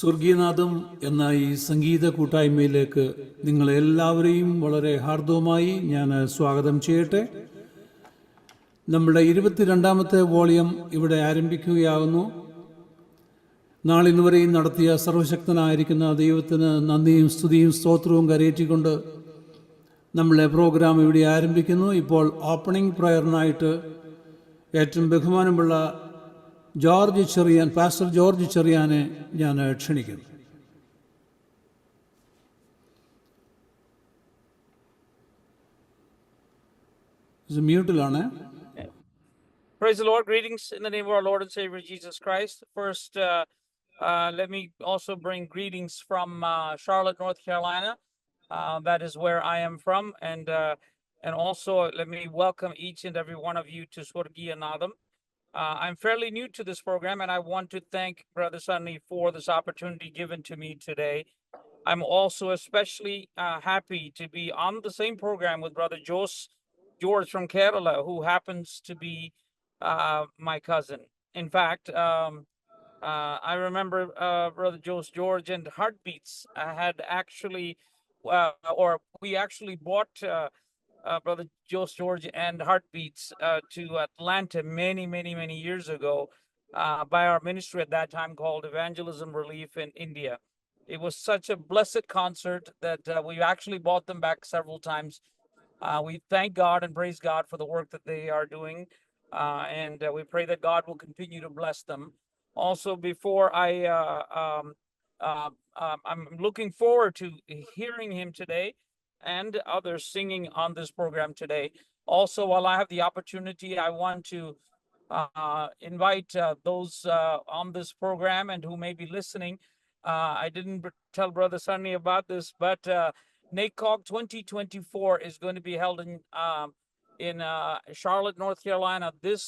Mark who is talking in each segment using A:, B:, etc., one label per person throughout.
A: സ്വർഗീയനാഥം എന്ന ഈ സംഗീത കൂട്ടായ്മയിലേക്ക് നിങ്ങളെല്ലാവരെയും വളരെ ഹാർദവമായി ഞാൻ സ്വാഗതം ചെയ്യട്ടെ. നമ്മുടെ 22ാമത്തെ വോളിയം ഇവിടെ ആരംഭിക്കുകയാകുന്നു. നാളിന്നുവരെയും നടത്തിയ സർവശക്തനായിരിക്കുന്ന ദൈവത്തിന് നന്ദിയും സ്തുതിയും സ്തോത്രവും കരയേറ്റിക്കൊണ്ട് നമ്മളെ പ്രോഗ്രാം ഇവിടെ ആരംഭിക്കുന്നു. ഇപ്പോൾ ഓപ്പണിംഗ് പ്രയറിനായിട്ട് ഏറ്റവും ബഹുമാനമുള്ള പാസ്റ്റർ ജോർജ് ചെറിയാനെ ഞാൻ ക്ഷണിക്കുന്നു. മ്യൂട്ടിലാണ്.
B: Praise the Lord. Greetings in the name of our Lord and Savior Jesus Christ. First, let me also bring greetings from Charlotte, North Carolina. That is where I am from, and also let me welcome each and every one of you to Swargiyanadam. I'm fairly new to this program, and I want to thank Brother Sunny for this opportunity given to me today. I'm also especially happy to be on the same program with Brother George from Kerala, who happens to be my cousin. In fact, I remember Brother George and Heartbeats had actually, or we actually bought Brother George and Heartbeats to Atlanta many years ago by our ministry at that time called Evangelism Relief in India. It was such a blessed concert that we actually bought them back several times. We thank God and praise God for the work that they are doing, and we pray that God will continue to bless them. Also, before I'm looking forward to hearing him today and others singing on this program today. Also, while I have the opportunity, I want to invite those on this program and who may be listening. I didn't tell Brother Sunny about this, but NACOG 2024 is going to be held in Charlotte, North Carolina this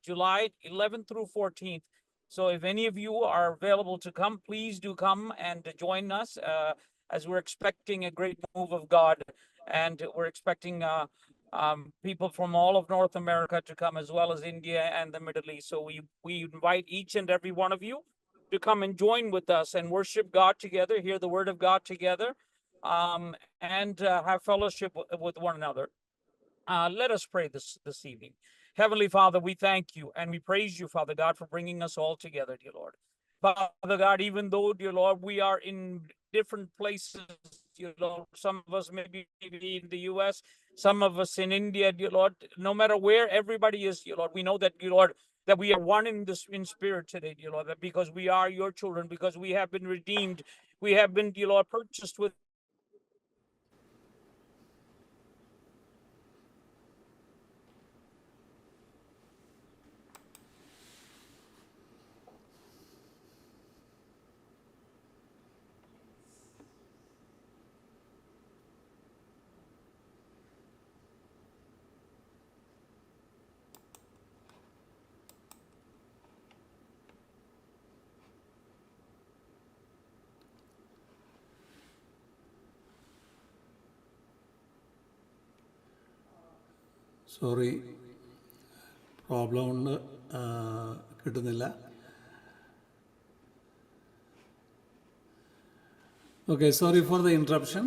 B: July 11th through 14th. So if any of you are available to come, please do come and join us as we're expecting a great move of God, and we're expecting people from all of North America to come, as well as India and the Middle East. So we invite each and every one of you to come and join with us and worship God together, hear the word of God together, and have fellowship with one another. Let us pray this evening. Heavenly Father, we thank you and we praise you, Father God, for bringing us all together, dear Lord. Father God, even though, dear Lord, we are in different places, dear Lord, some of us may be in the U.S., some of us in India, dear Lord, no matter where everybody is, dear Lord, we know that, dear Lord, that we are one in spirit today, dear Lord, that because we are your children, because we have been redeemed, we have been, dear Lord, purchased with
A: sorry, problem ഉണ്ട്, കിട്ടുന്നില്ല. Okay, sorry for the interruption.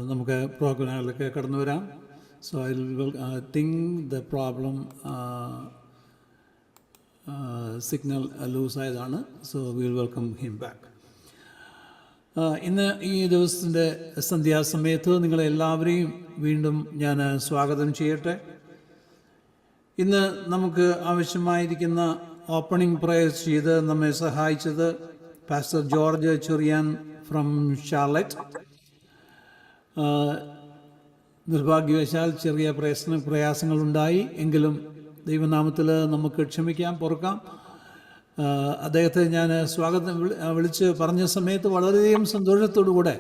A: നമുക്ക് പ്രോഗ്രാമിലൊക്കെ കടന്നു വരാം. So I think the problem signal ലൂസായതാണ്. So will welcome him back. ഇന്ന് ഈ ദിവസത്തിൻ്റെ സന്ധ്യാസമയത്ത് നിങ്ങളെല്ലാവരെയും വീണ്ടും ഞാൻ സ്വാഗതം ചെയ്യട്ടെ. ഇന്ന് നമുക്ക് ആവശ്യമായിരിക്കുന്ന ഓപ്പണിംഗ് പ്രയർ ചെയ്ത് നമ്മെ സഹായിച്ചത് pastor George Cheriyan from Charlotte. നിർഭാഗ്യവശാൽ ചെറിയ പ്രയാസങ്ങളുണ്ടായി, എങ്കിലും ദൈവനാമത്തിൽ നമുക്ക് ക്ഷമിക്കാം, പൊറുക്കാം. അദ്ദേഹത്തെ ഞാൻ വിളിച്ച് പറഞ്ഞ സമയത്ത് വളരെയധികം സന്തോഷത്തോടുകൂടെ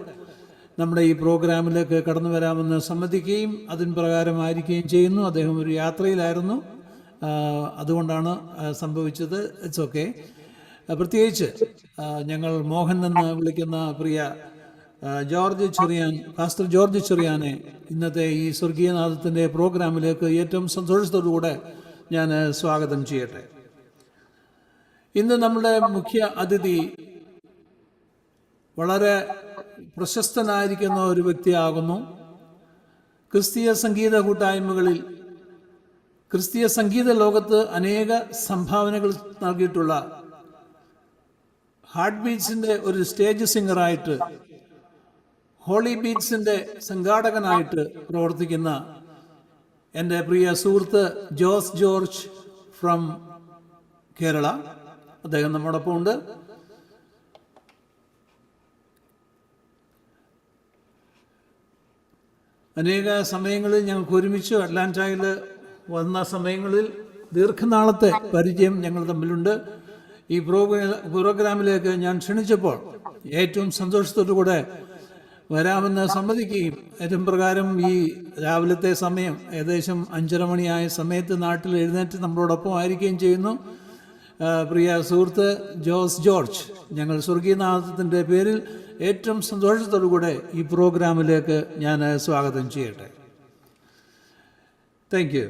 A: നമ്മുടെ ഈ പ്രോഗ്രാമിലേക്ക് കടന്നു വരാമെന്ന് സമ്മതിക്കുകയും അതിന് പ്രകാരമായിരിക്കുകയും ചെയ്യുന്നു. അദ്ദേഹം ഒരു യാത്രയിലായിരുന്നു, അതുകൊണ്ടാണ് സംഭവിച്ചത്. It's okay. പ്രത്യേകിച്ച് ഞങ്ങൾ മോഹൻ എന്ന് വിളിക്കുന്ന പ്രിയ പാസ്റ്റർ ജോർജ് ചെറിയാനെ ഇന്നത്തെ ഈ സ്വർഗീയനാഥത്തിൻ്റെ പ്രോഗ്രാമിലേക്ക് ഏറ്റവും സന്തോഷത്തോടുകൂടെ ഞാൻ സ്വാഗതം ചെയ്യട്ടെ. ഇന്ന് നമ്മുടെ മുഖ്യ അതിഥി വളരെ പ്രശസ്തനായിരിക്കുന്ന ഒരു വ്യക്തിയാകുന്നു. ക്രിസ്തീയ സംഗീത കൂട്ടായ്മകളിൽ ക്രിസ്തീയ സംഗീത ലോകത്ത് അനേക സംഭാവനകൾ നൽകിയിട്ടുള്ള ഹാർട്ട് ബീറ്റ്സിൻ്റെ ഒരു സ്റ്റേജ് സിംഗറായിട്ട്, ഹോളി ബീറ്റ്സിൻ്റെ സംഘാടകനായിട്ട് പ്രവർത്തിക്കുന്ന എൻ്റെ പ്രിയ സുഹൃത്ത് ജോസ് ജോർജ് ഫ്രം കേരള, അദ്ദേഹം നമ്മോടൊപ്പം ഉണ്ട്. അനേക സമയങ്ങളിൽ ഞങ്ങൾക്ക് ഒരുമിച്ച് അറ്റ്ലാന്റയിൽ വന്ന സമയങ്ങളിൽ ദീർഘനാളത്തെ പരിചയം ഞങ്ങൾ തമ്മിലുണ്ട്. ഈ പ്രോഗ്രാമിലേക്ക് ഞാൻ ക്ഷണിച്ചപ്പോൾ ഏറ്റവും സന്തോഷത്തോടു കൂടെ വരാമെന്ന് സമ്മതിക്കുകയും ഏറ്റവും പ്രകാരം ഈ രാവിലത്തെ സമയം ഏകദേശം 5:30 മണിയായ സമയത്ത് നാട്ടിൽ എഴുന്നേറ്റ് നമ്മളോടൊപ്പം ആയിരിക്കുകയും ചെയ്യുന്നു. പ്രിയ സുഹൃത്ത് ജോസ് ജോർജ്, ഞങ്ങൾ സ്വർഗീയനാഥത്തിൻ്റെ പേരിൽ ഏറ്റവും സന്തോഷത്തോടു കൂടെ ഈ പ്രോഗ്രാമിലേക്ക് ഞാൻ സ്വാഗതം ചെയ്യട്ടെ. Thank you.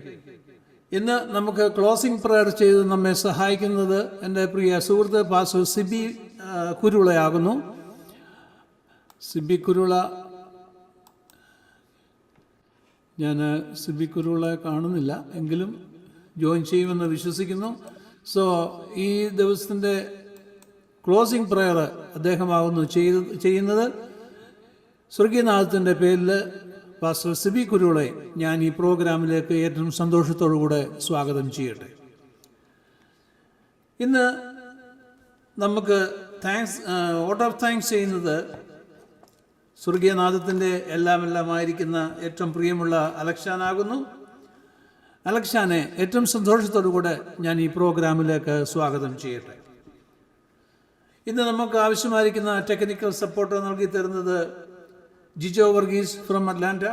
A: ഇന്ന് നമുക്ക് ക്ലോസിംഗ് പ്രയർ ചെയ്ത് നമ്മെ സഹായിക്കുന്നത് എൻ്റെ പ്രിയ സുഹൃത്ത് പാസ്റ്റർ സിബി കുരുളയാകുന്നു. സിബി കുരുള, ഞാൻ സിബി കുരുളെ കാണുന്നില്ല, എങ്കിലും ജോയിൻ ചെയ്യുമെന്ന് വിശ്വസിക്കുന്നു. സോ ഈ ദിവസത്തിൻ്റെ ക്ലോസിംഗ് പ്രയർ അദ്ദേഹമാകുന്നു ചെയ്യുന്നത്. സ്വർഗീയനാഥത്തിൻ്റെ പേരിൽ പാസ്റ്റർ സിബി കുരുളെ ഞാൻ ഈ പ്രോഗ്രാമിലേക്ക് ഏറ്റവും സന്തോഷത്തോടുകൂടെ സ്വാഗതം ചെയ്യട്ടെ. ഇന്ന് നമുക്ക് വോട്ട് ഓഫ് താങ്ക്സ് ചെയ്യുന്നത് സ്വർഗീയനാഥത്തിൻ്റെ എല്ലാമായിരിക്കുന്ന ഏറ്റവും പ്രിയമുള്ള അലക്സാനാകുന്നു. അലക്സാനെ ഏറ്റവും സന്തോഷത്തോടുകൂടെ ഞാൻ ഈ പ്രോഗ്രാമിലേക്ക് സ്വാഗതം ചെയ്യട്ടെ. ഇന്ന് നമുക്ക് ആവശ്യമായിരിക്കുന്ന ടെക്നിക്കൽ സപ്പോർട്ട് നൽകി തരുന്നത് Jijo Varghese from Atlanta,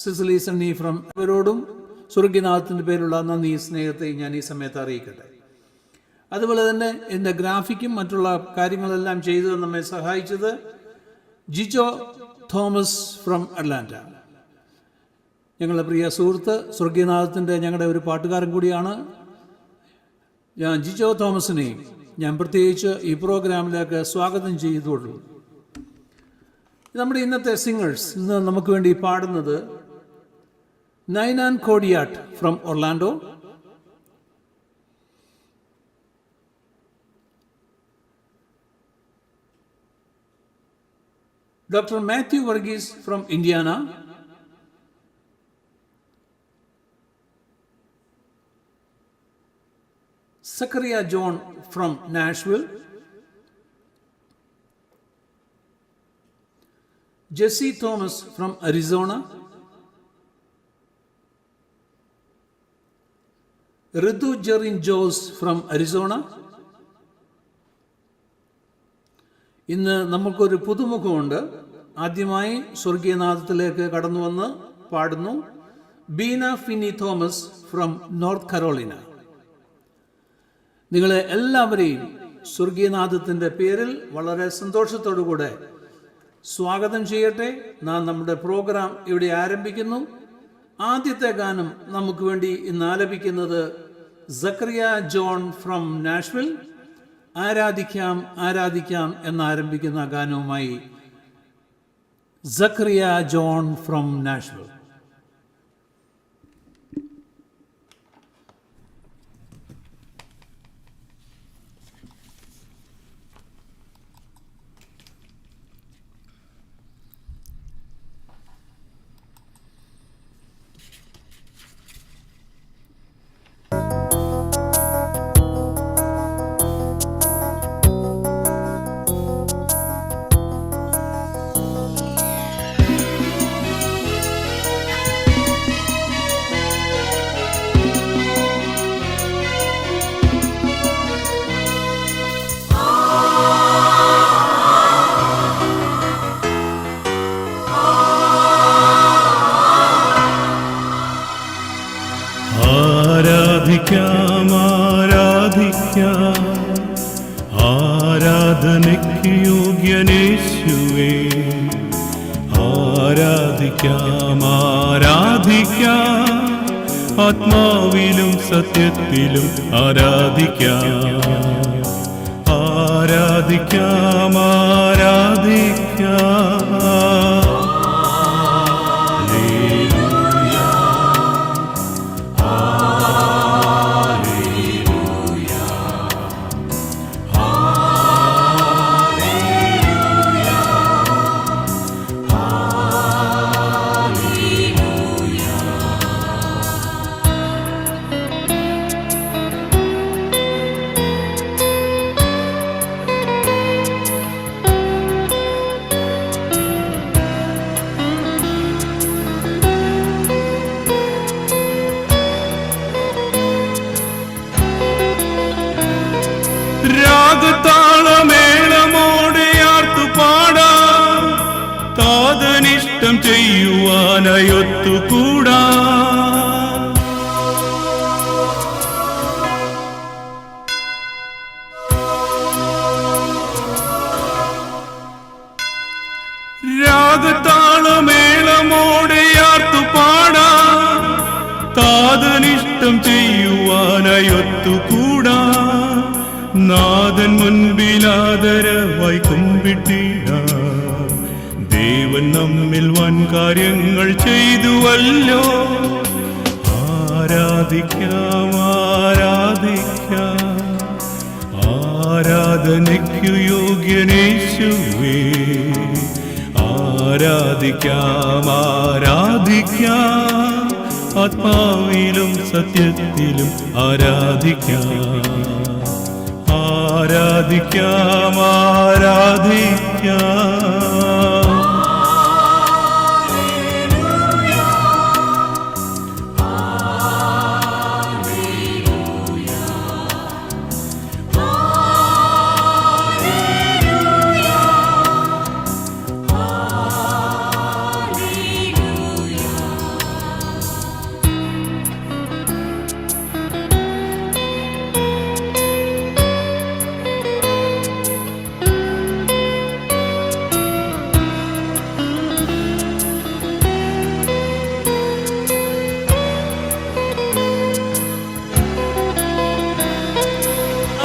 A: Cicily Sunny from ഇവരോടും സ്വർഗീയനാഥത്തിൻ്റെ പേരുള്ള നന്ദി സ്നേഹത്തെ ഞാൻ ഈ സമയത്ത് അറിയിക്കട്ടെ. അതുപോലെ തന്നെ എൻ്റെ ഗ്രാഫിക്കും മറ്റുള്ള കാര്യങ്ങളെല്ലാം ചെയ്ത് നമ്മെ സഹായിച്ചത് ജിജോ തോമസ് ഫ്രം അറ്റ്ലാന്റ, ഞങ്ങളുടെ പ്രിയ സുഹൃത്ത്, സ്വർഗീയനാഥത്തിൻ്റെ ഞങ്ങളുടെ ഒരു പാട്ടുകാരൻ കൂടിയാണ്. ഞാൻ ജിജോ തോമസിനെയും ഞാൻ പ്രത്യേകിച്ച് ഈ പ്രോഗ്രാമിലേക്ക് സ്വാഗതം ചെയ്തുകൊള്ളു. നമ്മുടെ ഇന്നത്തെ സിംഗേഴ്സ് ഇന്ന് നമുക്ക് വേണ്ടി പാടുന്നത് Ninan Kodiyat from Orlando, doctor Mathew Varghese from Indiana, Zachariah John from Nashville, Jesse Thomas from Arizona, Ritu Jerin Jose from Arizona. ഇന്ന് നമുക്കൊരു പുതുമുഖമുണ്ട്. ആദ്യമായി സ്വർഗീയനാഥത്തിലേക്ക് കടന്നു വന്ന് പാടുന്നു Beena Fini Thomas from North Carolina. നിങ്ങളെ എല്ലാവരെയും സ്വർഗീയനാഥത്തിൻ്റെ പേരിൽ വളരെ സന്തോഷത്തോടുകൂടെ സ്വാഗതം ചെയ്യട്ടെ. നാം നമ്മുടെ പ്രോഗ്രാം ഇവിടെ ആരംഭിക്കുന്നു. ആദ്യത്തെ ഗാനം നമുക്ക് വേണ്ടി ഇന്ന് ആലപിക്കുന്നത് സക്കറിയ ജോൺ ഫ്രം നാഷ്വിൽ, ആരാധിക്കാം ആരാധിക്കാം എന്നാരംഭിക്കുന്ന ഗാനവുമായി സക്കറിയ ജോൺ ഫ്രം നാഷ്വിൽ.
C: ആരാധിക്കാം ആരാധിക്കാം ആരാധനയ്ക്ക് യോഗ്യനേശുവേ, ആരാധിക്കാം ആരാധിക്കാം ആത്മാവിലും സത്യത്തിലും ആരാധിക്കാം. ആരാധിക്കാം ആരാധിക്കാം. രാഗതാളമേളമോടെ ആർത്തുപാടാം, താതനിഷ്ടം ചെയ്യുവാനായൊത്തുകൂടാം. രാഗതാളമേളമോടെ ആർത്തുപാടാം, താതനിഷ്ടം ചെയ്യുവാനായൊത്തുകൂടാം. നാഥൻ മുൻപിലാദരവായി കുമ്പിട്ടിടാം, ദേവൻ നമ്മിൽ വൻ കാര്യങ്ങൾ ചെയ്തുവല്ലോ. ആരാധിക്കാം ആരാധിക്കാം, ആരാധനയ്ക്കു യോഗ്യനേശുവേ. ആരാധിക്കാം ആരാധിക്കാം, ആത്മാവിലും സത്യത്തിലും ആരാധിക്കാം. ആരാധിക്കാം ആരാധിക്കാം.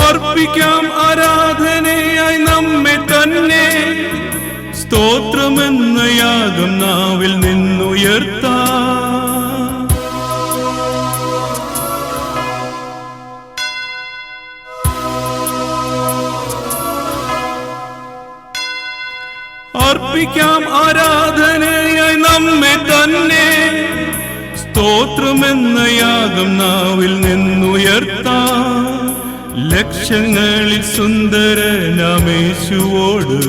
C: അർപ്പിക്കാം ആരാധനയായി നമ്മെ തന്നെ, സ്തോത്രമെന്ന യാഗം നാവിൽ നിന്നുയർത്താം. അർപ്പിക്കാം ആരാധനയായി നമ്മെ തന്നെ, സ്തോത്രമെന്ന യാഗം നാവിൽ നിന്നുയർത്താം. ലക്ഷങ്ങളിൽ സുന്ദരനാമേശുവോട്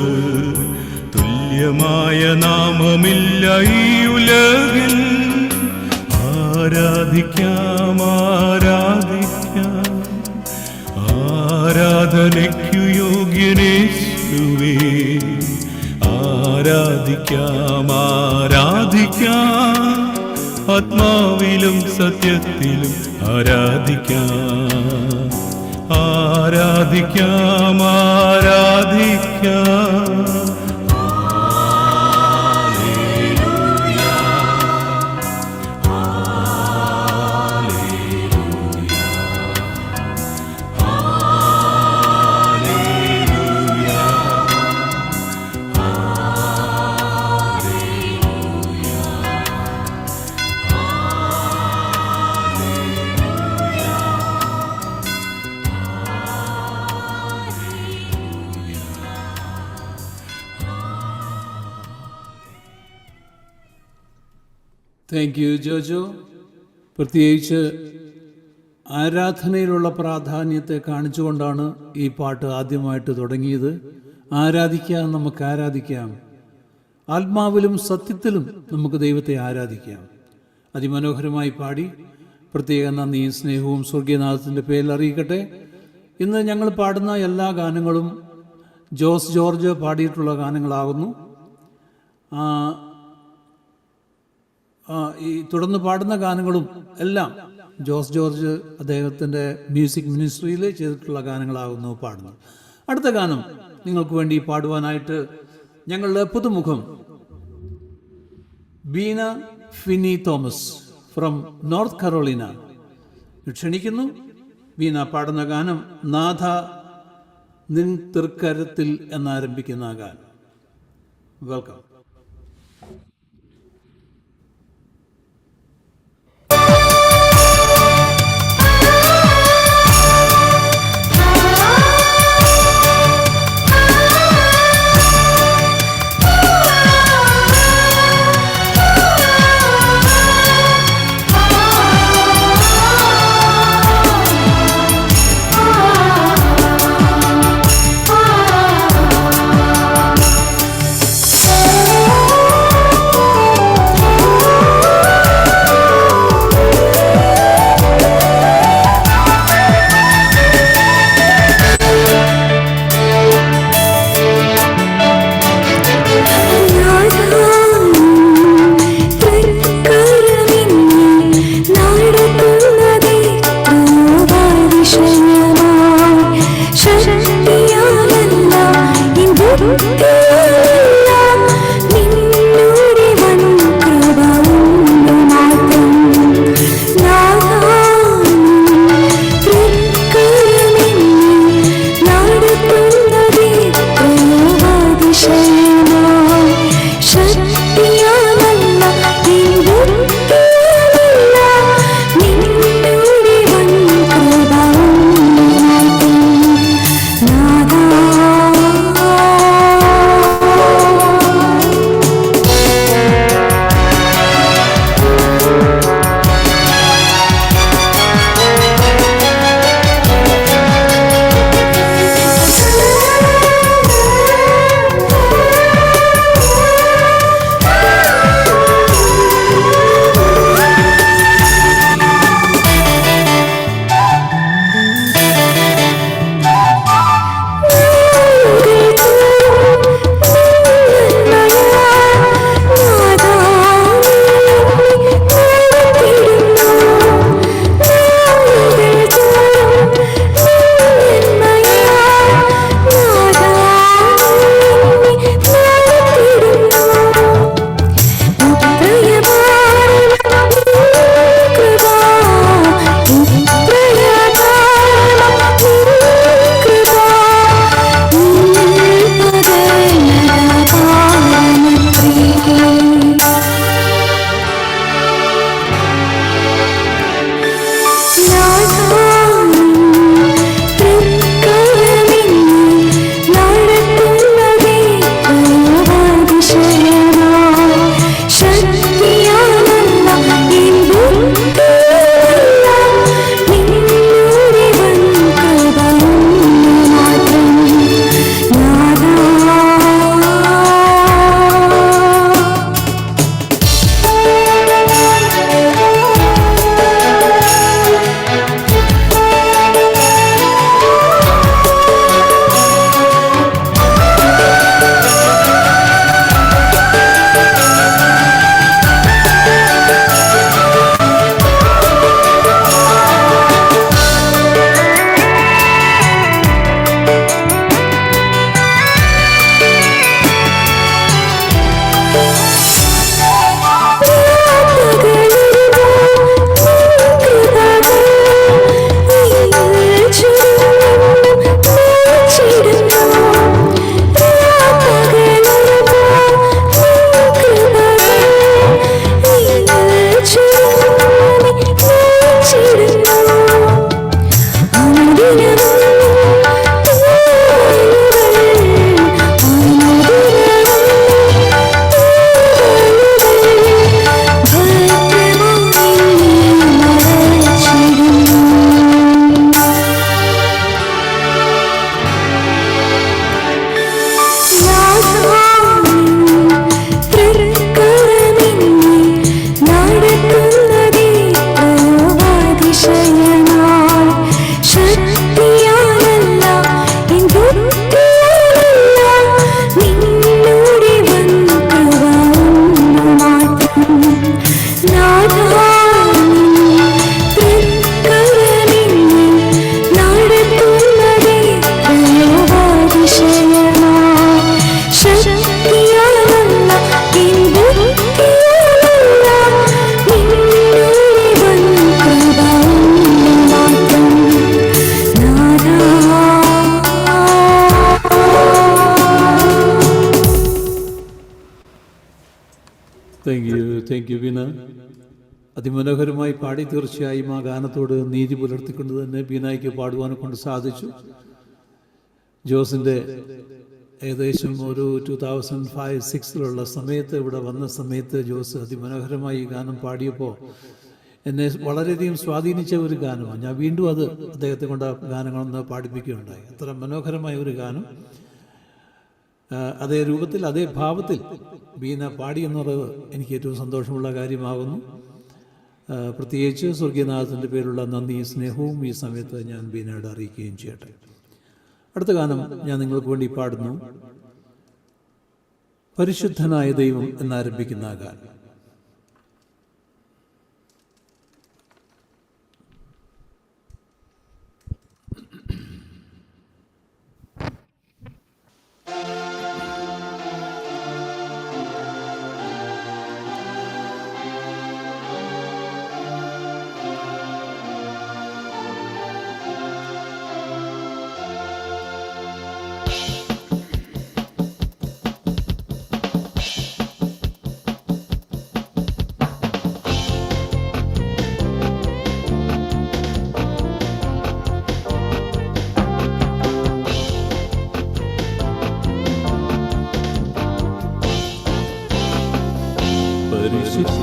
C: തുല്യമായ നാമമില്ല ഈ ഉലകിൽ. ആരാധിക്കാം ആരാധിക്കാം, ആരാധനയ്ക്കു യോഗ്യനേശുവേ. ആരാധിക്കാം ആരാധിക്കാം, ആത്മാവിലും സത്യത്തിലും ആരാധിക്കാം. ആരാധിക്കാം ആരാധിക്കാം.
A: Thank you Jojo. പ്രത്യേകിച്ച് ആരാധനയിലുള്ള പ്രാധാന്യത്തെ കാണിച്ചുകൊണ്ടാണ് ഈ പാട്ട് ആദ്യമായിട്ട് തുടങ്ങിയത്. ആരാധിക്കാം, നമുക്ക് ആരാധിക്കാം, ആത്മാവിലും സത്യത്തിലും നമുക്ക് ദൈവത്തെ ആരാധിക്കാം. അതിമനോഹരമായി പാടി. പ്രത്യേക നന്ദിയും സ്നേഹവും സ്വർഗീയനാഥത്തിൻ്റെ പേരിൽ അറിയിക്കട്ടെ. ഇന്ന് ഞങ്ങൾ പാടുന്ന എല്ലാ ഗാനങ്ങളും ജോസ് ജോർജ് പാടിയിട്ടുള്ള ഗാനങ്ങളാകുന്നു. ഈ തുടർന്ന് പാടുന്ന ഗാനങ്ങളും എല്ലാം ജോസ് ജോർജ് അദ്ദേഹത്തിൻ്റെ മ്യൂസിക് മിനിസ്ട്രിയിൽ ചെയ്തിട്ടുള്ള ഗാനങ്ങളാകുന്നു പാടുന്നത്. അടുത്ത ഗാനം നിങ്ങൾക്ക് വേണ്ടി പാടുവാനായിട്ട് ഞങ്ങളുടെ പുതുമുഖം Beena Fini Thomas from North Carolina ക്ഷണിക്കുന്നു. ബീന പാടുന്ന ഗാനം നാഥ നിൻ തൃക്കരത്തിൽ എന്നാരംഭിക്കുന്ന ഗാനം. വെൽക്കം. Thank you Beena. അതിമനോഹരമായി പാടി. തീർച്ചയായും ആ ഗാനത്തോട് നീതി പുലർത്തിക്കൊണ്ട് തന്നെ ബീനായ്ക്ക് പാടുവാനെ കൊണ്ട് സാധിച്ചു. ജോസിൻ്റെ ഏകദേശം ഒരു 2005-06 സമയത്ത് ഇവിടെ വന്ന സമയത്ത് ജോസ് അതിമനോഹരമായി ഈ ഗാനം പാടിയപ്പോൾ എന്നെ വളരെയധികം സ്വാധീനിച്ച ഒരു ഗാനമാണ്. ഞാൻ വീണ്ടും അത് അദ്ദേഹത്തെ കൊണ്ട് ആ ഗാനങ്ങളൊന്ന് പാടിപ്പിക്കുകയുണ്ടായി. അത്ര മനോഹരമായ ഒരു ഗാനം. അതേ രൂപത്തിൽ അതേ ഭാവത്തിൽ ബീന പാടി എന്നുള്ളത് എനിക്ക് ഏറ്റവും സന്തോഷമുള്ള കാര്യമാകുന്നു. പ്രത്യേകിച്ച് സ്വർഗീയനാഥൻ്റെ പേരുള്ള നന്ദിയും സ്നേഹവും ഈ സമയത്ത് ഞാൻ ബീനയോട് അറിയിക്കുകയും ചെയ്യട്ടെ. അടുത്ത ഗാനം ഞാൻ നിങ്ങൾക്ക് വേണ്ടി പാടുന്നു. പരിശുദ്ധനായ ദൈവം എന്നാരംഭിക്കുന്ന ആ ഗാനം.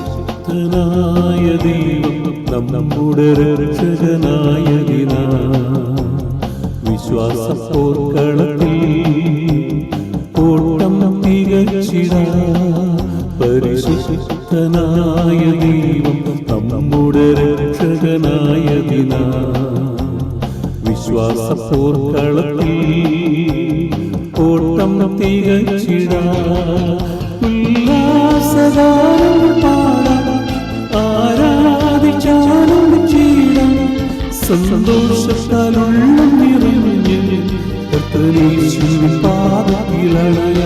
A: പരിശുദ്ധനായ ദൈവം നമ്മുടെ രക്ഷകനായ വിശ്വാസപ്പോർക്കളത്തിൽ ഓട്ടം തികച്ചിടാൻ. പരിശുദ്ധനായ ദൈവം നമ്മുടെ രക്ഷകനായ വിശ്വാസപ്പോർക്കളത്തിൽ ഓട്ടം തികച്ചിടാൻ. ആരാധിച്ചാലും സന്തോഷത്താലുള്ള നിറഞ്ഞ് പാദത്തിലണയ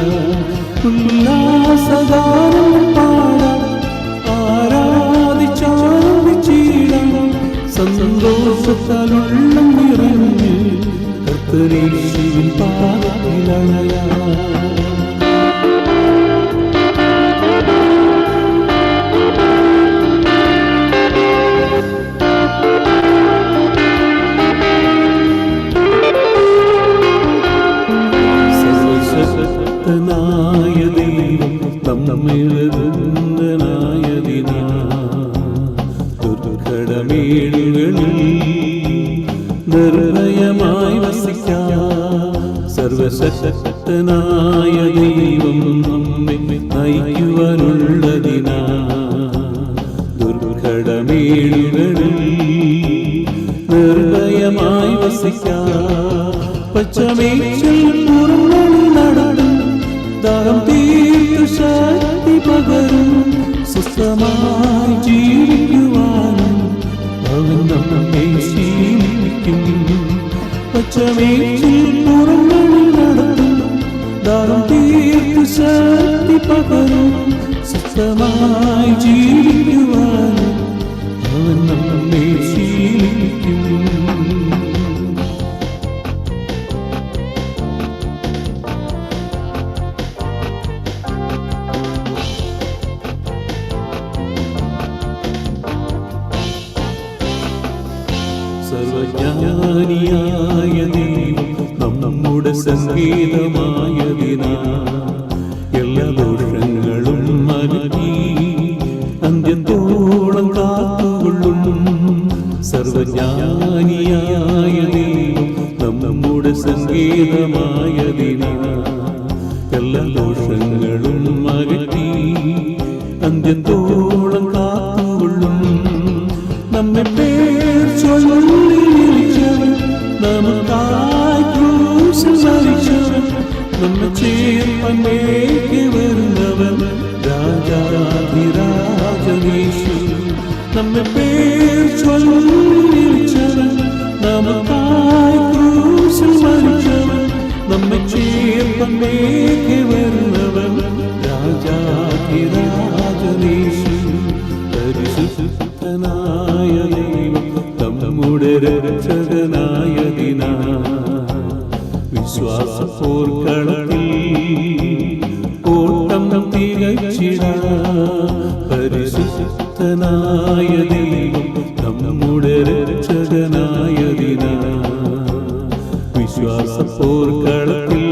A: ഉല്ലാസഗാനം പാടാം. ആരാധിച്ചാലും സന്തോഷത്താലുള്ള നിറഞ്ഞ് കർത്തരീശുവിൻ പാദത്തിലണയ. സർവശക്തനായ ദൈവം നമ്മിളനായ ദുർഘടമേടുകളിൽ നിർഭയമായി വസിക്കാം. സർവശക്തനായ ദൈവം നമ്മെ നയിക്കുവാനുള്ളതിനാ ദുർഘടമേടുകളിൽ നിർഭയമായി വസിക്കാം. പച്ചമേച്ചിൽ പുറങ്ങളിൽ നടത്തും ദാഹം തീർത്തു ശക്തി പകരും. സ്വസ്ഥമായി ജീവിക്കുവാനും അവൻ നമ്മെ ശീലിക്കും. പച്ചമേച്ചിൽ പുറങ്ങളിൽ നടത്തും ദാഹം തീർത്തു ശക്തി പകരും. സ്വസ്ഥമായി ജീവിക്കുവാനും അവൻ നമ്മെ ശീലിക്കും. സർവജ്ഞാനിയായ ദൈവം നമ്മുടെ സംഗീതമായതിനാ എല്ലാ ദോഷങ്ങളും മാറ്റി അന്ത്യത്തോളം കാത്തുകൊള്ളും. സർവജ്ഞാനിയായ ദൈവം നമ്മുടെ സംഗീതമായതിനാ എല്ലാ ദോഷങ്ങളും മാറ്റി അന്ത്യത്തോളം കാത്തുകൊള്ളും. നമ്മെ പേർ ചൊല്ലി വിളിച്ചവൻ, നമുക്കായി ക്രൂശിൽ മരിച്ചവൻ, നമ്മെ ചേർപ്പന്നേക്ക് വരുന്നവൻ രാജാധിരാജനീശു. നമ്മെ പേർ ചൊല്ലി വിളിച്ചവൻ, നമുക്കായി ക്രൂശിൽ മരിച്ചവൻ, നമ്മെ ചേർപ്പന്നേക്ക് വരുന്നവൻ രാജാധിരാജനീശു. പരിശുദ്ധനായ ദൈവം നമ്മുടെ രക്ഷകനായ വിശ്വാസപ്പോർക്കളത്തിൽ ഓട്ടം തികച്ചിടാൻ. ശക്തനായ ദൈവം നമ്മുടെ രക്ഷകനായതിനാ വിശ്വാസ പോർക്കളത്തിൽ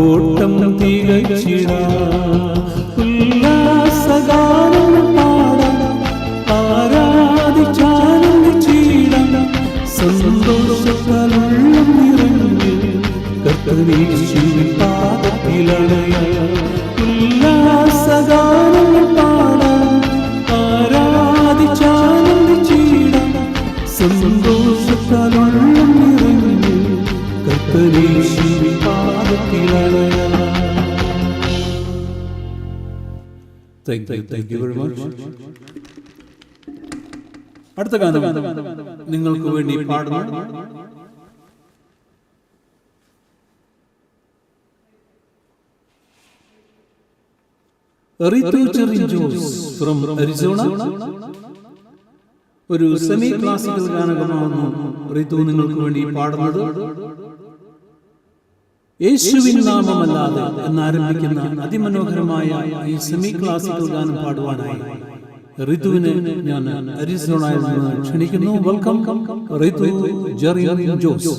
A: ഓട്ടം തികച്ചിടാം, ഉല്ലാസഗാനങ്ങൾ പാടാം, ആരാധിച്ചാനന്ദിച്ചിടാം, സന്തോഷത്താലുള്ളം നിറഞ്ഞ് കർത്തനേശുവിൻ പാദത്തിലണയാം. ഉല്ലാസഗാനങ്ങൾ പാടാം, ആരാധിച്ചാനന്ദിച്ചിടാം, സന്തോഷത്താലുള്ളം നിറഞ്ഞ് കർത്തനേശുവിൻ പാദത്തിലണയാം. Thank you very much. അടുത്ത ഗാനം നിങ്ങൾക്ക് വേണ്ടി പാടുന്നു റിതു ചെറിൻ ജോസ് ഫ്രം അരിസോണ. ഒരു സെമി ക്ലാസിക്കൽ ഗാനകമാകുന്നു റിതു നിങ്ങൾക്ക് വേണ്ടി പാടുന്നത്. യേശുവിൻ നാമമല്ലാതെ എന്നാരംഭിക്കുന്ന അതിമനോഹരമായ ഈ സെമി ക്ലാസിക്കൽ ഗാനം പാടുവാനായി റിതുവിനെ ഞാൻ അരിസോണയിൽ നിന്ന് ക്ഷണിക്കുന്നു. വെൽക്കം റിതു ചെറിൻ ജോസ്.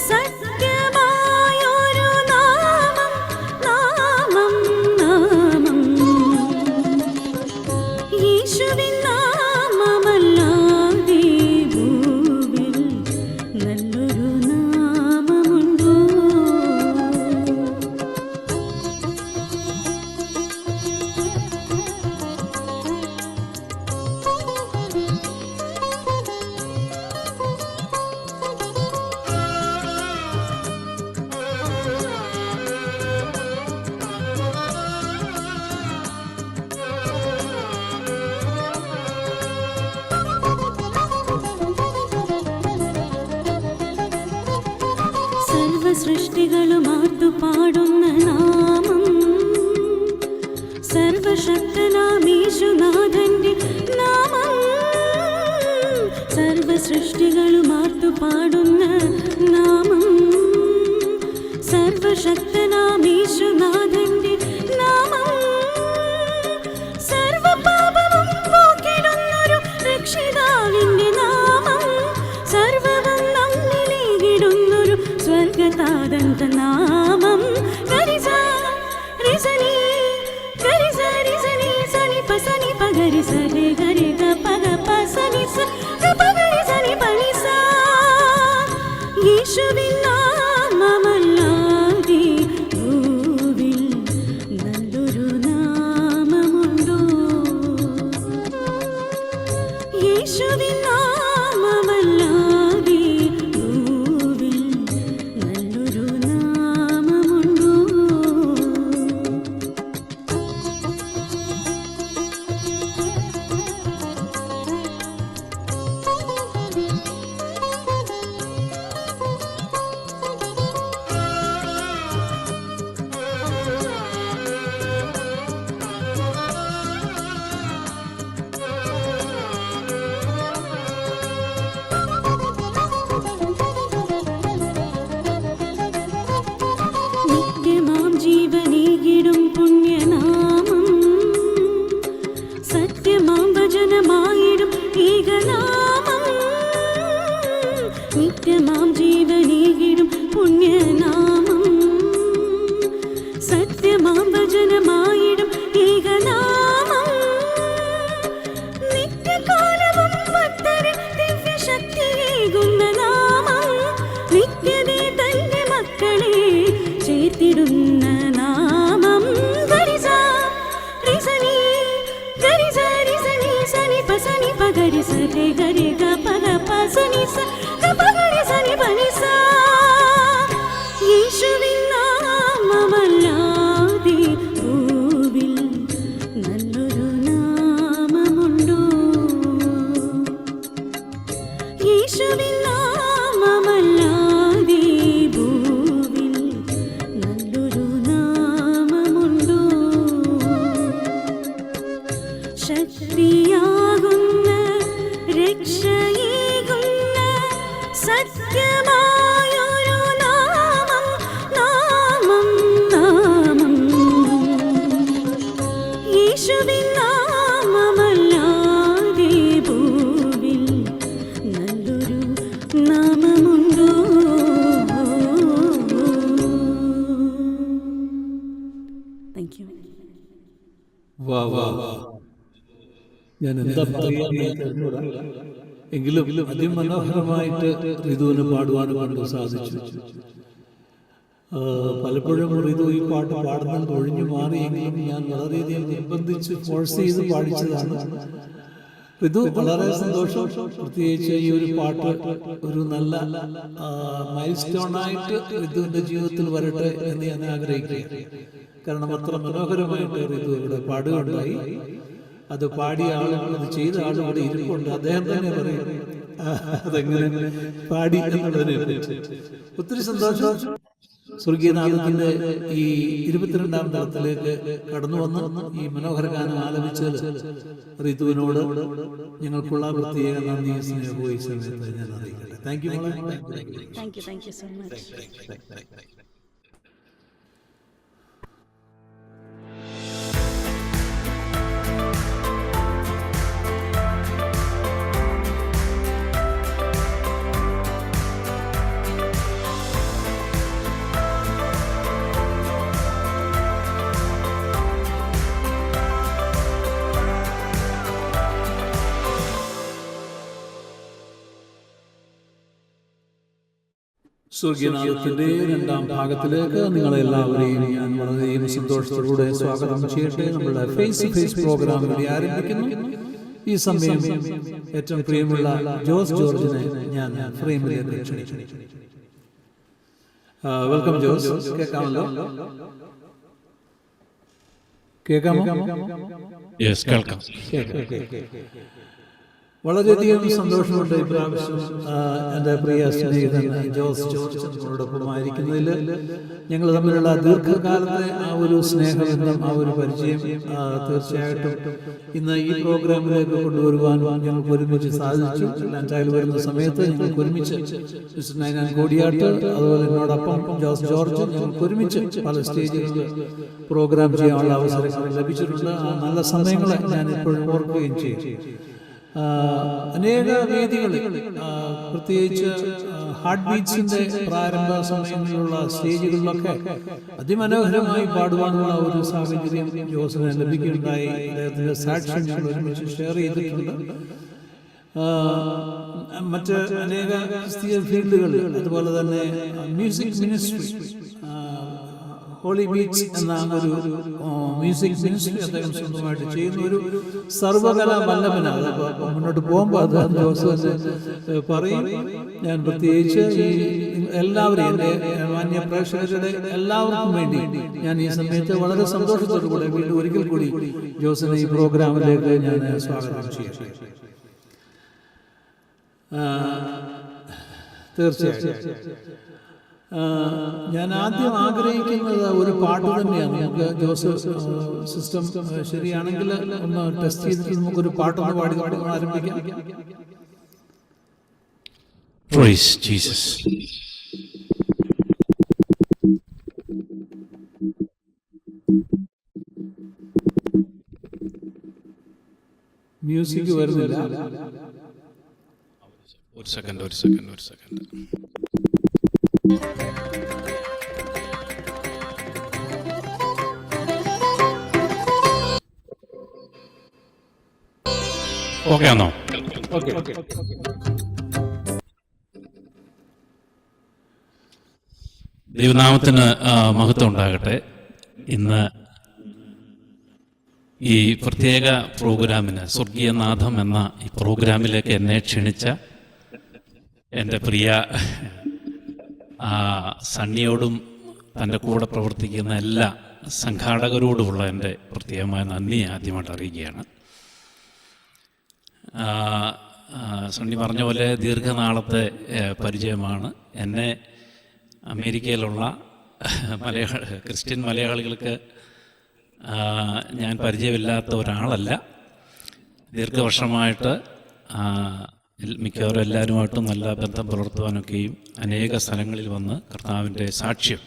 D: സത്യമായൊരു നാമം പനിസ പകരി സനി പനിസ യേശുവിൻ നാമമല്ലാതെ ഭൂവിൽ നല്ലൊരു നാമമുണ്ടോ യേശുവിൻ നാമമല്ലാതെ ഭൂവിൽ നല്ലൊരു നാമമുണ്ടോ ശക്തിയാകുന്ന രക്ഷയേകുന്ന സത്യമായൊരു നാമം നാമം നാമം യേശുവിൻ നാമമല്ലാതെ ഭൂവിൽ നല്ലൊരു നാമമുണ്ടോ താങ്ക് യു
A: വാ വാ ഞാൻ എന്താ പറയാ എങ്കിലും അതിമനോഹരമായിട്ട് ഋതുവിന് പാടുവാനും കൊണ്ട് സാധിച്ചു. പലപ്പോഴും ഋതു ഈ പാട്ട് പാടുന്നത് ഒഴിഞ്ഞു മാറിയെങ്കിലും ഞാൻ വളരെയധികം നിർബന്ധിച്ച് ഫോഴ്സ് ചെയ്ത് പാടിച്ചതാണ്. ഋതു വളരെ സന്തോഷം. പ്രത്യേകിച്ച് ഈ ഒരു പാട്ട് ഒരു നല്ല മൈൽ സ്റ്റോണായിട്ട് ഋതുവിൻ്റെ ജീവിതത്തിൽ വരട്ടെ എന്ന് ഞാൻ ആഗ്രഹിക്കുകയാണ്. കാരണം അത്ര മനോഹരമായിട്ട് ഋതു ഇവിടെ പാടുകയുണ്ടായി. അത് പാടിയ ആളും അത് ചെയ്ത ആളും ഇവിടെ ഇരിപ്പുണ്ട്. അദ്ദേഹം തന്നെ പറയും അതെങ്ങനെ പാടി എന്നുള്ളതിനെ പറ്റി. ഒത്തിരി സന്തോഷം. സ്വർഗീയനാഥത്തിന്റെ ഈ 22-ാം തലത്തിലേക്ക് കടന്നു വന്ന് ഈ മനോഹര ഗാനം ആലപിച്ചത് ഋതുവിനോട് ഞങ്ങൾക്കുള്ള പ്രത്യേക നന്ദി സ്നേഹവും ഈ സമയത്ത് ഞാൻ അറിയിക്കട്ടെ. Thank you
D: so much.
A: സ്വർഗീയനാഥത്തിന്റെ 2-ാം ഭാഗത്തിലേക്ക് നിങ്ങളെല്ലാവരെയും ഞാൻ വളരെയധികം സന്തോഷത്തോടെ സ്വാഗതം ചെയ്യട്ടെ. നമ്മുടെ ഫേസ് ടു ഫേസ് പ്രോഗ്രാം ഇവിടെ ആരംഭിക്കുന്നു. ഈ സമയം ഏറ്റവും പ്രിയമുള്ള ജോസ് ജോർജിനെ ഞാൻ ഫ്രെയിമിലേക്ക് ക്ഷണിക്കുന്നു. വെൽക്കം ജോസ്. കേൾക്കാമല്ലോ? കേൾക്കാമോ?
C: കേൾക്കാം.
A: വളരെയധികം സന്തോഷമുണ്ട് ഇപ്രാവശ്യം എൻ്റെ പ്രിയ സ്നേഹിതൻ ജോസ് ജോർജ് നമ്മളോടൊപ്പമായിരിക്കുന്നതിൽ. ഞങ്ങൾ തമ്മിലുള്ള ദീർഘകാലത്തെ ആ ഒരു സ്നേഹബന്ധം, ആ ഒരു പരിചയം തീർച്ചയായിട്ടും ഇന്ന് ഈ പ്രോഗ്രാമിലേക്ക് കൊണ്ടുവരുവാനും ഞങ്ങൾക്ക് ഒരുമിച്ച് സാധിച്ചു. അറ്റ്ലാന്റയിൽ വരുന്ന സമയത്ത് ഞങ്ങൾക്ക് ഒരുമിച്ച് മിസ്റ്റർ നൈനാൻ കോടിയാട്ട്, അതുപോലെ എന്നോടൊപ്പം ജോസ് ജോർജ്, ഞങ്ങൾക്ക് ഒരുമിച്ച് പല സ്റ്റേജുകളിൽ പ്രോഗ്രാം ചെയ്യാനുള്ള അവസരങ്ങൾ ലഭിച്ചിട്ടുണ്ട്. ആ നല്ല സമയങ്ങളെ ഞാൻ ഇപ്പോഴും ഓർക്കുകയും ചെയ്യും. അനേക വേദികളിൽ പ്രത്യേകിച്ച് ഹാർട്ട് ബീറ്റ്സിന്റെ പ്രാരംഭ സമയങ്ങളിലുള്ള സ്റ്റേജുകളിലൊക്കെ അതിമനോഹരമായി പാടുവാനുള്ള ഒരു സാഹചര്യം ജോസിന് ലഭിക്കുകയുണ്ടായി. അദ്ദേഹത്തിന്റെ സാക്ഷ്യം ഞങ്ങൾ ഒരുമിച്ച് ഷെയർ ചെയ്തിട്ടുണ്ട്. മറ്റ് അനേക ക്രിസ്തീയ ഫീൽഡുകളിൽ, അതുപോലെ തന്നെ മ്യൂസിക് മിനിസ്ട്രി, ഹോളി ബീറ്റ്സ് എന്ന ഒരു മ്യൂസിക് മിനിസ്ട്രി അദ്ദേഹം സ്വന്തമായിട്ട് ചെയ്യുന്ന ഒരു സർവകലാ വല്ലഭനാണ്. മുന്നോട്ട് പോകുമ്പോൾ അത് ജോസ് പറയും. ഞാൻ പ്രത്യേകിച്ച് ഈ എല്ലാവരെയും, എൻ്റെ മാന്യ പ്രേക്ഷകരുടെ എല്ലാവർക്കും വേണ്ടി ഞാൻ ഈ സമയത്ത് വളരെ സന്തോഷത്തോടു കൂടെ വീണ്ടും ഒരിക്കൽ കൂടി ജോസിനെ ഈ പ്രോഗ്രാമിലേക്ക് ഞാൻ സ്വാഗതം ചെയ്യട്ടെ. തീർച്ചയായിട്ടും ഞാൻ ആദ്യം ആഗ്രഹിക്കുന്നത് ഒരു പാട്ട് തന്നെയാണ്. നമുക്ക് ജോസഫ് സിസ്റ്റം ശരിയാണെങ്കിൽ ഒന്ന് ടെസ്റ്റ് ചെയ്തിട്ട് നമുക്കൊരു പാട്ടൊന്ന് പാടി ആരംഭിക്കാം.
C: Praise Jesus.
A: മ്യൂസിക് വരുന്നില്ല.
C: ഒരു സെക്കൻഡ്. ഓക്കെ ആണോ?
A: ഓക്കെ.
C: ദൈവനാമത്തിന് മഹത്വം ഉണ്ടാകട്ടെ. ഇന്ന് ഈ പ്രത്യേക പ്രോഗ്രാമിന്, സ്വർഗീയനാഥം എന്ന ഈ പ്രോഗ്രാമിലേക്ക് എന്നെ ക്ഷണിച്ച എൻ്റെ പ്രിയ സണ്ണിയോടും തൻ്റെ കൂടെ പ്രവർത്തിക്കുന്ന എല്ലാ സംഘാടകരോടുമുള്ള എൻ്റെ പ്രത്യേകമായ നന്ദി ആദ്യമായിട്ട് അറിയിക്കുകയാണ്. സണ്ണി പറഞ്ഞ പോലെ ദീർഘനാളത്തെ പരിചയമാണ്. എന്നെ അമേരിക്കയിലുള്ള ക്രിസ്ത്യൻ മലയാളികൾക്ക് ഞാൻ പരിചയമില്ലാത്ത ഒരാളല്ല. ദീർഘവർഷമായിട്ട് മിക്കവാറും എല്ലാവരുമായിട്ടും നല്ല ബന്ധം പുലർത്തുവാനൊക്കെയും അനേക സ്ഥലങ്ങളിൽ വന്ന് കർത്താവിൻ്റെ സാക്ഷ്യം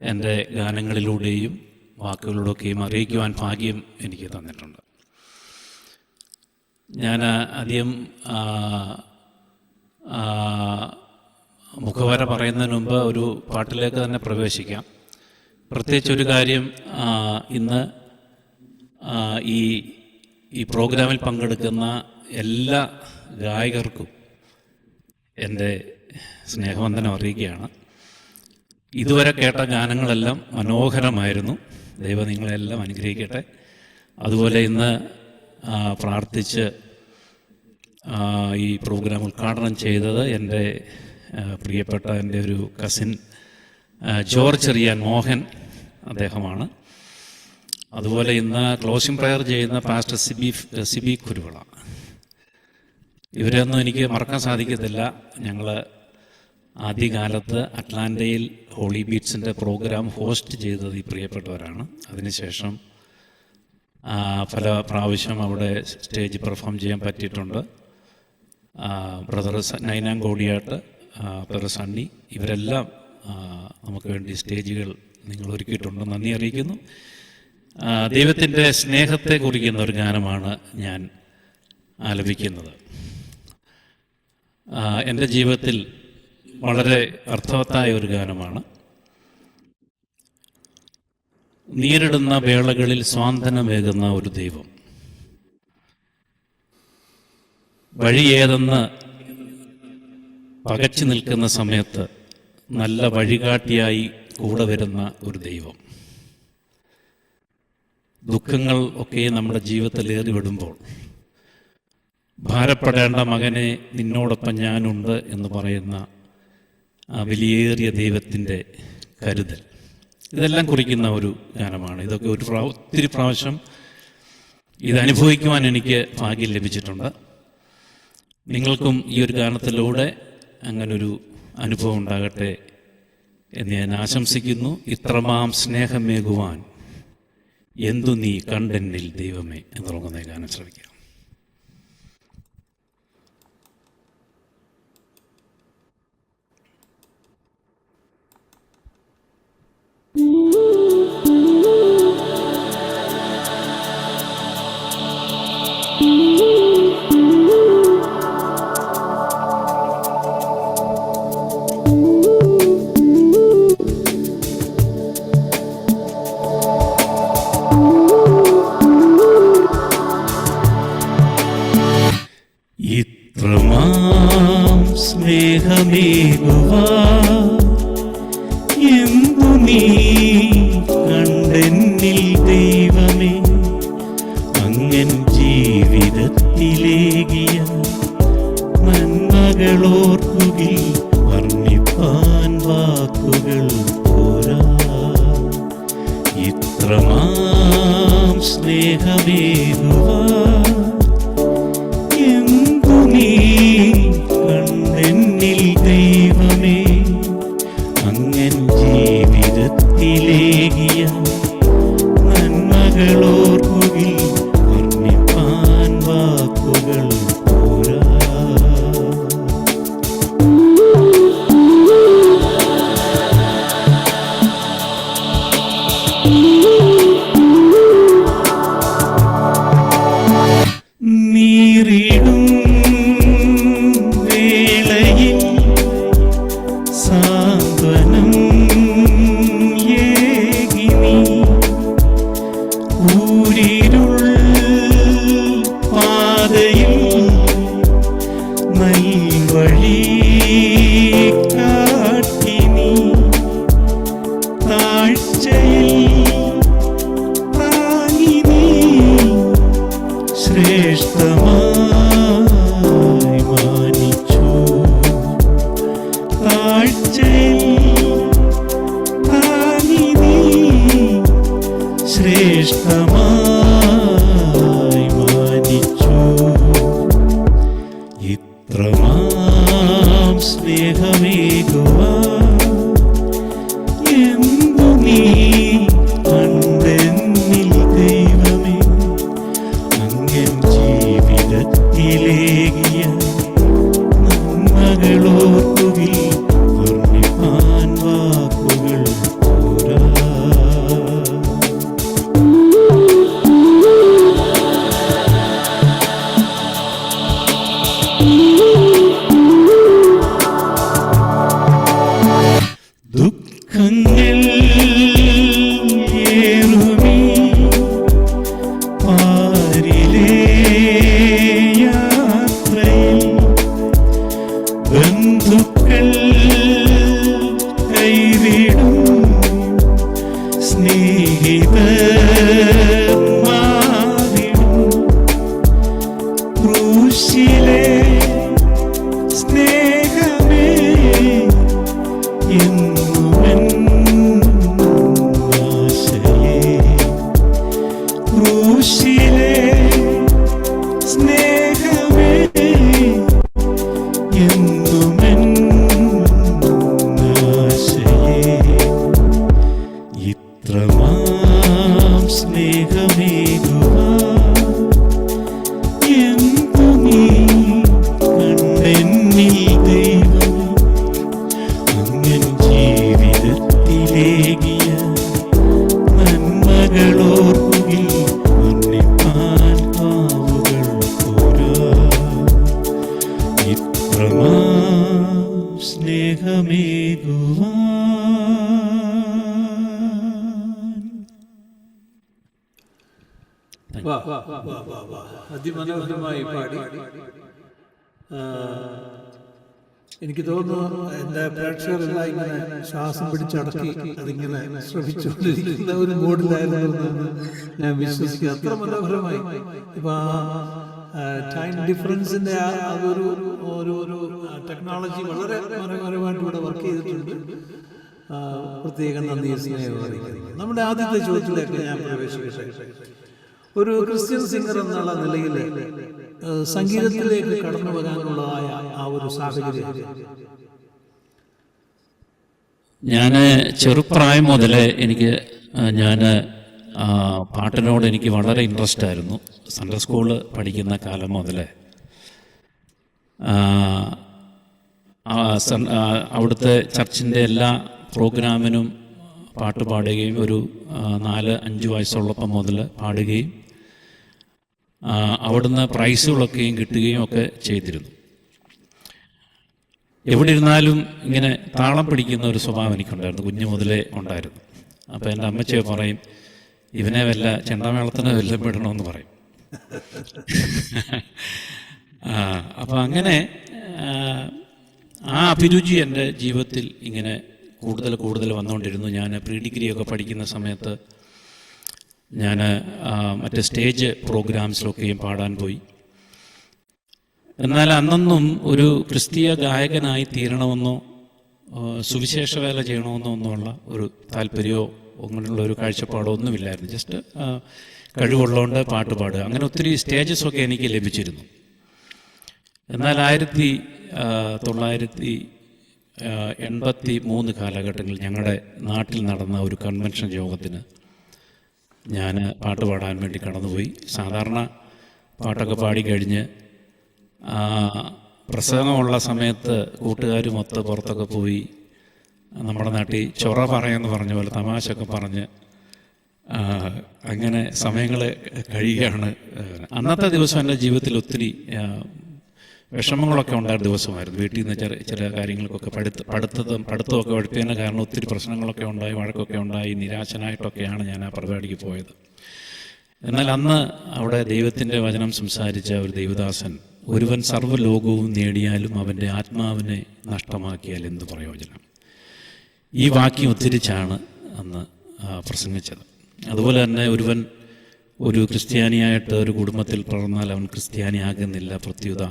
C: എൻ്റെ ഗാനങ്ങളിലൂടെയും വാക്കുകളിലൂടെയൊക്കെയും അറിയിക്കുവാൻ ഭാഗ്യം എനിക്ക് തന്നിട്ടുണ്ട്. ഞാൻ ആദ്യം മുഖവര പറയുന്നതിന് മുമ്പ് ഒരു പാട്ടിലേക്ക് തന്നെ പ്രവേശിക്കാം. പ്രത്യേകിച്ചൊരു കാര്യം, ഇന്ന് ഈ പ്രോഗ്രാമിൽ പങ്കെടുക്കുന്ന എല്ലാ ഗായകർക്കും എൻ്റെ സ്നേഹവന്ദനം അറിയിക്കുകയാണ്. ഇതുവരെ കേട്ട ഗാനങ്ങളെല്ലാം മനോഹരമായിരുന്നു. ദൈവം നിങ്ങളെല്ലാം അനുഗ്രഹിക്കട്ടെ. അതുപോലെ ഇന്ന് പ്രാർത്ഥിച്ച് ഈ പ്രോഗ്രാം ഉദ്ഘാടനം ചെയ്തത് എൻ്റെ പ്രിയപ്പെട്ട എൻ്റെ ഒരു കസിൻ ജോർജ് റിയാൻ മോഹൻ, അദ്ദേഹമാണ്. അതുപോലെ ഇന്ന് ക്ലോസിംഗ് പ്രയർ ചെയ്യുന്ന പാസ്റ്റർ സിബി കുരുവിള. ഇവരെയൊന്നും എനിക്ക് മറക്കാൻ സാധിക്കത്തില്ല. ഞങ്ങൾ ആദ്യകാലത്ത് അറ്റ്ലാന്റയിൽ ഹോളി ബീറ്റ്സിൻ്റെ പ്രോഗ്രാം ഹോസ്റ്റ് ചെയ്തത് ഈ പ്രിയപ്പെട്ടവരാണ്. അതിനുശേഷം പല പ്രാവശ്യം അവിടെ സ്റ്റേജ് പെർഫോം ചെയ്യാൻ പറ്റിയിട്ടുണ്ട്. ബ്രദർ നൈനാങ്കോടിയാട്ട്, ബ്രദർ സണ്ണി, ഇവരെല്ലാം നമുക്ക് വേണ്ടി സ്റ്റേജുകൾ നിങ്ങൾ ഒരുക്കിയിട്ടുണ്ട്. നന്ദി അറിയിക്കുന്നു. ദൈവത്തിൻ്റെ സ്നേഹത്തെ കുറിക്കുന്ന ഒരു ഗാനമാണ് ഞാൻ ആലപിക്കുന്നത്. എൻ്റെ ജീവിതത്തിൽ വളരെ അർത്ഥവത്തായ ഒരു ഗാനമാണ്. നേരിടുന്ന വേളകളിൽ സ്വാന്തനമേകുന്ന ഒരു ദൈവം, വഴിയേതെന്ന് പകച്ചു നിൽക്കുന്ന സമയത്ത് നല്ല വഴികാട്ടിയായി കൂടെ വരുന്ന ഒരു ദൈവം. ദുഃഖങ്ങൾ ഒക്കെ നമ്മുടെ ജീവിതത്തിൽ ഏറി വിടുമ്പോൾ ഭാരപ്പെടേണ്ട മകനെ, നിന്നോടൊപ്പം ഞാനുണ്ട് എന്ന് പറയുന്ന ആ വിലയേറിയ ദൈവത്തിൻ്റെ കരുതൽ, ഇതെല്ലാം കുറിക്കുന്ന ഒരു ഗാനമാണ്. ഇതൊക്കെ ഒത്തിരി പ്രാവശ്യം ഇതനുഭവിക്കുവാൻ എനിക്ക് ഭാഗ്യം ലഭിച്ചിട്ടുണ്ട്. നിങ്ങൾക്കും ഈ ഒരു ഗാനത്തിലൂടെ അങ്ങനൊരു അനുഭവം ഉണ്ടാകട്ടെ എന്ന് ഞാൻ ആശംസിക്കുന്നു. ഇത്രമാം സ്നേഹമേകുവാൻ എന്തു നീ കണ്ടെന്നിൽ ദൈവമേ എന്ന് തുടങ്ങുന്ന ഗാനം ശ്രമിക്കാം. ഇത്രമാം സ്നേഹമേകുവാ എന്തു നീ കണ്ടെന്നിൽ ദൈവമേ, അങ്ങൻ ജീവിതത്തിലേകിയ നന്മകളോർക്കുകിൽ വർണ്ണിപ്പാൻ വാക്കുകൾ പോരാ. ഇത്രമാം സ്നേഹമേകുവാ എന്തു നീ കണ്ടെന്നിൽ ദൈവമേ, അങ്ങൻ ജീവിതത്തിലേകിയ നന്മകളോർക്കുകിൽ വർണ്ണിപ്പാൻ വാക്കുകൾ പോരാ. നീറിടും വേളയിൽ സാന്ത്വനം ഏകി നീ ക്രൂശിലെ സ്നേഹമേ എന്നുമെൻ ആശയേ, ക്രൂശിലെ സ്നേഹമേ എന്നുമെൻ ആശയേ, ഇത്രമാം സ്നേഹമേകുവാൻ എന്തു നീ കണ്ടെന്നിൽ ദൈവം, അങ്ങൻ ജീവിതത്തിലേകിയ നന്മകളോർക്കുകിൽ മന്നിപ്പാൻ പാവുകൾ പോരാ, ഇത്രമാം സ്നേഹമേകുവാൻ.
A: അതിമനോഹരമായി പാടി. എനിക്ക് തോന്നുന്നു എൻ്റെ പ്രേക്ഷകരെല്ലാം ഇങ്ങനെ ശ്വാസം പിടിച്ചടക്കി അതിങ്ങനെ ശ്രമിച്ചുകൊണ്ടിരിക്കുന്ന ഒരു മോഡിലായിരുന്നു എന്ന് ഞാൻ വിശ്വസിക്കുക. അത്ര മനോഹരമായി. ഇപ്പൊ ടൈം ഡിഫറൻസിന്റെ അതൊരു ഒരു ടെക്നോളജി വളരെ മനോഹരമായിട്ട് ഇവിടെ വർക്ക് ചെയ്തിട്ടുണ്ട്. പ്രത്യേകം നന്ദി, സ്നേഹം അറിയിക്കുന്നു. നമ്മുടെ ആദ്യത്തെ ചോദ്യത്തിലേക്ക് ഞാൻ പ്രവേശിക്കട്ടെ. ഒരു ക്രിസ്ത്യൻ സിംഗർ എന്നുള്ള നിലയിൽ സംഗീതത്തിലേക്ക് കടന്നു വരാനുള്ളതായ ആ ഒരു സാഹചര്യം?
C: ഞാൻ ചെറുപ്രായം മുതലേ ഞാൻ പാട്ടിനോട് എനിക്ക് വളരെ ഇൻട്രസ്റ്റ് ആയിരുന്നു. സൺഡേ സ്കൂള് പഠിക്കുന്ന കാലം മുതലേ അവിടുത്തെ ചർച്ചിൻ്റെ എല്ലാ പ്രോഗ്രാമിനും പാട്ട് പാടുകയും ഒരു 4-5 വയസ്സുള്ളപ്പം മുതൽ പാടുകയും അവിടുന്ന് പ്രൈസുകളൊക്കെയും കിട്ടുകയും ഒക്കെ ചെയ്തിരുന്നു. എവിടെ ഇരുന്നാലും ഇങ്ങനെ താളം പിടിക്കുന്ന ഒരു സ്വഭാവം എനിക്കുണ്ടായിരുന്നു, കുഞ്ഞു മുതലേ ഉണ്ടായിരുന്നു. അപ്പോൾ എൻ്റെ അമ്മച്ചി പറയും, ഇവനെ വല്ല ചെണ്ടമേളത്തിന് വല്ലതും വിടണമെന്ന് പറയും. അപ്പോൾ അങ്ങനെ ആ അഭിരുചി എൻ്റെ ജീവിതത്തിൽ ഇങ്ങനെ കൂടുതൽ വന്നുകൊണ്ടിരുന്നു. ഞാൻ പ്രീ ഡിഗ്രിയൊക്കെ പഠിക്കുന്ന സമയത്ത് ഞാൻ മറ്റേ സ്റ്റേജ് പ്രോഗ്രാംസിലൊക്കെയും പാടാൻ പോയി. എന്നാൽ അന്നൊന്നും ഒരു ക്രിസ്തീയ ഗായകനായി തീരണമെന്നോ സുവിശേഷ വേല ചെയ്യണമെന്നോ ഒന്നുമുള്ള ഒരു താല്പര്യമോ അങ്ങനെയുള്ള ഒരു കാഴ്ചപ്പാടോ ഒന്നുമില്ലായിരുന്നു. ജസ്റ്റ് കഴിവുള്ളതുകൊണ്ട് പാട്ട് പാടുക, അങ്ങനെ ഒത്തിരി സ്റ്റേജസൊക്കെ എനിക്ക് ലഭിച്ചിരുന്നു. എന്നാൽ 1983 കാലഘട്ടങ്ങളിൽ ഞങ്ങളുടെ നാട്ടിൽ നടന്ന ഒരു കൺവെൻഷൻ യോഗത്തിന് ഞാൻ പാട്ട് പാടാൻ വേണ്ടി കടന്നുപോയി. സാധാരണ പാട്ടൊക്കെ പാടിക്കഴിഞ്ഞ് പ്രസംഗമുള്ള സമയത്ത് കൂട്ടുകാരുമൊത്ത് പുറത്തൊക്കെ പോയി നമ്മുടെ നാട്ടിൽ ചൊറ പറയുമെന്ന് പറഞ്ഞ പോലെ തമാശയൊക്കെ പറഞ്ഞ് അങ്ങനെ സമയങ്ങൾ കഴിയുകയാണ്. അന്നത്തെ ദിവസം എൻ്റെ ജീവിതത്തിൽ ഒത്തിരി വിഷമങ്ങളൊക്കെ ഉണ്ടായ ദിവസമായിരുന്നു. വീട്ടിൽ നിന്ന് ചില കാര്യങ്ങൾക്കൊക്കെ പഠിത്തമൊക്കെ പഠിപ്പിക്കുന്ന കാരണം ഒത്തിരി പ്രശ്നങ്ങളൊക്കെ ഉണ്ടായി, വഴക്കൊക്കെ ഉണ്ടായി, നിരാശനായിട്ടൊക്കെയാണ് ഞാൻ ആ പരിപാടിക്ക് പോയത്. എന്നാൽ അന്ന് അവിടെ ദൈവത്തിൻ്റെ വചനം സംസാരിച്ച ഒരു ദൈവദാസൻ, ഒരുവൻ സർവ്വലോകവും നേടിയാലും അവൻ്റെ ആത്മാവിനെ നഷ്ടമാക്കിയാൽ എന്ത് പ്രയോജനം, ഈ വാക്യം ഉദ്ധരിച്ചാണ് അന്ന് പ്രസംഗിച്ചത്. അതുപോലെ തന്നെ ഒരുവൻ ഒരു ക്രിസ്ത്യാനിയായിട്ട് ഒരു കുടുംബത്തിൽ പിറന്നാൽ അവൻ ക്രിസ്ത്യാനിയാകുന്നില്ല, പ്രത്യുത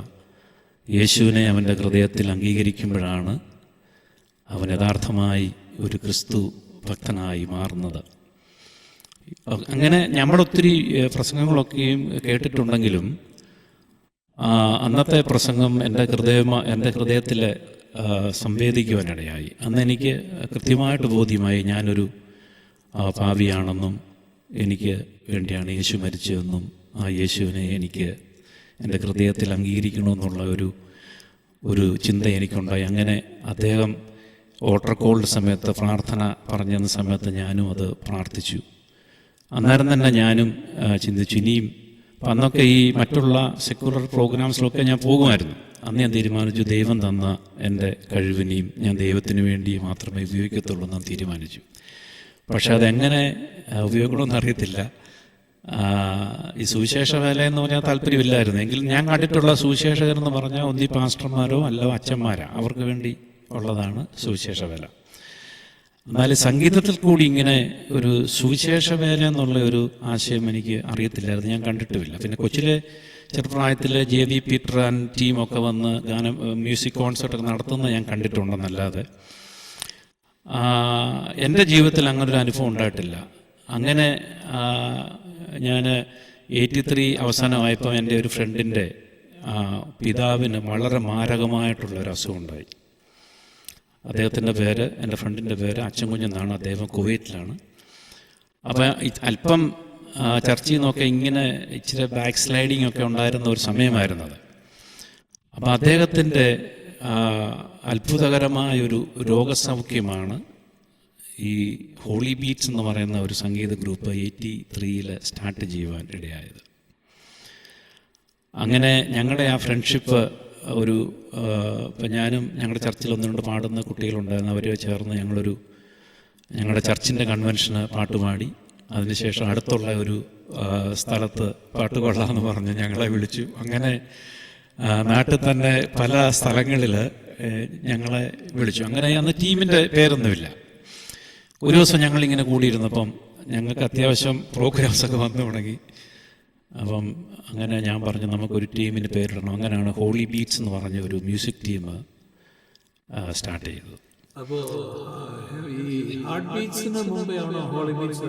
C: യേശുവിനെ അവൻ്റെ ഹൃദയത്തിൽ അംഗീകരിക്കുമ്പോഴാണ് അവൻ യഥാർത്ഥമായി ഒരു ക്രിസ്തു ഭക്തനായി മാറുന്നത്. അങ്ങനെ നമ്മളൊത്തിരി പ്രസംഗങ്ങളൊക്കെയും കേട്ടിട്ടുണ്ടെങ്കിലും അന്നത്തെ പ്രസംഗം എൻ്റെ ഹൃദയത്തിൽ സംവേദിക്കുവാനിടയായി. അന്ന് എനിക്ക് കൃത്യമായിട്ട് ബോധ്യമായി ഞാനൊരു പാപിയാണെന്നും എനിക്ക് വേണ്ടിയാണ് യേശു മരിച്ചതെന്നും ആ യേശുവിനെ എനിക്ക് എൻ്റെ ഹൃദയത്തിൽ അംഗീകരിക്കണമെന്നുള്ള ഒരു ചിന്ത എനിക്കുണ്ടായി. അങ്ങനെ അദ്ദേഹം ഓട്ടർ കോൾഡ് സമയത്ത് പ്രാർത്ഥന പറഞ്ഞെന്ന സമയത്ത് ഞാനും അത് പ്രാർത്ഥിച്ചു. അന്നേരം തന്നെ ഞാനും ചിന്തിച്ചു ഇനിയും. അപ്പം അന്നൊക്കെ ഈ മറ്റുള്ള സെക്യുലർ പ്രോഗ്രാംസിലൊക്കെ ഞാൻ പോകുമായിരുന്നു. അന്ന് ഞാൻ തീരുമാനിച്ചു ദൈവം തന്ന എൻ്റെ കഴിവിനെയും ഞാൻ ദൈവത്തിന് വേണ്ടി മാത്രമേ ഉപയോഗിക്കത്തുള്ളൂ എന്ന് തീരുമാനിച്ചു. പക്ഷെ അതെങ്ങനെ ഉപയോഗിക്കണമെന്ന് അറിയത്തില്ല. ഈ സുവിശേഷ വേല എന്ന് പറഞ്ഞാൽ താല്പര്യമില്ലായിരുന്നു. എങ്കിലും ഞാൻ കണ്ടിട്ടുള്ള സുവിശേഷകരെന്ന് പറഞ്ഞാൽ ഒന്നി പാസ്റ്റർമാരോ അല്ലോ അച്ഛന്മാരോ അവർക്ക് വേണ്ടി ഉള്ളതാണ് സുവിശേഷ വേല. എന്നാൽ സംഗീതത്തിൽ കൂടി ഇങ്ങനെ ഒരു സുവിശേഷ വേല എന്നുള്ള ഒരു ആശയം എനിക്ക് അറിയത്തില്ലായിരുന്നു, ഞാൻ കണ്ടിട്ടുമില്ല. പിന്നെ കൊച്ചിലെ ചെറുപ്രായത്തിൽ JV പീറ്റർ ആൻഡ് ടീമൊക്കെ വന്ന് മ്യൂസിക് കോൺസേർട്ടൊക്കെ നടത്തുന്നത് ഞാൻ കണ്ടിട്ടുണ്ടെന്നല്ലാതെ എൻ്റെ ജീവിതത്തിൽ അങ്ങനൊരു അനുഭവം ഉണ്ടായിട്ടില്ല. അങ്ങനെ ഞാൻ 83 അവസാനമായപ്പോൾ എൻ്റെ ഒരു ഫ്രണ്ടിൻ്റെ പിതാവിന് വളരെ മാരകമായിട്ടുള്ളൊരു അസുഖം ഉണ്ടായി. അദ്ദേഹത്തിൻ്റെ പേര്, എൻ്റെ ഫ്രണ്ടിൻ്റെ പേര് അച്ചൻകുഞ്ഞെന്നാണ്. അദ്ദേഹം കുവൈറ്റിലാണ്. അപ്പോൾ അല്പം ചർച്ചയിൽ നിന്നൊക്കെ ഇങ്ങനെ ഇച്ചിരി ബാക്ക് സ്ലൈഡിങ് ഒക്കെ ഉണ്ടായിരുന്ന ഒരു സമയമായിരുന്നത്. അപ്പോൾ അദ്ദേഹത്തിൻ്റെ അത്ഭുതകരമായൊരു രോഗസൗഖ്യമാണ് ഈ ഹോളി ബീറ്റ്സ് എന്ന് പറയുന്ന ഒരു സംഗീത ഗ്രൂപ്പ് 83 സ്റ്റാർട്ട് ചെയ്യുവാൻ ഇടയായത്. അങ്ങനെ ഞങ്ങളുടെ ആ ഫ്രണ്ട്ഷിപ്പ് ഇപ്പം ഞാനും ഞങ്ങളുടെ ചർച്ചിൽ 1-2 പാടുന്ന കുട്ടികളുണ്ടായിരുന്നു. അവർ ചേർന്ന് ഞങ്ങളുടെ ചർച്ചിൻ്റെ കൺവെൻഷന് പാട്ടുപാടി. അതിനുശേഷം അടുത്തുള്ള ഒരു സ്ഥലത്ത് പാട്ട് കൊള്ളാമെന്ന് പറഞ്ഞ് ഞങ്ങളെ വിളിച്ചു. അങ്ങനെ നാട്ടിൽ തന്നെ പല സ്ഥലങ്ങളിൽ ഞങ്ങളെ വിളിച്ചു. അങ്ങനെ അന്ന് ടീമിൻ്റെ പേരൊന്നുമില്ല. ഒരു ദിവസം ഞങ്ങളിങ്ങനെ കൂടിയിരുന്നപ്പം ഞങ്ങൾക്ക് അത്യാവശ്യം പ്രോഗ്രാംസൊക്കെ വന്നു തുടങ്ങി. അപ്പം അങ്ങനെ ഞാൻ പറഞ്ഞു നമുക്കൊരു ടീമിന് പേരിടണം. അങ്ങനെയാണ് ഹോളി ബീറ്റ്സ് എന്ന് പറഞ്ഞ ഒരു മ്യൂസിക് ടീം സ്റ്റാർട്ട് ചെയ്തത്.
A: അപ്പോൾ ഈ ഹാർട്ട് ബീറ്റ്സിന് മുമ്പെയാണോ ഹോളി ബീറ്റ്സ്?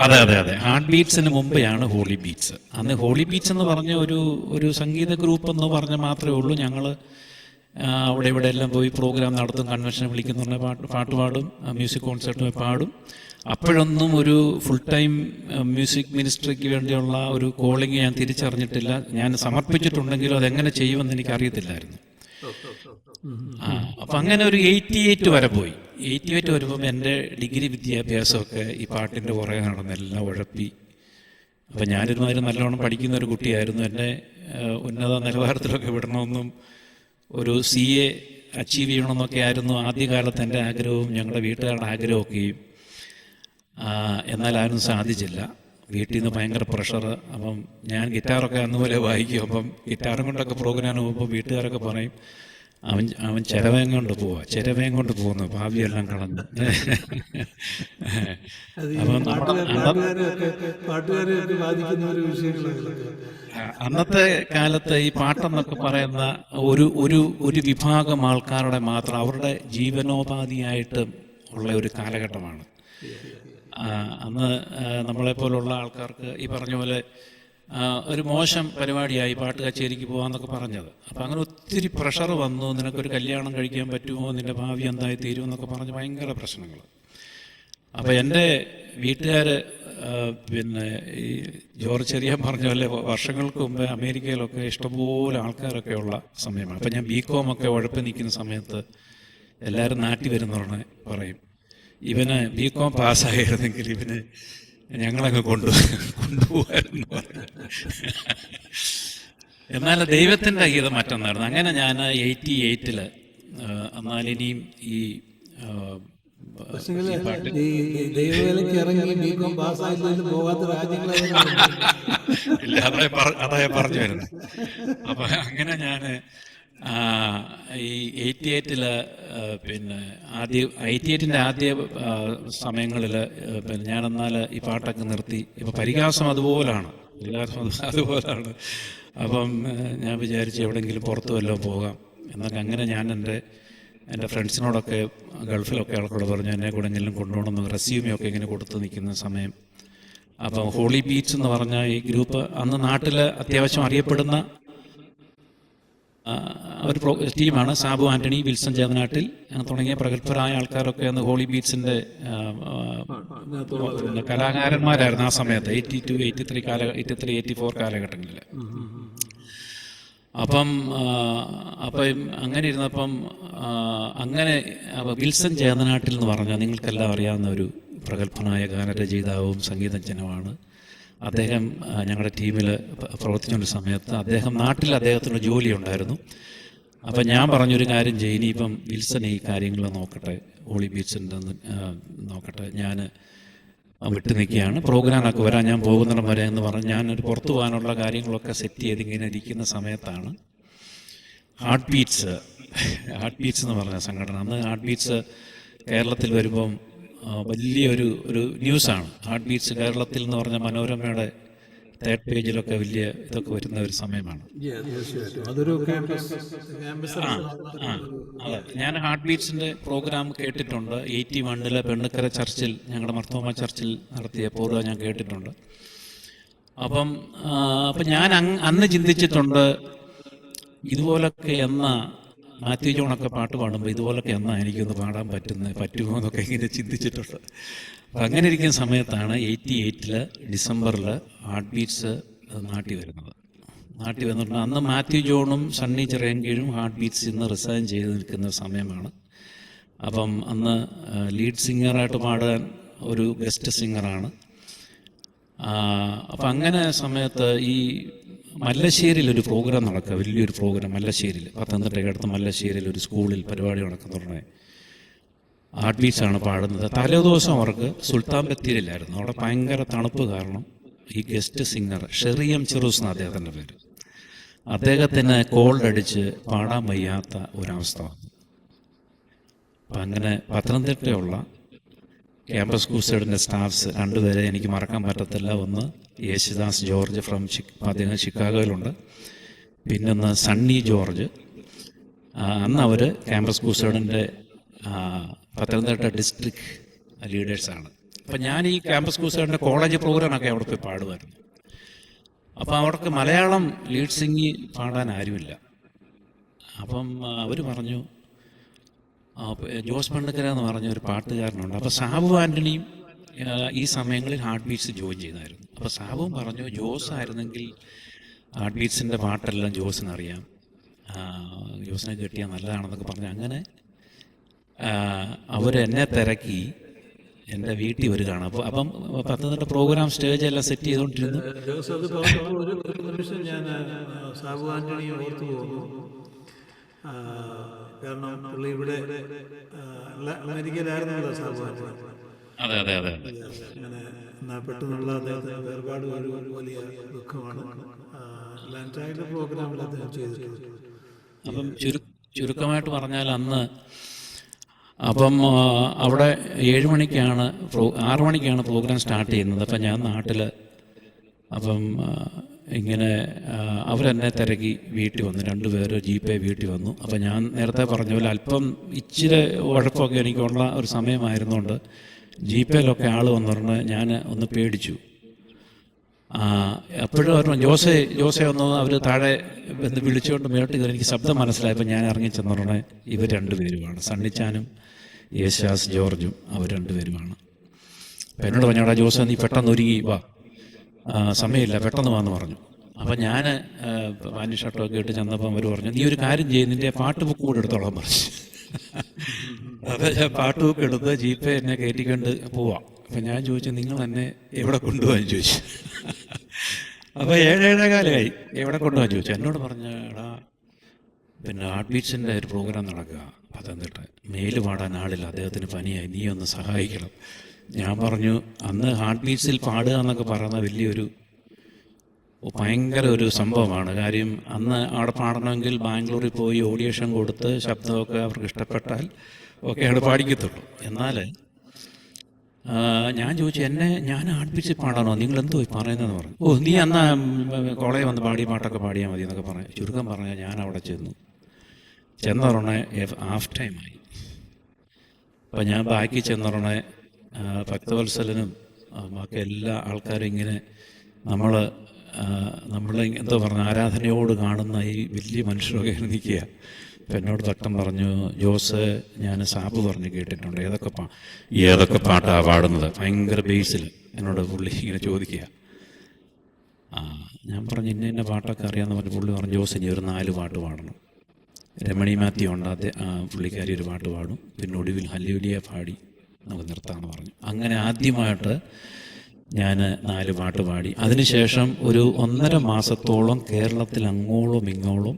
C: അതെ ഹാർട്ട് ബീറ്റ്സിന് മുമ്പെയാണ് ഹോളി ബീറ്റ്സ്. അന്ന് ഹോളി ബീറ്റ്സ് എന്ന് പറഞ്ഞ ഒരു സംഗീത ഗ്രൂപ്പ് എന്ന് പറഞ്ഞ മാത്രമേ ഉള്ളൂ. ഞങ്ങൾ അവിടെ ഇവിടെ എല്ലാം പോയി പ്രോഗ്രാം നടത്തും, കൺവെൻഷൻ വിളിക്കുന്ന പാട്ട് പാടും, മ്യൂസിക് കോൺസേർട്ടും പാടും. അപ്പോഴൊന്നും ഒരു ഫുൾ ടൈം മ്യൂസിക് മിനിസ്ട്രിക്ക് വേണ്ടിയുള്ള ഒരു കോളിങ് ഞാൻ തിരിച്ചറിഞ്ഞിട്ടില്ല. ഞാൻ സമർപ്പിച്ചിട്ടുണ്ടെങ്കിലും അതെങ്ങനെ ചെയ്യുമെന്ന് എനിക്ക് അറിയത്തില്ലായിരുന്നു. അപ്പം അങ്ങനെ ഒരു 88 വരെ പോയി. 88 വരുമ്പം എൻ്റെ ഡിഗ്രി വിദ്യാഭ്യാസമൊക്കെ ഈ പാട്ടിൻ്റെ പുറകെ നടന്നെല്ലാം ഉഴപ്പി. അപ്പം ഞാനൊരുമാതിരി നല്ലോണം പഠിക്കുന്ന ഒരു കുട്ടിയായിരുന്നു. എന്നെ ഉന്നത നിലവാരത്തിലൊക്കെ വിടണമെന്നും ഒരു CA അച്ചീവ് ചെയ്യണമെന്നൊക്കെ ആയിരുന്നു ആദ്യകാലത്ത് എൻ്റെ ആഗ്രഹവും ഞങ്ങളുടെ വീട്ടുകാരുടെ ആഗ്രഹമൊക്കെയും. എന്നാൽ ആരും സാധിച്ചില്ല. വീട്ടിൽ നിന്ന് ഭയങ്കര പ്രഷർ. അപ്പം ഞാൻ ഗിറ്റാറൊക്കെ അന്നുപോലെ വായിക്കും. അപ്പം ഗിറ്റാറും കൊണ്ടൊക്കെ പ്രോഗ്രാമിന് പോകുമ്പോൾ വീട്ടുകാരൊക്കെ പറയും അവൻ ചിരവേം കൊണ്ട് പോകുന്നു, ഭാവിയെല്ലാം കളഞ്ഞു. അന്നത്തെ കാലത്ത് ഈ പാട്ടെന്നൊക്കെ പറയുന്ന ഒരു വിഭാഗം ആൾക്കാരുടെ മാത്രം അവരുടെ ജീവനോപാധിയായിട്ട് ഉള്ള ഒരു കാലഘട്ടമാണ്. അന്ന് നമ്മളെപ്പോലുള്ള ആൾക്കാർക്ക് ഈ പറഞ്ഞ പോലെ ഒരു മോശം പരിപാടിയായി പാട്ട് കച്ചേരിക്ക് പോകാമെന്നൊക്കെ പറഞ്ഞത്. അപ്പം അങ്ങനെ ഒത്തിരി പ്രഷർ വന്നു. നിനക്കൊരു കല്യാണം കഴിക്കാൻ പറ്റുമോ, നിൻ്റെ ഭാവി എന്തായി തീരുമെന്നൊക്കെ പറഞ്ഞ് ഭയങ്കര പ്രശ്നങ്ങൾ. അപ്പോൾ എൻ്റെ വീട്ടുകാർ പിന്നെ ഈ ജോർജ് ചെറിയാൻ പറഞ്ഞ പോലെ വർഷങ്ങൾക്ക് മുമ്പേ അമേരിക്കയിലൊക്കെ ഇഷ്ടംപോലെ ആൾക്കാരൊക്കെ ഉള്ള സമയമാണ്. അപ്പം ഞാൻ BCom ഒക്കെ ഉഴപ്പ് നിൽക്കുന്ന സമയത്ത് എല്ലാവരും നാട്ടിൽ വരുന്നവരെ പറയും ഇവന് BCom പാസ്സായിരുന്നെങ്കിൽ ഇവന് ഞങ്ങളങ്ങ് കൊണ്ടുപോകാമെന്ന് പറഞ്ഞു. എന്നാൽ ദൈവത്തിൻ്റെ ഗീതം മറ്റൊന്നായിരുന്നു. അങ്ങനെ ഞാൻ 88 എന്നാലിനിയും ഈ
A: ദൈവവേലയ്ക്ക് ഇറങ്ങി BCom പാസ്സായില്ലെങ്കിലും പോകാത്ത
C: ഇല്ല, അതാ പറഞ്ഞു വരുന്നത്. അപ്പം അങ്ങനെ ഞാൻ ഈ 88 പിന്നെ 88ൻ്റെ ആദ്യ സമയങ്ങളിൽ പിന്നെ ഞാനെന്നാൽ ഈ പാട്ടൊക്കെ നിർത്തി. ഇപ്പം പരിഹാസം അതുപോലാണ്. അതുപോലാണ്. അപ്പം ഞാൻ വിചാരിച്ചു എവിടെയെങ്കിലും പുറത്ത് വല്ലതും പോകാം എന്നൊക്കെ. അങ്ങനെ ഞാൻ എൻ്റെ ഫ്രണ്ട്സിനോടൊക്കെ ഗൾഫിലൊക്കെ ആൾക്കൂടെ പറഞ്ഞു എന്നെ കൂടെ എങ്കിലും കൊണ്ടുപോകണമെന്ന് റെസ്യൂമൊക്കെ ഇങ്ങനെ കൊടുത്ത് നിൽക്കുന്ന സമയം. അപ്പം ഹോളി ബീറ്റ്സ് എന്ന് പറഞ്ഞ ഈ ഗ്രൂപ്പ് അന്ന് നാട്ടിൽ അത്യാവശ്യം അറിയപ്പെടുന്ന ഒരു ടീമാണ്. സാബു ആൻ്റണി, വിൽസൺ ചേതനാട്ടിൽ തുടങ്ങിയ പ്രഗത്ഭരായ ആൾക്കാരൊക്കെ അന്ന് ഹോളി ബീറ്റ്സിൻ്റെ കലാകാരന്മാരായിരുന്നു ആ സമയത്ത്. 82, 83, 84 കാലഘട്ടങ്ങളിൽ. അപ്പം അങ്ങനെ ഇരുന്നപ്പം അങ്ങനെ വിൽസൺ ചേതനാട്ടിൽ എന്ന് പറഞ്ഞാൽ നിങ്ങൾക്കെല്ലാം അറിയാവുന്ന ഒരു പ്രഗത്ഭനായ ഗാനരചയിതാവും സംഗീതജ്ഞനുമാണ്. അദ്ദേഹം ഞങ്ങളുടെ ടീമിൽ പ്രവർത്തിച്ചുകൊണ്ട സമയത്ത് അദ്ദേഹത്തിന് ജോലി ഉണ്ടായിരുന്നു. അപ്പം ഞാൻ പറഞ്ഞൊരു കാര്യം ചെയ്യും, ഇനിയിപ്പം വിൽസൺ ഈ കാര്യങ്ങൾ നോക്കട്ടെ, ഹോളി ബീറ്റ്സിൻ്റെ നോക്കട്ടെ, ഞാൻ വിട്ടു നിൽക്കുകയാണ്, പ്രോഗ്രാമൊക്കെ വരാൻ ഞാൻ പോകുന്നിടം വരെ എന്ന് പറഞ്ഞ് ഞാനൊരു പുറത്തു പോകാനുള്ള കാര്യങ്ങളൊക്കെ സെറ്റ് ചെയ്ത് ഇങ്ങനെ ഇരിക്കുന്ന സമയത്താണ് ഹാർട്ട് ബീറ്റ്സ് എന്ന് പറഞ്ഞ സംഘടന. അന്ന് ഹാർട്ട് ബീറ്റ്സ് കേരളത്തിൽ വരുമ്പം വലിയൊരു ന്യൂസാണ്. ഹാർട്ട് ബീറ്റ്സ് കേരളത്തിൽ എന്ന് പറഞ്ഞ മനോരമയുടെ 3rd പേജിലൊക്കെ വലിയ ഇതൊക്കെ വരുന്ന ഒരു സമയമാണ്.
A: അതൊരു
C: അതെ, ഞാൻ ഹാർട്ട് ബീറ്റ്സിൻ്റെ പ്രോഗ്രാം കേട്ടിട്ടുണ്ട്. 81 പെണ്ണുക്കര ചർച്ചിൽ, ഞങ്ങളുടെ മർത്തോമ ചർച്ചിൽ നടത്തിയ പ്രോഗ്രാം ഞാൻ കേട്ടിട്ടുണ്ട്. അപ്പം ഞാൻ അന്ന് ചിന്തിച്ചിട്ടുണ്ട്, ഇതുപോലൊക്കെ മാത്യു ജോണൊക്കെ പാട്ട് പാടുമ്പോൾ ഇതുപോലൊക്കെ എനിക്കൊന്ന് പാടാൻ പറ്റുമോ എന്നൊക്കെ ഇങ്ങനെ ചിന്തിച്ചിട്ടുണ്ട്. അപ്പം അങ്ങനെ ഇരിക്കുന്ന സമയത്താണ് 88 ഡിസംബറിൽ ഹാർട്ട് ബീറ്റ്സ് നാട്ടിൽ വന്നിട്ടുണ്ട്. അന്ന് മാത്യു ജോണും സണ്ണി ചിറയൻകീഴും ഹാർട്ട് ബീറ്റ്സിൽ നിന്ന് റിസൈൻ ചെയ്ത് നിൽക്കുന്ന സമയമാണ്. അപ്പം അന്ന് ലീഡ് സിംഗറായിട്ട് പാടാൻ ഒരു ഗസ്റ്റ് സിംഗറാണ്. അപ്പം അങ്ങനെ സമയത്ത് ഈ മല്ലശ്ശേരിയിലൊരു പ്രോഗ്രാം നടക്കുക, വലിയൊരു പ്രോഗ്രാം മല്ലശ്ശേരിയിൽ, പത്തനംതിട്ടയ്ക്കടുത്ത് മല്ലശ്ശേരിയിൽ ഒരു സ്കൂളിൽ പരിപാടി നടക്കുന്നുടനെ ഹാർട്ട് ബീറ്റ്സാണ് പാടുന്നത്. തലേദിവസം അവർക്ക് സുൽത്താൻ ബത്തേരിയിലായിരുന്നു. അവിടെ ഭയങ്കര തണുപ്പ് കാരണം ഈ ഗസ്റ്റ് സിംഗർ ഷെറിയം ചെറൂസ് എന്ന അദ്ദേഹത്തിൻ്റെ പേര്, അദ്ദേഹത്തിന് കോൾഡ് അടിച്ച് പാടാൻ വയ്യാത്ത ഒരവസ്ഥ വന്നു. അപ്പം അങ്ങനെ പത്തനംതിട്ടയുള്ള ക്യാമ്പസ് ക്രൂസൈഡിൻ്റെ സ്റ്റാഫ്സ് 2 പേരെ എനിക്ക് മറക്കാൻ പറ്റത്തില്ല. ഒന്ന് യേശുദാസ് ജോർജ് അദ്ദേഹം ഷിക്കാഗോയിലുണ്ട്. പിന്നൊന്ന് സണ്ണി ജോർജ്. അന്ന് അവർ ക്യാമ്പസ് ക്രൂസൈഡിൻ്റെ പത്തനംതിട്ട ഡിസ്ട്രിക്ട് ലീഡേഴ്സാണ്. അപ്പം ഞാൻ ഈ ക്യാമ്പസ് ക്രൂസൈഡിൻ്റെ കോളേജ് പ്രോഗ്രാമൊക്കെ അവിടെ പോയി പാടുമായിരുന്നു. അപ്പം അവർക്ക് മലയാളം ലീഡ് സിംഗി പാടാൻ ആരുമില്ല. അപ്പം അവർ പറഞ്ഞു, ജോസ് പണ്ടക്കര എന്ന് പറഞ്ഞ ഒരു പാട്ടുകാരനുണ്ട്. അപ്പോൾ സാബു ആൻ്റണിയും ഈ സമയങ്ങളിൽ ഹാർട്ട് ബീറ്റ്സ് ജോയിൻ ചെയ്തായിരുന്നു. അപ്പോൾ സാബുവും പറഞ്ഞു, ജോസ് ആയിരുന്നെങ്കിൽ ഹാർട്ട് ബീറ്റ്സിൻ്റെ പാട്ടെല്ലാം ജോസിനറിയാം, ജോസിനെ കിട്ടിയാൽ നല്ലതാണെന്നൊക്കെ പറഞ്ഞു. അങ്ങനെ അവരെന്നെ തിരക്കി എൻ്റെ വീട്ടിൽ വരികയാണ്. അപ്പം പത്തനംതിട്ട പ്രോഗ്രാം സ്റ്റേജെല്ലാം സെറ്റ് ചെയ്തുകൊണ്ടിരുന്നു.
A: ഞാൻ സാബു ആൻ്റണിയെ ഓർത്തു പോകുന്നു. കാരണം പുള്ളി ഇവിടെ അമേരിക്കയിലായിരുന്നല്ലോ സാബു ആൻ്റണി.
C: അതെ.
A: അങ്ങനെ പെട്ടെന്നുള്ള അദ്ദേഹത്തിന് വേർപാട് ഒരു വലിയ ദുഃഖമാണ്. ലാൻഡ്ലൈനിലെ പ്രോഗ്രാമിൽ അദ്ദേഹം ചെയ്തിട്ടുണ്ട്.
C: അപ്പം ചുരുക്കമായിട്ട് പറഞ്ഞാൽ അന്ന് അവിടെ 7 മണിക്കാണ് 6 മണിക്കാണ് പ്രോഗ്രാം സ്റ്റാർട്ട് ചെയ്യുന്നത്. അപ്പം ഞാൻ നാട്ടിൽ ഇങ്ങനെ അവരെന്നെ തിരക്കി വീട്ടിൽ വന്നു. 2 പേര് ജീപ്പേ വീട്ടിൽ വന്നു. അപ്പം ഞാൻ നേരത്തെ പറഞ്ഞ പോലെ അല്പം ഇച്ചിരി ഉഴപ്പൊക്കെ എനിക്കുള്ള ഒരു സമയമായിരുന്നുകൊണ്ട് ജീപ്പേയിലൊക്കെ ആൾ വന്നിരുന്ന് ഞാൻ ഒന്ന് പേടിച്ചു. എപ്പോഴും അവർ ജോസെ ഒന്ന് അവർ താഴെ വിളിച്ചുകൊണ്ട് മേട്ട് കയറി. എനിക്ക് ശബ്ദം മനസ്സിലായപ്പോൾ ഞാൻ ഇറങ്ങി ചെന്നുടനെ ഇവർ 2 പേരുമാണ്, സണ്ണിച്ചാനും യേശുദാസ് ജോർജും അവർ 2 പേരുമാണ്. അപ്പം എന്നോട് പറഞ്ഞോടാ ജോസ്, നീ പെട്ടെന്ന് ഒരുങ്ങി വാ, സമയമില്ല, പെട്ടെന്ന് വാന്ന് പറഞ്ഞു. അപ്പം ഞാൻ പാൻറ് ഷർട്ടൊക്കെ ഇട്ട് ചെന്നപ്പം അവർ പറഞ്ഞു, നീ ഒരു കാര്യം ചെയ്യും, നിൻ്റെ പാട്ട് ബുക്ക് കൂടെ എടുത്തോളാൻ പറഞ്ഞു. അപ്പം ഞാൻ പാട്ട് ബുക്ക് എടുത്ത് ജീപ്പേ എന്നെ കയറ്റിക്കൊണ്ട് പോവാം. അപ്പം ഞാൻ ചോദിച്ചു, നിങ്ങൾ എന്നെ എവിടെ കൊണ്ടുപോകാൻ ചോദിച്ചു. അപ്പോൾ 7-7:15 എവിടെ കൊണ്ടുപോകാൻ ചോദിച്ചു. എന്നോട് പറഞ്ഞ എടാ പിന്നെ ഹാർട്ട് ബീറ്റ്സിൻ്റെ ഒരു പ്രോഗ്രാം നടക്കുക പത്തനംതിട്ട, മേല് പാടാൻ ആളില്ല, അദ്ദേഹത്തിന് പനിയായി, നീ ഒന്ന് സഹായിക്കണം. ഞാൻ പറഞ്ഞു, അന്ന് ഹാർട്ട് ബീറ്റ്സിൽ പാടുക എന്നൊക്കെ പറയുന്ന വലിയൊരു ഭയങ്കര ഒരു സംഭവമാണ്. കാര്യം അന്ന് അവിടെ പാടണമെങ്കിൽ ബാംഗ്ലൂരിൽ പോയി ഓഡിയേഷൻ കൊടുത്ത് ശബ്ദമൊക്കെ അവർക്ക് ഇഷ്ടപ്പെട്ടാൽ ഒക്കെയാണ് പാടിക്കത്തുള്ളൂ. എന്നാൽ ഞാൻ ചോദിച്ചു, ഞാൻ ഹാർട്ട് ബീറ്റ്സിൽ പാടാനോ, നിങ്ങൾ എന്തോ പറയുന്നതെന്ന് പറഞ്ഞു. നീ അന്ന് കോളേജിൽ വന്ന് പാട്ടൊക്കെ പാടിയാൽ മതി എന്നൊക്കെ പറഞ്ഞു. ചുരുക്കം പറഞ്ഞാൽ ഞാൻ അവിടെ ചെന്നുടനെ ഹാഫ് ടൈമായി. അപ്പം ഞാൻ ബാക്കി ചെന്നുടനെ ഭക്തവത്സലനും ബാക്കി എല്ലാ ആൾക്കാരും ഇങ്ങനെ നമ്മൾ എന്തോ പറഞ്ഞു ആരാധനയോട് കാണുന്ന ഈ വലിയ മനുഷ്യരൊക്കെ നിൽക്കുക. അപ്പം എന്നോട് തട്ടം പറഞ്ഞു, ജോസ്, ഞാൻ സാബ് പറഞ്ഞ് കേട്ടിട്ടുണ്ട്, ഏതൊക്കെ പാട്ടാണ് പാടുന്നത്, ഭയങ്കര ബേസിൽ എന്നോട് പുള്ളി ഇങ്ങനെ ചോദിക്കുക. ഞാൻ പറഞ്ഞു ഇന്ന പാട്ടൊക്കെ അറിയാമെന്ന് പറഞ്ഞ് പുള്ളി പറഞ്ഞു, ജോസ് ഇനി ഒരു 4 പാട്ട് പാടണം. രമണി മാത്യു ഉണ്ട്, പുള്ളിക്കാരി ഒരു പാട്ട് പാടും, പിന്നെ ഒടുവിൽ ഹല്ലേലൂയ പാടി നമുക്ക് നിർത്താമെന്ന് പറഞ്ഞു. അങ്ങനെ ആദ്യമായിട്ട് ഞാൻ 4 പാട്ട് പാടി. അതിനുശേഷം ഒരു 1.5 മാസത്തോളം കേരളത്തിൽ അങ്ങോളം ഇങ്ങോളം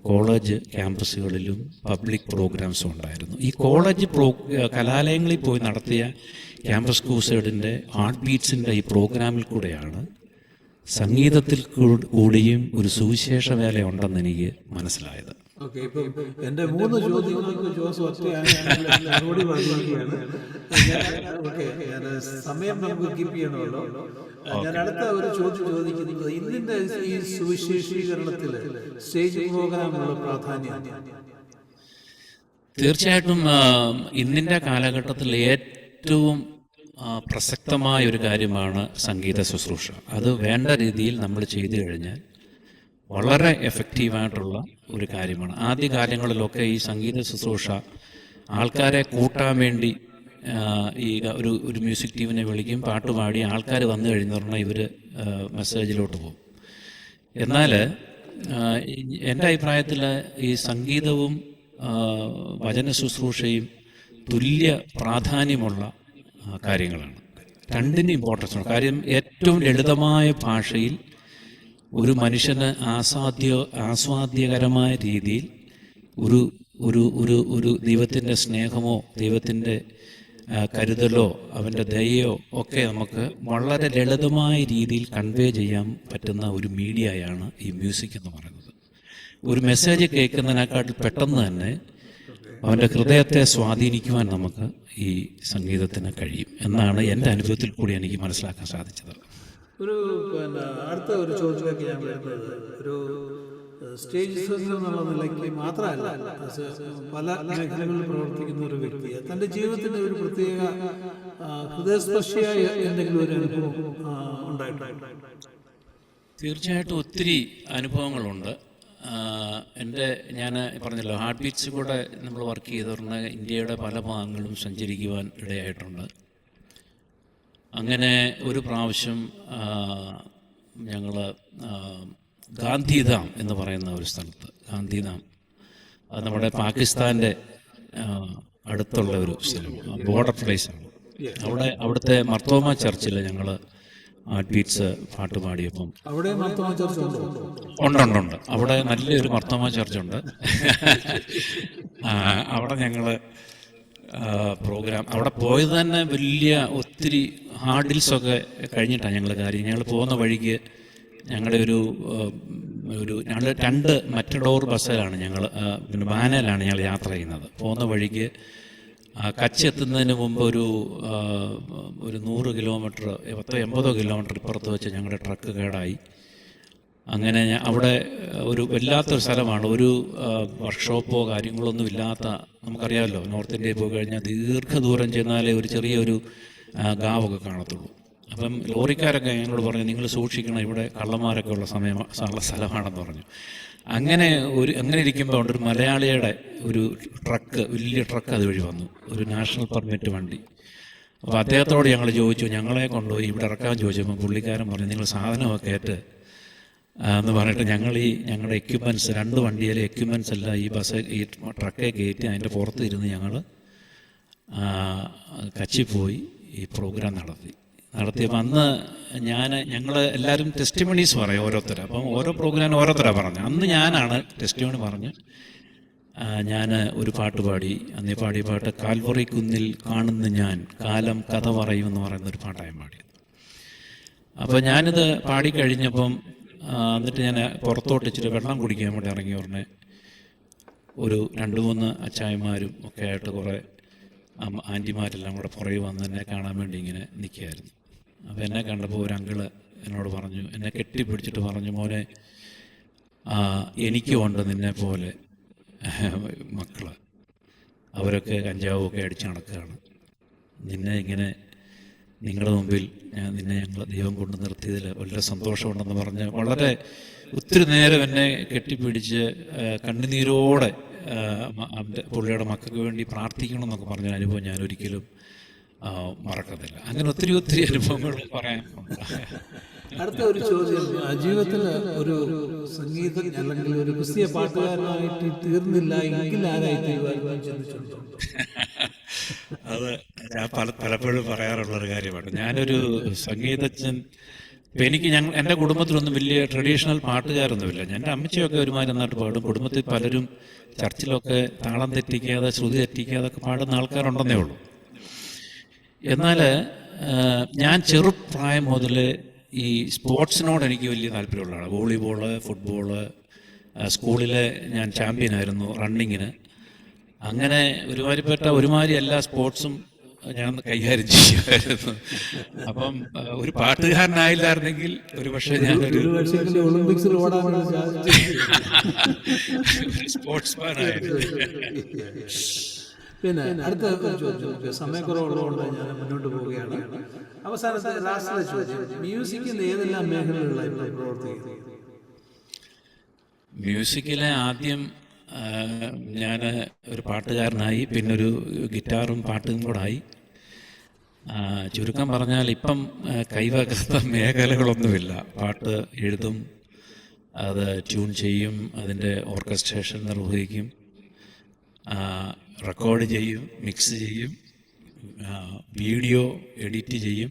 C: കോളേജ് ക്യാമ്പസുകളിലും പബ്ലിക് പ്രോഗ്രാംസും ഉണ്ടായിരുന്നു. ഈ കോളേജ് കലാലയങ്ങളിൽ പോയി നടത്തിയ ക്യാമ്പസ് ക്രൂസൈഡിൻ്റെ ഹാർട്ട് ബീറ്റ്സിൻ്റെ ഈ പ്രോഗ്രാമിൽ കൂടെയാണ് സംഗീതത്തിൽ കൂടിയും ഒരു സുവിശേഷ വേല ഉണ്ടെന്ന് എനിക്ക് മനസ്സിലായത്.
A: ഓക്കെ, ഇപ്പം എൻ്റെ 3 ചോദ്യങ്ങൾക്ക് ജോസ് ഒറ്റയാണ് മറുപടി പറഞ്ഞിരിക്കുകയാണ്. ഓക്കെ, ഞാൻ സമയം നമുക്ക് കീപ്പ് ചെയ്യണമല്ലോ. ഞാൻ അടുത്ത ഒരു ചോദ്യം ചോദിക്കുന്നത്, ഇന്നിൻ്റെ ഈ സുവിശേഷീകരണത്തിൽ സ്റ്റേജ് പ്രോഗ്രാമുള്ള പ്രാധാന്യം.
C: തീർച്ചയായിട്ടും ഇന്നിൻ്റെ കാലഘട്ടത്തിൽ ഏറ്റവും പ്രസക്തമായ ഒരു കാര്യമാണ് സംഗീത ശുശ്രൂഷ. അത് വേണ്ട രീതിയിൽ നമ്മൾ ചെയ്തു കഴിഞ്ഞാൽ വളരെ എഫക്റ്റീവായിട്ടുള്ള ഒരു കാര്യമാണ്. ആദ്യ കാലങ്ങളിലൊക്കെ ഈ സംഗീത ശുശ്രൂഷ ആൾക്കാരെ കൂട്ടാൻ വേണ്ടി ഈ ഒരു മ്യൂസിക് ടീമിനെ വിളിക്കും, പാട്ടുപാടി ആൾക്കാർ വന്നു കഴിഞ്ഞു പറഞ്ഞാൽ ഇവർ മെസ്സേജിലോട്ട് പോകും. എന്നാൽ എൻ്റെ അഭിപ്രായത്തിൽ ഈ സംഗീതവും വചന ശുശ്രൂഷയും തുല്യ പ്രാധാന്യമുള്ള കാര്യങ്ങളാണ്. രണ്ടിന് ഇമ്പോർട്ടൻസ് ഉണ്ട്. കാര്യം ഏറ്റവും ലളിതമായ ഭാഷയിൽ ഒരു മനുഷ്യന് ആസ്വാദ്യകരമായ രീതിയിൽ ഒരു ഒരു ഒരു ഒരു ദൈവത്തിൻ്റെ സ്നേഹമോ ദൈവത്തിൻ്റെ കരുതലോ അവൻ്റെ ദയയോ ഒക്കെ നമുക്ക് വളരെ ലളിതമായ രീതിയിൽ കൺവേ ചെയ്യാൻ പറ്റുന്ന ഒരു മീഡിയയാണ് ഈ മ്യൂസിക് എന്ന് പറയുന്നത്. ഒരു മെസ്സേജ് കേൾക്കുന്നതിനേക്കാട്ടിൽ പെട്ടെന്ന് തന്നെ അവൻ്റെ ഹൃദയത്തെ സ്വാധീനിക്കുവാൻ നമുക്ക് ഈ സംഗീതത്തിന് കഴിയും എന്നാണ് എൻ്റെ അനുഭവത്തിൽ കൂടി എനിക്ക് മനസ്സിലാക്കാൻ സാധിച്ചത്.
A: അടുത്ത ഒരു ചോദ്യത്തിലേക്ക് ഞാൻ വരുന്നത്, ഒരു സ്റ്റേജ് സിംഗർ എന്നുള്ള നിലയ്ക്ക് മാത്രമല്ല, പല മേഖലകളിൽ പ്രവർത്തിക്കുന്ന ഒരു വ്യക്തി തൻ്റെ ജീവിതത്തിൻ്റെ ഒരു പ്രത്യേക ഹൃദയസ്പർശിയായ എന്തെങ്കിലും ഒരു അനുഭവം ഉണ്ടായിട്ടുണ്ട്?
C: തീർച്ചയായിട്ടും ഒത്തിരി അനുഭവങ്ങളുണ്ട്. ഞാൻ പറഞ്ഞല്ലോ, ഹാർട്ട് ബീറ്റ്സ് കൂടെ നമ്മൾ വർക്ക് ചെയ്തവരുന്ന ഇന്ത്യയുടെ പല ഭാഗങ്ങളും സഞ്ചരിക്കുവാൻ ഇടയായിട്ടുണ്ട്. അങ്ങനെ ഒരു പ്രാവശ്യം ഞങ്ങൾ ഗാന്ധിധാം എന്ന് പറയുന്ന ഒരു സ്ഥലത്ത്, ഗാന്ധിധാം അത് നമ്മുടെ പാകിസ്ഥാൻ്റെ അടുത്തുള്ള ഒരു സ്ഥലം, ബോർഡർ പ്ലേസാണ്. അവിടുത്തെ മർത്തോമ ചർച്ചിൽ ഞങ്ങൾ ഹാർട്ട് ബീറ്റ്സ് പാട്ട് പാടിയപ്പം ഉണ്ട്. അവിടെ നല്ലൊരു മർത്തോമ ചർച്ചുണ്ട്. അവിടെ ഞങ്ങൾ പ്രോഗ്രാം അവിടെ പോയത് തന്നെ വലിയ ഒത്തിരി ഹാർഡിൽസൊക്കെ കഴിഞ്ഞിട്ടാണ് ഞങ്ങൾ പോകുന്ന വഴിക്ക് ഞങ്ങളുടെ ഞങ്ങൾ 2 മറ്റഡോർ ബസ്സിലാണ് ഞങ്ങൾ, പിന്നെ വാനിലാണ് ഞങ്ങൾ യാത്ര ചെയ്യുന്നത്. പോകുന്ന വഴിക്ക് കച്ച് എത്തുന്നതിന് മുമ്പ് ഒരു 100 കിലോമീറ്റർ 80 കിലോമീറ്റർ ഇപ്പുറത്ത് വെച്ച് ഞങ്ങളുടെ ട്രക്ക് കേടായി. അങ്ങനെ അവിടെ ഒരു വല്ലാത്തൊരു സ്ഥലമാണ്, ഒരു വർക്ക്ഷോപ്പോ കാര്യങ്ങളൊന്നും ഇല്ലാത്ത, നമുക്കറിയാമല്ലോ നോർത്ത് ഇന്ത്യയിൽ പോയി കഴിഞ്ഞാൽ ദീർഘദൂരം ചെന്നാലേ ഒരു ചെറിയൊരു ഗാവൊക്കെ കാണത്തുള്ളൂ. അപ്പം ലോറിക്കാരൊക്കെ ഞങ്ങളോട് പറഞ്ഞു, നിങ്ങൾ സൂക്ഷിക്കണം, ഇവിടെ കള്ളന്മാരൊക്കെ ഉള്ള സ്ഥലമാണെന്ന് പറഞ്ഞു. അങ്ങനെ ഇരിക്കുമ്പോൾ ഒരു മലയാളിയുടെ ഒരു ട്രക്ക്, വലിയ ട്രക്ക് അതുവഴി വന്നു, ഒരു നാഷണൽ പെർമിറ്റ് വണ്ടി. അപ്പോൾ അദ്ദേഹത്തോട് ഞങ്ങൾ ചോദിച്ചു, ഞങ്ങളെ കൊണ്ടുപോയി ഇവിടെ ഇറക്കാൻ ചോദിച്ചപ്പോൾ പുള്ളിക്കാരൻ പറഞ്ഞു, നിങ്ങൾ സാധനമൊക്കെ ഏറ്റ് എന്ന് പറഞ്ഞിട്ട് ഞങ്ങളുടെ എക്യുപ്മെൻറ്റ്സ്, 2 വണ്ടിയിലെ എക്യുപ്മെൻറ്റ്സ് എല്ലാം ഈ ട്രക്കെ കയറ്റി അതിൻ്റെ പുറത്ത് ഇരുന്ന് ഞങ്ങൾ കച്ചിപ്പോയി ഈ പ്രോഗ്രാം നടത്തിയപ്പോൾ അന്ന് ഞങ്ങൾ എല്ലാവരും ടെസ്റ്റിമണീസ് പറയും ഓരോരുത്തരും. അപ്പം ഓരോ പ്രോഗ്രാം ഓരോരുത്തരാണ് പറഞ്ഞു. അന്ന് ഞാനാണ് ടെസ്റ്റിമണി പറഞ്ഞ് ഞാൻ ഒരു പാട്ട് പാടി. അന്നീ പാടിയ പാട്ട് കാൽവറി കുന്നിൽ കാണുന്ന ഞാൻ കാലം കഥ പറയുമെന്ന് പറയുന്നൊരു പാട്ടായി പാടിയത്. അപ്പോൾ ഞാനിത് പാടിക്കഴിഞ്ഞപ്പം എന്നിട്ട് ഞാൻ പുറത്തോട്ട് ഇച്ചിരി വെള്ളം കുടിക്കാൻ വേണ്ടി ഇറങ്ങി പറഞ്ഞ് ഒരു 2-3 അച്ചായന്മാരും ഒക്കെ ആയിട്ട് കുറേ ആൻറ്റിമാരെല്ലാം കൂടെ പുറകെ വന്ന് എന്നെ കാണാൻ വേണ്ടി ഇങ്ങനെ നിൽക്കുകയായിരുന്നു. അപ്പോൾ എന്നെ കണ്ടപ്പോൾ ഒരു അങ്കിള് എന്നോട് പറഞ്ഞു, എന്നെ കെട്ടിപ്പിടിച്ചിട്ട് പറഞ്ഞു, മോനെ എനിക്കുമുണ്ട് നിന്നെ പോലെ മക്കൾ, അവരൊക്കെ കഞ്ചാവൊക്കെ അടിച്ച് നടക്കുകയാണ്, നിങ്ങളുടെ മുമ്പിൽ ഞങ്ങൾ ദൈവം കൊണ്ട് നിർത്തിയതിൽ വളരെ സന്തോഷമുണ്ടെന്ന് പറഞ്ഞ് വളരെ ഒത്തിരി നേരം എന്നെ കെട്ടിപ്പിടിച്ച് കണ്ണുനീരോടെ പുള്ളിയുടെ മക്കൾക്ക് വേണ്ടി പ്രാർത്ഥിക്കണം എന്നൊക്കെ പറഞ്ഞ അനുഭവം ഞാൻ ഒരിക്കലും മറക്കത്തില്ല. അങ്ങനെ ഒത്തിരി അനുഭവങ്ങൾ പറയാനുണ്ട്.
A: അടുത്ത ഒരു ചോദ്യം, ജീവിതത്തിൽ ഒരു സംഗീതജ്ഞൻ അല്ലെങ്കിൽ ഒരു ക്രിസ്തീയ പാട്ടുകാരനായിട്ട് തീർന്നില്ല എങ്കിൽ ആരായി ചിന്തിച്ചിട്ടുണ്ടോ?
C: അത് ഞാൻ പലപ്പോഴും പറയാറുള്ളൊരു കാര്യമാണ്. ഞാനൊരു സംഗീതജ്ഞൻ, ഇപ്പം എൻ്റെ കുടുംബത്തിലൊന്നും വലിയ ട്രഡീഷണൽ പാട്ടുകാരൊന്നുമില്ല. എൻ്റെ അമ്മച്ചിയൊക്കെ ഒരുമാതിരി നന്നായിട്ട് പാടും. കുടുംബത്തിൽ പലരും ചർച്ചിലൊക്കെ താളം തെറ്റിക്കാതെ ശ്രുതി തെറ്റിക്കാതൊക്കെ പാടുന്ന ആൾക്കാരുണ്ടെന്നേ ഉള്ളൂ. എന്നാൽ ഞാൻ ചെറുപ്രായം മുതൽ ഈ സ്പോർട്സിനോട് എനിക്ക് വലിയ താല്പര്യമുള്ളതാണ്. വോളിബോള്, ഫുട്ബോള്, സ്കൂളിലെ ഞാൻ ചാമ്പ്യനായിരുന്നു റണ്ണിങ്ങിന്. അങ്ങനെ ഒരുമാതിരി എല്ലാ സ്പോർട്സും ഞാൻ കൈകാര്യം ചെയ്യുമായിരുന്നു. അപ്പം ഒരു പാട്ടുകാരനായില്ലായിരുന്നെങ്കിൽ ഒരുപക്ഷെ ഞാനൊരു
A: ഒളിമ്പിക്സിൽ
C: സ്പോർട്സ്മാനായിരുന്നു.
A: പിന്നെ അടുത്ത ചോദ്യം, സമയക്കുറവുള്ളതുകൊണ്ട് ഞാൻ മുന്നോട്ട് പോവുകയാണ്. അവസാനത്തെ ലാസ്റ്റിലെ ചോദ്യം, മ്യൂസിക്കിൽ ഏതെല്ലാം മേഖലകളിലായി പ്രവർത്തിക്കുന്നത്?
C: മ്യൂസിക്കിലെ ആദ്യം ഞാൻ ഒരു പാട്ടുകാരനായി, പിന്നൊരു ഗിറ്റാറും പാട്ടും കൂടെ ആയി. ചുരുക്കം പറഞ്ഞാൽ ഇപ്പം കൈവക്കാത്ത മേഖലകളൊന്നുമില്ല. പാട്ട് എഴുതും, അത് ട്യൂൺ ചെയ്യും, അതിൻ്റെ ഓർക്കസ്ട്രേഷൻ നിർവഹിക്കും, റെക്കോർഡ് ചെയ്യും, മിക്സ് ചെയ്യും, വീഡിയോ എഡിറ്റ് ചെയ്യും,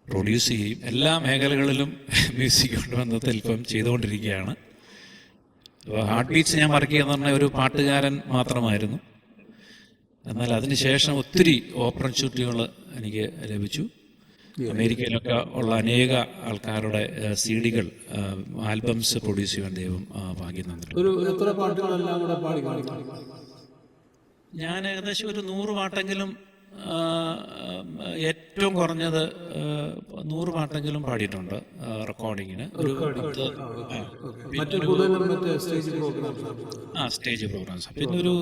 C: പ്രൊഡ്യൂസ് ചെയ്യും. എല്ലാ മേഖലകളിലും മ്യൂസിക് കൊണ്ടുവന്നതിൽ ഇപ്പം ചെയ്തുകൊണ്ടിരിക്കുകയാണ്. ഇപ്പോൾ ഹാർട്ട് ബീറ്റ്സ് ഞാൻ വർക്ക് ചെയ്യുന്ന പറഞ്ഞാൽ ഒരു പാട്ടുകാരൻ മാത്രമായിരുന്നു. എന്നാൽ അതിനുശേഷം ഒത്തിരി ഓപ്പർച്യൂണിറ്റികൾ എനിക്ക് ലഭിച്ചു. അമേരിക്കയിലൊക്കെ ഉള്ള അനേക ആൾക്കാരുടെ CD-കൾ, ആൽബംസ് പ്രൊഡ്യൂസ് ചെയ്യാൻ ദൈവം ഭാഗ്യം തന്നിട്ടുണ്ട്. ഞാൻ ഏകദേശം ഒരു 100 പാട്ടെങ്കിലും, ഏറ്റവും കുറഞ്ഞത് 100 പാട്ടെങ്കിലും പാടിയിട്ടുണ്ട് റെക്കോർഡിങ്ങിന്. Stage programmes. പിന്നെ ഒരു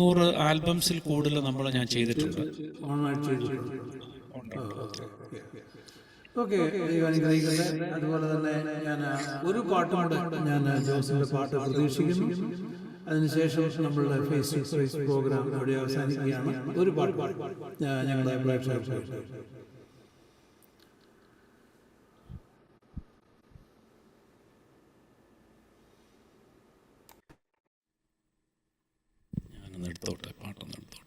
C: 100 ആൽബംസിൽ കൂടുതൽ ഞാൻ ചെയ്തിട്ടുണ്ട്.
A: ഓക്കെ, അതുപോലെ തന്നെ ഞാൻ ഒരു പാട്ടും കൂടെ ഞാൻ ജോസിന്റെ പാട്ട് പ്രതീക്ഷിക്കുന്നു. അതിനുശേഷം നമ്മളുടെ ഫേസ് ടു ഫേസ് പ്രോഗ്രാം ഇവിടെ അവസാനിക്കുകയാണ്. ഒരു പാട്ട് ഞങ്ങളുടെ പ്രേക്ഷകർക്ക്
C: ഞാനൊന്ന് എടുത്തോട്ടെ, പാട്ടൊന്ന് എടുത്തോട്ടെ.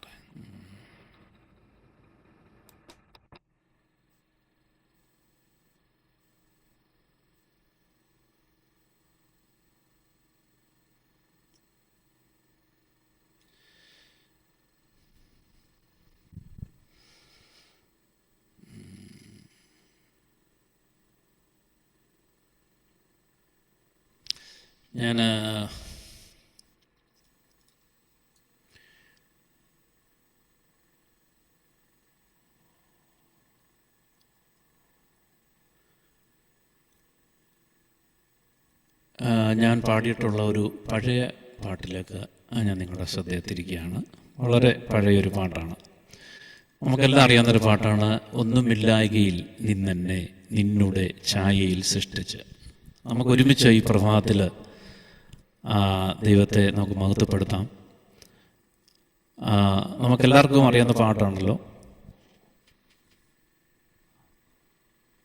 C: ഞാൻ പാടിയിട്ടുള്ള ഒരു പഴയ പാട്ടിലേക്ക് ഞാൻ നിങ്ങളുടെ ശ്രദ്ധയെത്തിരിക്കുകയാണ്. വളരെ പഴയൊരു പാട്ടാണ്, നമുക്കെല്ലാം അറിയാവുന്നൊരു പാട്ടാണ്. ഒന്നുമില്ലായ്കയിൽ നിന്നെന്നെ നിന്നുടെ ഛായയിൽ സൃഷ്ടിച്ച്. നമുക്കൊരുമിച്ച് ഈ പ്രഭാതത്തിൽ ദൈവത്തെ നമുക്ക് മഹത്വപ്പെടുത്താം. നമുക്കെല്ലാവർക്കും അറിയാവുന്ന പാട്ടാണല്ലോ.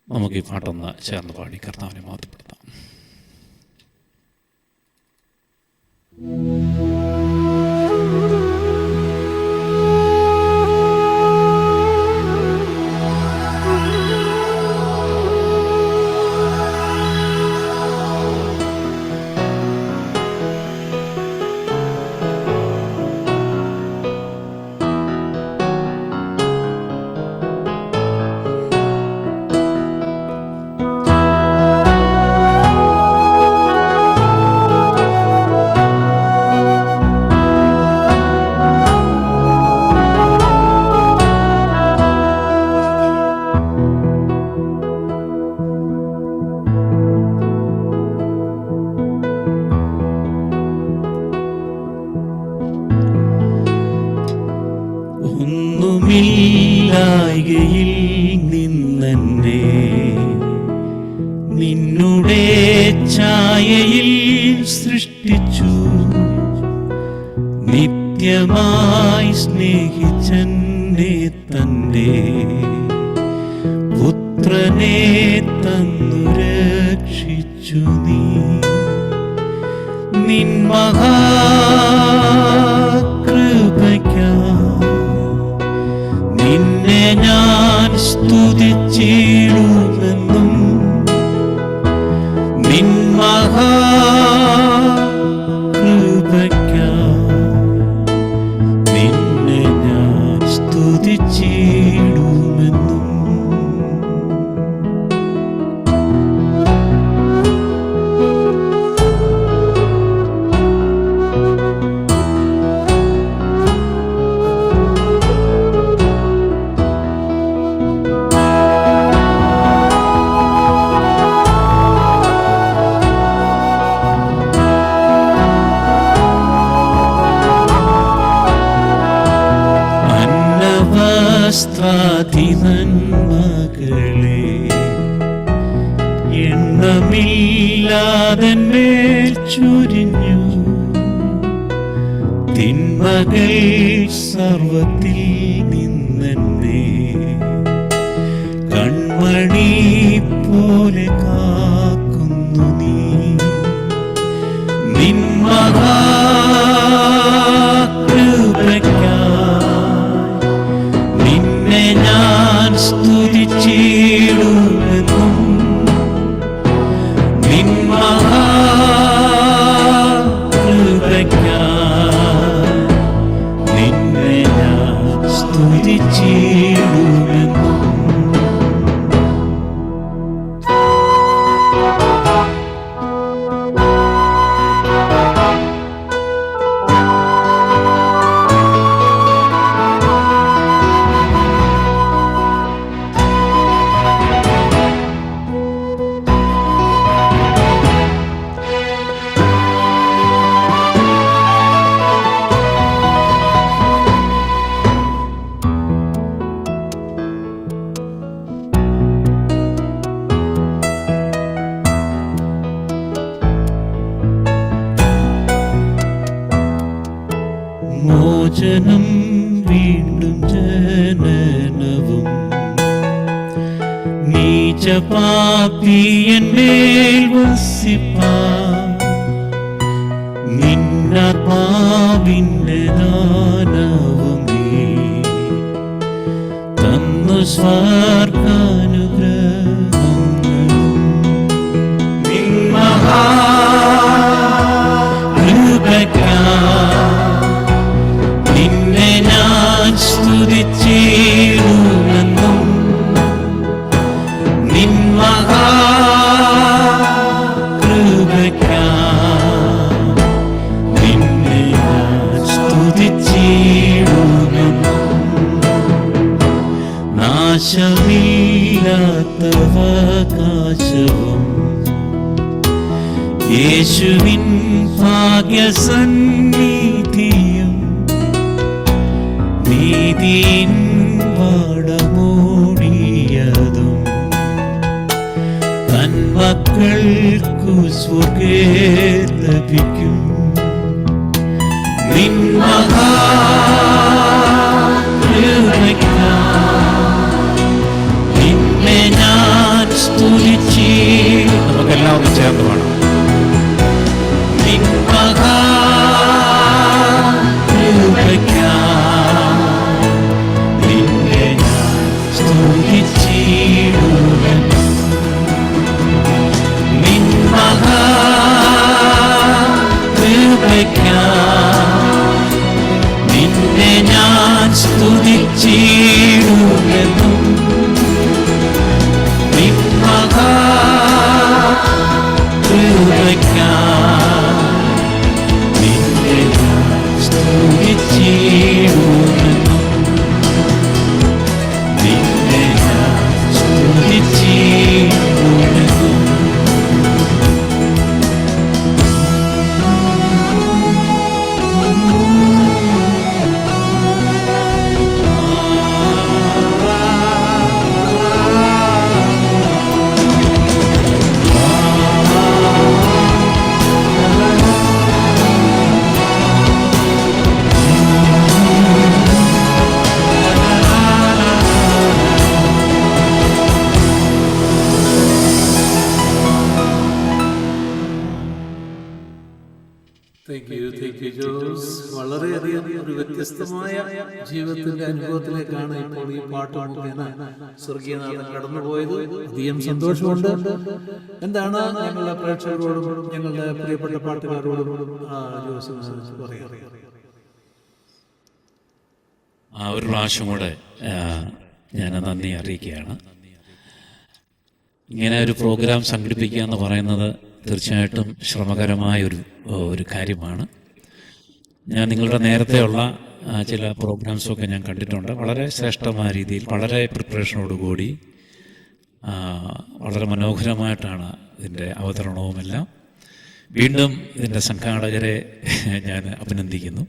C: നമുക്ക് ഈ പാട്ടൊന്ന് ചേർന്ന് പാടി കർത്താവിനെ മഹത്വപ്പെടുത്താം.
E: ഒന്നുമില്ലായ്കയിൽ നിന്നെന്നെ നിന്നുടെ ഛായയിൽ സൃഷ്ടിച്ചു. നിത്യമായി സ്നേഹിച്ചെന്നെ തന്റെ പുത്രനെ തന്നു രക്ഷിച്ചു. നീ നിൻ മഹാകൃപയ്ക്കായി നിന്നെ ഞാൻ സ്തുതിച്ചിടുമെന്നും. നിൻ മഹാകൃപയ്ക്കായി നിന്നെ ഞാൻ സ്തുതിച്ചിടുമെന്നും. എത്രയത്രാതി നന്മകളെ എണ്ണമില്ലാതെന്മേൽ ചൊരിഞ്ഞു. തിന്മകൾ സർവത്തിൽ നിന്നെന്നെ കൺമണി പോലെ കാക്കുന്നു നീ. നിൻ മഹാകൃപയ്ക്കായി നിന്നെ ഞാൻ സ്തുതിച്ചിടുമെന്നും. നിൻ മഹാകൃപയ്ക്കായി നിന്നെ ഞാൻ സ്തുതിച്ചിടുമെന്നും. മോചനം വീണ്ടും ജനനവും നീചപാപിയന്മേൽ വസിപ്പാൻ നിന്നാത്മാവിന്റെ ദാനവും നീ തന്നു. സ്വർഗാനുഗ്രഹങ്ങളും നിൻ മഹാകൃപയ്ക്കായി നിന്നെ ഞാൻ സ്തുതിച്ചിടുമെന്നും. നിൻ മഹാകൃപയ്ക്കായി നിന്നെ ഞാൻ സ്തുതിച്ചിടുമെന്നും. നാശമില്ലാത്തവകാശവും യേശുവിൻ ഭാഗ്യസന്നിധിയും നീതിൻ വടമൂടിയതും തൻ മക്കൾക്കു സ്വർഗ്ഗേ ലഭിക്കും. നിൻ മഹാകൃപയ്ക്കായി നിന്നെ ഞാൻ സ്തുതിച്ചിടും. നമുക്കെല്ലാം ചേർന്ന് വേണം. നിൻ മഹാകൃപയ്ക്കായി നിന്നെ ഞാൻ സ്തുതിച്ചിടുമെന്നും. നിൻ മഹാകൃപയ്ക്കായി നിന്നെ ഞാൻ സ്തുതിച്ചിടുമെന്നും. നിൻ മഹാകൃപയ്ക്കായി നിന്നെ ഞാൻ സ്തുതിച്ചിടുമെന്നും. നിന്നെ ഞാൻ സ്തുതിച്ചിടുമെന്നും.
A: Thank you Jose. വളരെയധികം ഒരു വ്യത്യസ്തമായ ജീവിതത്തിന്റെ അനുഭവത്തിലേക്കാണ് ഇപ്പോൾ ഈ പാട്ട് മുഖേന സ്വർഗീയനാഥൻ കടന്നുപോയത്. അധികം സന്തോഷമുണ്ട്. എന്താണ് ഞങ്ങളുടെ പ്രേക്ഷകരോടും ഞങ്ങളുടെ പ്രിയപ്പെട്ട പാട്ടുകാരോടും ജോസ് പറയാം?
C: ഒരു പ്രാവശ്യം കൂടെ ഞാൻ നന്ദി അറിയിക്കുകയാണ്. ഇങ്ങനെ ഒരു പ്രോഗ്രാം സംഘടിപ്പിക്കുക എന്ന് പറയുന്നത് തീർച്ചയായിട്ടും ശ്രമകരമായ ഒരു കാര്യമാണ്. ഞാൻ നിങ്ങളുടെ നേരത്തെയുള്ള ചില പ്രോഗ്രാംസൊക്കെ ഞാൻ കണ്ടിട്ടുണ്ട്. വളരെ ശ്രേഷ്ഠമായ രീതിയിൽ വളരെ പ്രിപ്പറേഷനോടുകൂടി വളരെ മനോഹരമായിട്ടാണ് ഇതിൻ്റെ അവതരണവുമെല്ലാം. വീണ്ടും ഇതിൻ്റെ സംഘാടകരെ ഞാൻ അഭിനന്ദിക്കുന്നു.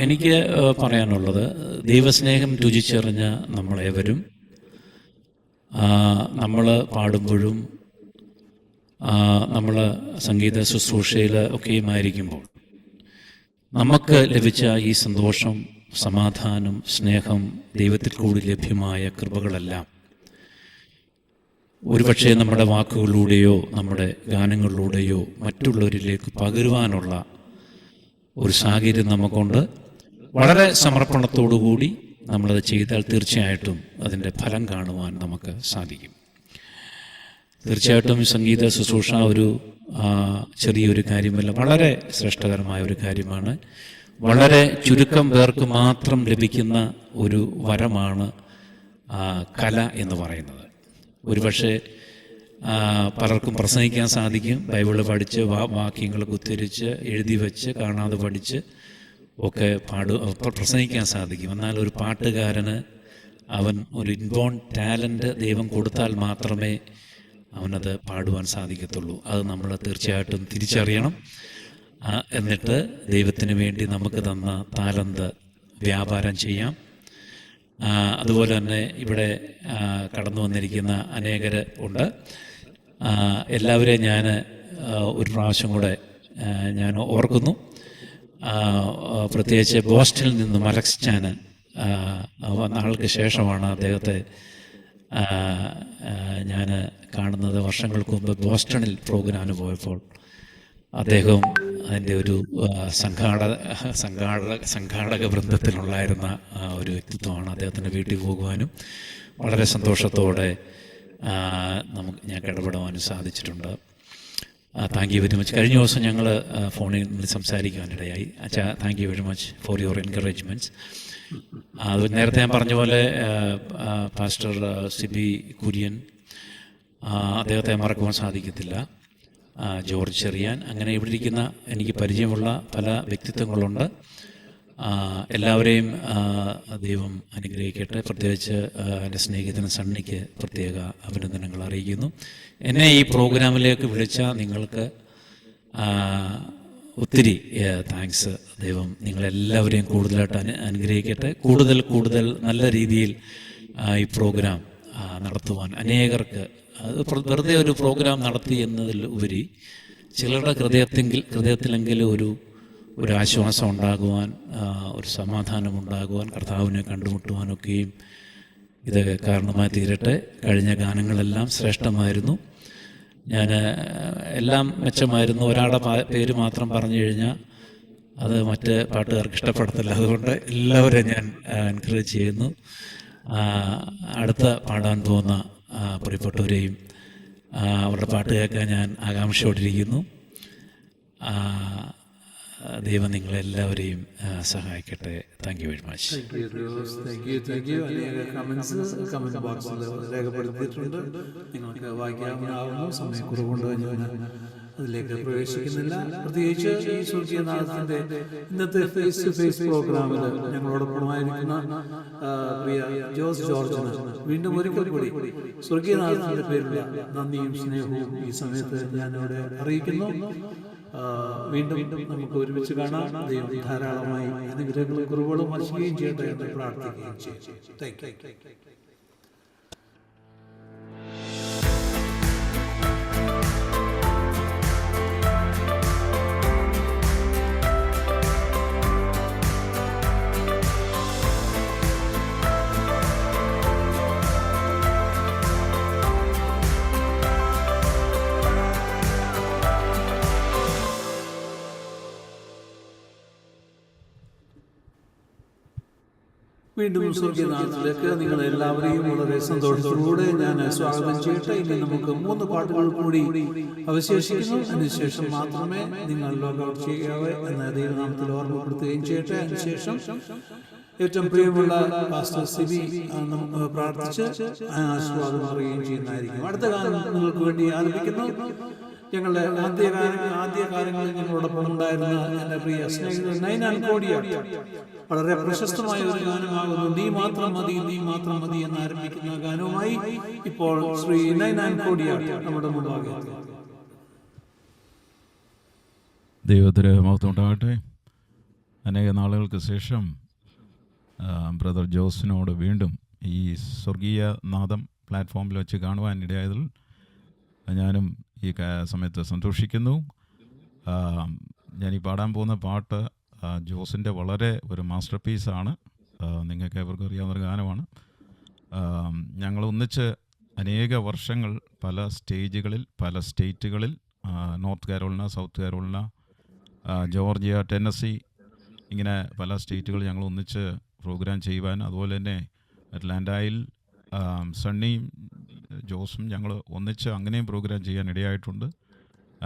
C: എനിക്ക് പറയാനുള്ളത്, ദൈവസ്നേഹം രുചിച്ചറിഞ്ഞ നമ്മളേവരും നമ്മൾ പാടുമ്പോഴും നമ്മൾ സംഗീത ശുശ്രൂഷയിൽ ഒക്കെയുമായിരിക്കുമ്പോൾ നമുക്ക് ലഭിച്ച ഈ സന്തോഷം, സമാധാനം, സ്നേഹം, ദൈവത്തിൽ കൂടി ലഭ്യമായ കൃപകളെല്ലാം ഒരുപക്ഷെ നമ്മുടെ വാക്കുകളിലൂടെയോ നമ്മുടെ ഗാനങ്ങളിലൂടെയോ മറ്റുള്ളവരിലേക്ക് പകരുവാനുള്ള ഒരു സാഹചര്യം നമുക്കുണ്ട്. വളരെ സമർപ്പണത്തോടുകൂടി നമ്മളത് ചെയ്താൽ തീർച്ചയായിട്ടും അതിൻ്റെ ഫലം കാണുവാൻ നമുക്ക് സാധിക്കും. തീർച്ചയായിട്ടും സംഗീത ശുശ്രൂഷ ഒരു ചെറിയൊരു കാര്യമല്ല, വളരെ ശ്രേഷ്ഠകരമായ ഒരു കാര്യമാണ്. വളരെ ചുരുക്കം പേർക്ക് മാത്രം ലഭിക്കുന്ന ഒരു വരമാണ് കല എന്ന് പറയുന്നത്. ഒരുപക്ഷെ പലർക്കും പ്രസംഗിക്കാൻ സാധിക്കും, ബൈബിള് പഠിച്ച് വാക്യങ്ങളൊക്കെ ഉദ്ധരിച്ച് എഴുതി വെച്ച് കാണാതെ പഠിച്ച് ഒക്കെ പ്രസംഗിക്കാൻ സാധിക്കും. എന്നാൽ ഒരു പാട്ടുകാരന് അവൻ ഒരു ഇൻബോൺ ടാലൻറ്റ് ദൈവം കൊടുത്താൽ മാത്രമേ അവനത് പാടുവാൻ സാധിക്കത്തുള്ളൂ. അത് നമ്മൾ തീർച്ചയായിട്ടും തിരിച്ചറിയണം. എന്നിട്ട് ദൈവത്തിന് വേണ്ടി നമുക്ക് തന്ന താലന്ത് വ്യാപാരം ചെയ്യാം. അതുപോലെ തന്നെ ഇവിടെ കടന്നു വന്നിരിക്കുന്ന അനേകർ ഉണ്ട്. എല്ലാവരെയും ഞാൻ ഒരു പ്രാവശ്യം കൂടെ ഞാൻ ഓർക്കുന്നു. പ്രത്യേകിച്ച് ബോസ്റ്റണിൽ നിന്നും അലക്സ് ചാൻ വന്ന ആൾക്ക് ശേഷമാണ് അദ്ദേഹത്തെ ഞാൻ കാണുന്നത്. വർഷങ്ങൾക്ക് മുമ്പ് ബോസ്റ്റണിൽ പ്രോഗ്രാമിന് പോയപ്പോൾ അദ്ദേഹവും അതിൻ്റെ ഒരു സംഘാടക വൃന്ദത്തിലുണ്ടായിരുന്ന ഒരു വ്യക്തിത്വമാണ്. അദ്ദേഹത്തിൻ്റെ വീട്ടിൽ പോകുവാനും വളരെ സന്തോഷത്തോടെ ഞങ്ങൾക്ക് ഇടപെടുവാനും സാധിച്ചിട്ടുണ്ട്. Thank you very much. കഴിഞ്ഞ ദിവസം ഞങ്ങൾ ഫോണിൽ സംസാരിക്കുവാനിടയായി. അച്ഛാ, thank you very much for your encouragements. അത് നേരത്തെ ഞാൻ പറഞ്ഞ പോലെ പാസ്റ്റർ സിബി കുര്യൻ, അദ്ദേഹത്തെ മറക്കുവാൻ സാധിക്കത്തില്ല. ജോർജ് ചെറിയാൻ, അങ്ങനെ ഇവിടെ ഇരിക്കുന്ന എനിക്ക് പരിചയമുള്ള പല വ്യക്തിത്വങ്ങളുണ്ട്. എല്ലാവരെയും ദൈവം അനുഗ്രഹിക്കട്ടെ. പ്രത്യേകിച്ച് എൻ്റെ സ്നേഹിതൻ സണ്ണിക്ക് പ്രത്യേക അഭിനന്ദനങ്ങൾ അറിയിക്കുന്നു. എന്നെ ഈ പ്രോഗ്രാമിലേക്ക് വിളിച്ച നിങ്ങൾക്ക് ഒത്തിരി താങ്ക്സ്. ദൈവം നിങ്ങളെല്ലാവരെയും കൂടുതലായിട്ട് അനുഗ്രഹിക്കട്ടെ. കൂടുതൽ നല്ല രീതിയിൽ ഈ പ്രോഗ്രാം നടത്തുവാൻ അനേകർക്ക്, അത് വെറുതെ ഒരു പ്രോഗ്രാം നടത്തി എന്നതിൽ ഉപരി ചിലരുടെ ഹൃദയത്തിലെങ്കിലും ഒരു ആശ്വാസം ഉണ്ടാകുവാൻ, ഒരു സമാധാനം ഉണ്ടാകുവാൻ, കർത്താവിനെ കണ്ടുമുട്ടുവാനൊക്കെയും ഇത് കാരണമായി തീരട്ടെ. കഴിഞ്ഞ ഗാനങ്ങളെല്ലാം ശ്രേഷ്ഠമായിരുന്നു. ഞാൻ എല്ലാം മെച്ചമായിരുന്നു. ഒരാളുടെ പേര് മാത്രം പറഞ്ഞു കഴിഞ്ഞാൽ അത് മറ്റ് പാട്ടുകാർക്ക് ഇഷ്ടപ്പെടത്തില്ല. അതുകൊണ്ട് എല്ലാവരെയും ഞാൻ എൻകറേജ് ചെയ്യുന്നു. അടുത്ത പാടാൻ പോകുന്ന പ്രിയപ്പെട്ടവരെയും അവരുടെ പാട്ട് കേൾക്കാൻ ഞാൻ ആകാംക്ഷയോടിരിക്കുന്നു. ദൈവം നിങ്ങളെല്ലാവരെയും സഹായിക്കട്ടെ. Thank you very much.
A: Thank you. അനേക കമൻറ്റ് ബോക്സിൽ രേഖപ്പെടുത്തിയിട്ടുണ്ട്. നിങ്ങൾക്ക് വായിക്കാവുന്ന സമയക്കുറവുകൊണ്ട് ഞാൻ അതിലേക്ക് പ്രവേശിക്കുന്നില്ല. പ്രത്യേകിച്ച് ഈ സ്വർഗീയനാഥത്തിൻ്റെ ഇന്നത്തെ ഫേസ് ടു ഫേസ് പ്രോഗ്രാമിൽ ഞങ്ങളോടൊപ്പമായിരിക്കുന്ന പ്രിയ ജോസ് ജോർജിന് വീണ്ടും ഒരിക്കൽ കൂടി സ്വർഗീയനാഥത്തിൻ്റെ പേരിലുള്ള നന്ദിയും സ്നേഹവും ഈ സമയത്ത് ഞാനിവിടെ അറിയിക്കുന്നു. വീണ്ടും നമുക്ക് ഒരുമിച്ച് കാണാം. ദൈവം ധാരാളമായി അനുഗ്രഹങ്ങളും കുറവുകളും വർഷിക്കുകയും ചെയ്യട്ടെ എന്ന് പ്രാർത്ഥിക്കുകയും ചെയ്യും. Thank you. വീണ്ടും സ്വർഗീയനാഥത്തിലേക്ക് നിങ്ങളെല്ലാവരെയും വളരെ സന്തോഷത്തോടെ ഞാൻ സ്വാഗതം ചെയ്യട്ടെ. ഇനി നമുക്ക് 3 പാട്ടുകൾ കൂടി അവശേഷിക്കുന്നു. അതിനുശേഷം മാത്രമേ നിങ്ങൾ ലോഗൌട്ട് ചെയ്യാവേ എന്ന് ദൈവനാമത്തിൽ ഓർമ്മപ്പെടുത്തുകയും ചെയ്യട്ടെ. അതിനുശേഷം ഏറ്റവും പ്രിയമുള്ള പാസ്റ്റർ സിബി പ്രാർത്ഥിച്ച് ആശീർവാദം അറിയുകയും ചെയ്യുന്നതായിരിക്കും. അടുത്ത ഗാനം നിങ്ങൾക്ക് വേണ്ടി ആരംഭിക്കുന്നു. ഞങ്ങളുടെ ആദ്യകാലങ്ങളിൽ ഞങ്ങളോടൊപ്പം ഉണ്ടായിരുന്ന എൻ്റെ പ്രിയ സ്നേഹിതൻ നൈനാൻ കോടിയാട്ട് വളരെ പ്രശസ്തമായ ഒരു ഗാനമാകുന്നു നീ മാത്രം മതി നീ മാത്രം മതി എന്ന് ആരംഭിക്കുന്ന ഗാനവുമായി ഇപ്പോൾ ശ്രീ നൈനാൻ കോടിയാട്ട് നമ്മുടെ മുമ്പാകെ.
F: ദൈവത്തിന് മഹത്വം ഉണ്ടാകട്ടെ. അനേക നാളുകൾക്ക് ശേഷം ബ്രദർ ജോസിനോട് വീണ്ടും ഈ സ്വർഗീയ നാദം പ്ലാറ്റ്ഫോമിൽ വെച്ച് കാണുവാനിടയായതിൽ ഞാനും ഈ സമയത്ത് സന്തോഷിക്കുന്നു. ഞാനീ പാടാൻ പോകുന്ന പാട്ട് ജോസിൻ്റെ വളരെ ഒരു മാസ്റ്റർ പീസാണ്. നിങ്ങൾക്ക് എവർക്കും അറിയാവുന്നൊരു ഗാനമാണ്. ഞങ്ങൾ ഒന്നിച്ച് അനേക വർഷങ്ങൾ പല സ്റ്റേജുകളിൽ, പല സ്റ്റേറ്റുകളിൽ, നോർത്ത് കാരോളിന, സൗത്ത് കാരോളിന, ജോർജിയ, ടെന്നസി, ഇങ്ങനെ പല സ്റ്റേറ്റുകളിൽ ഞങ്ങൾ ഒന്നിച്ച് പ്രോഗ്രാം ചെയ്യുവാൻ, അതുപോലെ തന്നെ അറ്റ്ലാന്റയിൽ സണ്ണിയും ജോസും ഞങ്ങൾ ഒന്നിച്ച് അങ്ങനെയും പ്രോഗ്രാം ചെയ്യാൻ ഇടയായിട്ടുണ്ട്.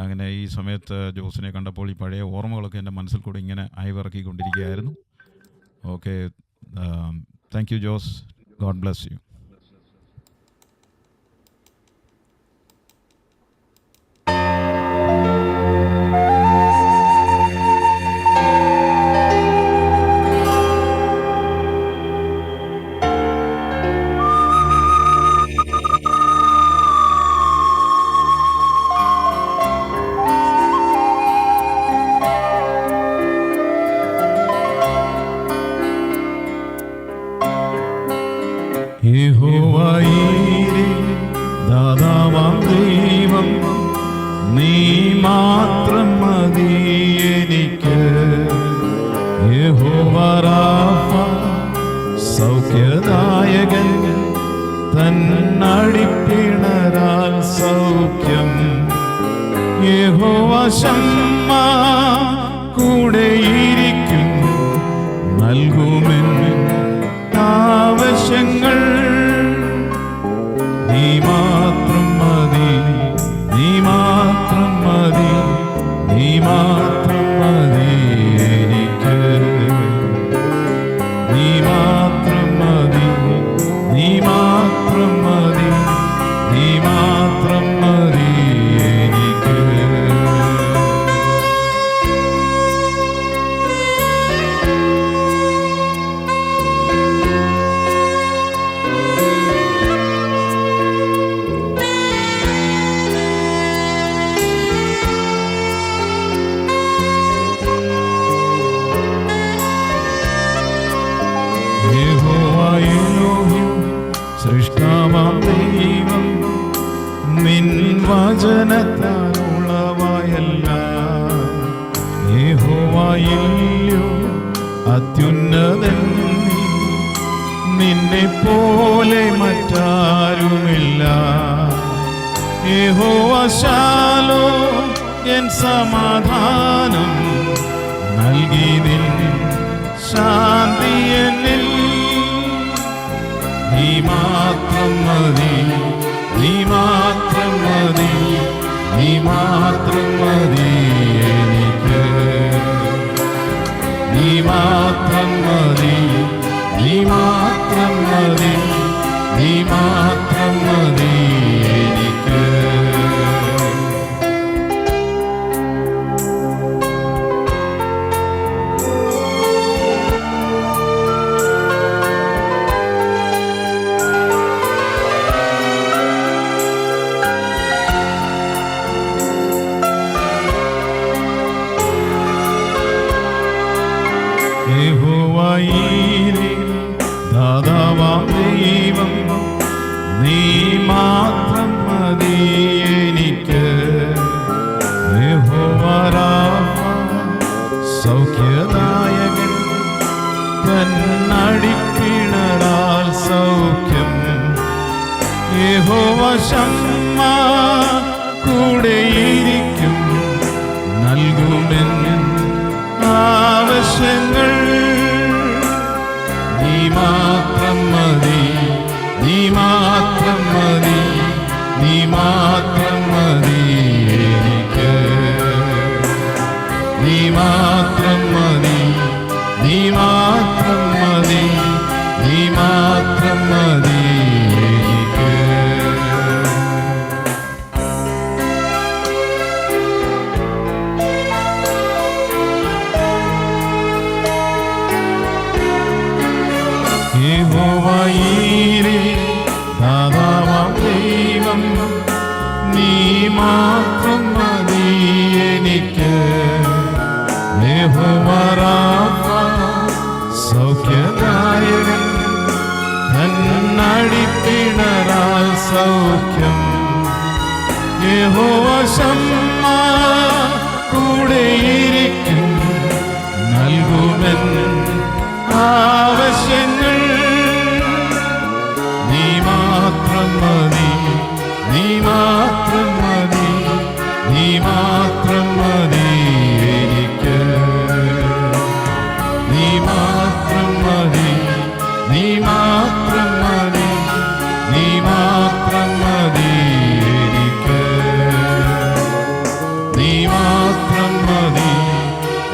F: അങ്ങനെ ഈ സമയത്ത് ജോസിനെ കണ്ടപ്പോൾ ഈ പഴയ ഓർമ്മകളൊക്കെ എൻ്റെ മനസ്സിൽ കൂടെ ഇങ്ങനെ അയവിറക്കിക്കൊണ്ടിരിക്കുകയായിരുന്നു. Okay, thank you Jose. God bless you. യഹോവയീരേ ദാതാവാം ദൈവം, നീ മാത്രം മതി എനിക്ക്. യഹോവ റാഫ സൗഖ്യദായകൻ, തന്നടിപ്പിണരാൽ സൗഖ്യം. യഹോവ ശമ്മ കൂടെയിരിക്കും, നൽകുമെൻ ആവശ്യങ്ങൾ. നീ മാത്രം മതി, നീ മാത്രം മതി, നീ മാത്രം മതി എനിക്ക്. നീ മാത്രം മതി, നീ മാത്രം മതി, നീ മാത്രം മതി എനിക്ക്. സൃഷ്ടാവാം ദൈവം, നിൻ വചനത്താലുളവായല്ല. യഹോവയല്ലോ അത്യുന്നതൻ, നിന്നെ പോലെ മറ്റാരുമില്ല. യഹോവ ശാലോ എൻ സമാധാനം, നൽകി നിൻ ശാന്തി എന്നിൽ. നീ മാത്രം മതി, നീ മാത്രം മതി, നീ മാത്രം മതി എനിക്ക്. നീ മാത്രം മതി, നീ മാത്രം മതി, നീ മാത്രം മതി എനിക്ക്. യഹോവയീരേ ദാതാവാം ദൈവം, നീ മാത്രം മതി എനിക്ക്. യഹോവ റാഫ സൗഖ്യദായകൻ, തന്നടിപ്പിണരാൽ സൗഖ്യം. യഹോവ ശമ്മ കൂടെയിരിക്കും, നൽകുമെൻ ആവശ്യങ്ങൾ. നീ മാത്രം മതി, നീ മാത്രം മതി, നീ മാത്രം മതി എനിക്ക്. നീ മാത്രം മതി, നീ മാത്രം മതി, നീ മാത്രം മതി എനിക്ക്. യഹോവയീരേ ദാതാവാം ദൈവം, നീ മാത്രം മതി എനിക്ക്. യഹോവ റാഫ സൗഖ്യം. യഹോവ ശമ്മ കൂടെയിരിക്കും, നൽകുമെൻ ആവശ്യങ്ങൾ. നീ മാത്രം മതി, നീ മാത്രം മതി, നീ മാത്രം മതി എനിക്ക്. നീ മാത്രം മതി, നീ മാത്രം മതി, നീ മാത്രം മതി എനിക്ക്. നീ മാത്രം മതി,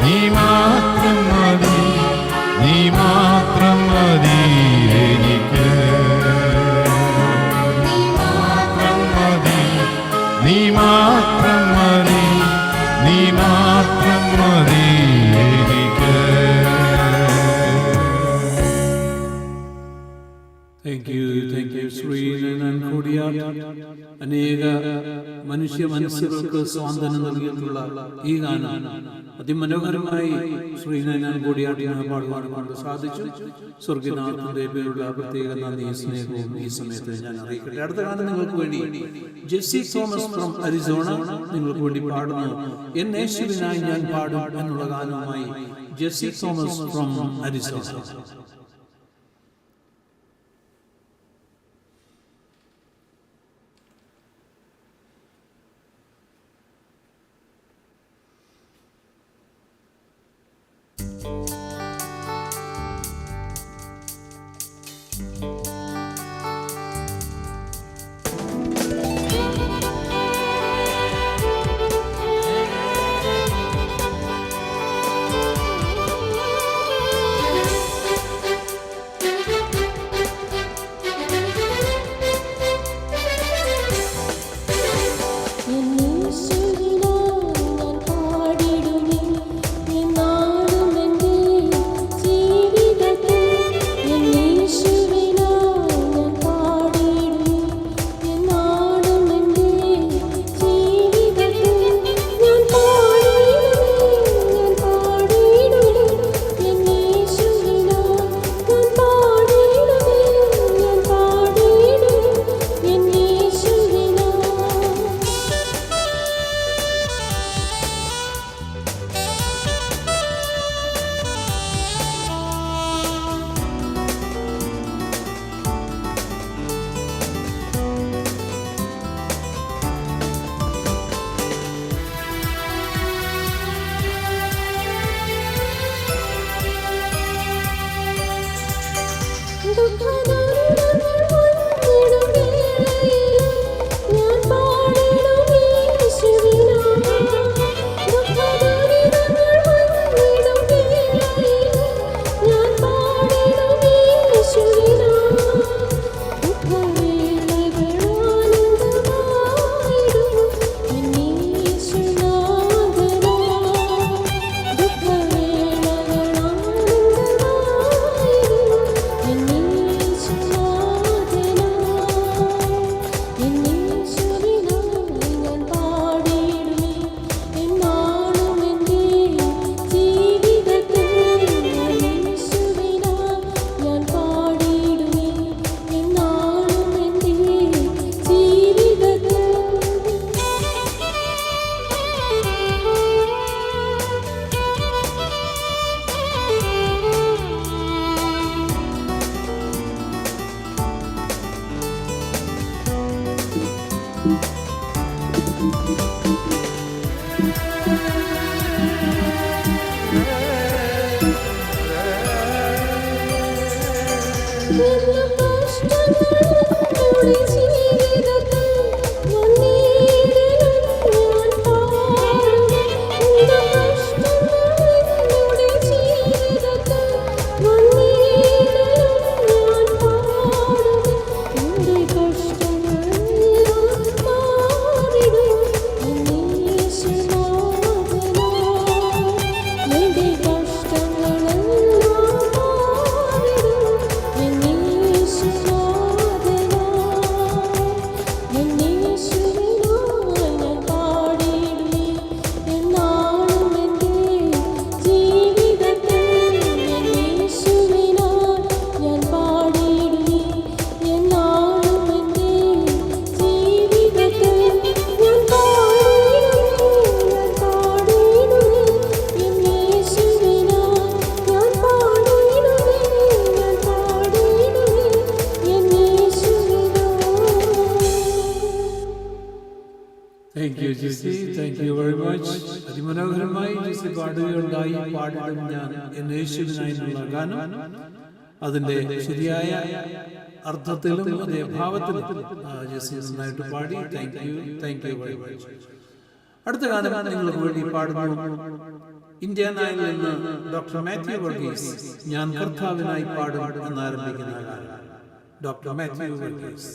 F: നീ മാത്രം മതി, നീ മാത്രം മതി എനിക്ക്. നീ മാത്രം മതി, നീ മാത്രം മതി, നീ മാത്രം മതി എനിക്ക്.
A: താങ്ക് യു ശ്രീനൻ കൂടിയാൽ അനേക മനുഷ്യ മനസ്സുകൾക്ക് സ്വാതന്ത്ര്യം നൽകിയിട്ടുള്ള ഈ ഗാനം അതിമനോഹരമായി ശ്രീനൻ കൂടിയാട്ടിനെ പാടുവാൻ കൊണ്ട് സാധിച്ചു. സ്വർഗനാഥന്റെ പേരുള്ള പ്രത്യേക നന്ദി സ്നേഹവും ഈ സമയത്ത് ഞാൻ അറിയിക്കട്ടെ. അടുത്ത ഗാനം നിങ്ങൾക്ക് വേണ്ടി ജെസ്സി തോമസ് ഫ്രം അരിസോണ നിങ്ങൾക്ക് വേണ്ടി പാടുന്നു. എൻ യേശുവിനായി ഞാൻ പാടും എന്നുള്ള ഗാനവുമായി Jessy Thomas from Arizona.
G: Thank you.
A: Thank you Jisy, thank you very much. അതിമനോഹരമായി ജിസി പാടുകയുണ്ടായി. പാടിടും ഞാൻ എന്നെ യേശുവിനായുള്ള ഗാനം. അതിൻ്റെ ശരിയായ അർത്ഥത്തിലും അതേ ഭാവത്തിലും ജിസി നന്നായിട്ട് പാടി. Thank you very much. അടുത്ത ഗാനം നിങ്ങൾക്ക് വേണ്ടി പാടുന്നു ഇന്ത്യനായിൽ നിന്ന് ഡോക്ടർ മാത്യു വർഗീസ്, ഞാൻ കർത്താവിനായി പാടും എന്നാരംഭിക്കുന്ന ഗാനം. ഡോക്ടർ മാത്യു വർഗീസ്.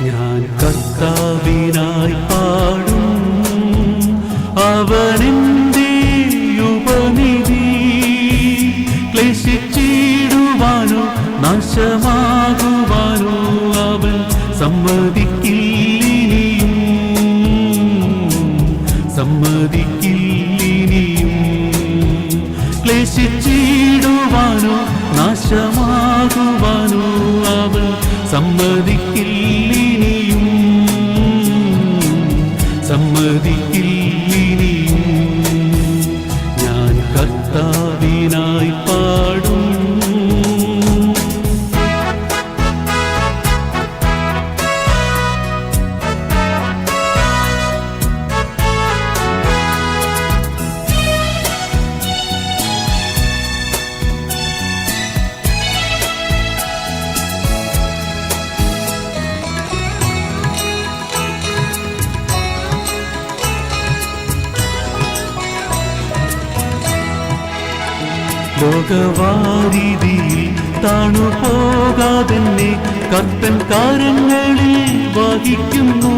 E: ഞാൻ കർത്താവിനായി പാടും, അവനെന്റെ ഉപനിധി. ക്ലേശിച്ചിടുവാനോ നാശമാകുവാനോ അവൻ സമ്മതിക്കില്ലിനിയും, സമ്മതിക്കില്ലിനിയും. ക്ലേശിച്ചിടുവാനോ നാശമാകുവാനോ അവൻ സമ്മതിക്കില്ലിനിയും, സമ്മതിക്കില്ലിനിയും. ഞാൻ കർത്താവിനായി പാടും. ലോകവാരിധിയിൽ താണുപോകാതെന്നെ കർത്തൻ കാര്യങ്ങളിൽ വഹിക്കുന്നു.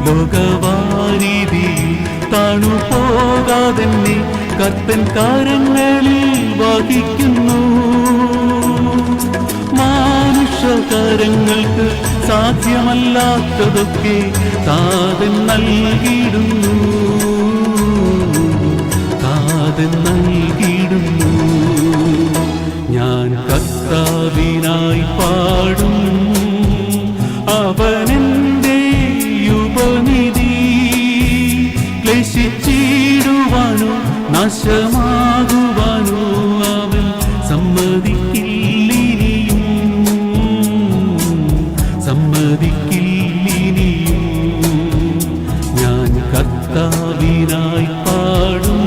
E: ലോകവാരിധിയിൽ താണുപോകാതെന്നെ കർത്തൻ കാര്യങ്ങളിൽ വഹിക്കുന്നു. മാനുഷകരങ്ങൾക്ക് സാധ്യമല്ലാത്തതൊക്കെ താതൻ നൽകിയിടുന്നു, താതൻ നൽകിയിടുന്നു. ഞാൻ കർത്താവിനായി പാടും, അവനെന്റെ ഉപനിധി. ക്ലേശിച്ചിടുവാനോ നാശമാകുവാനോ അവൻ സമ്മതിക്കില്ലിനിയും, സമ്മതിക്കില്ലിനിയും. ഞാൻ കർത്താവിനായി പാടും.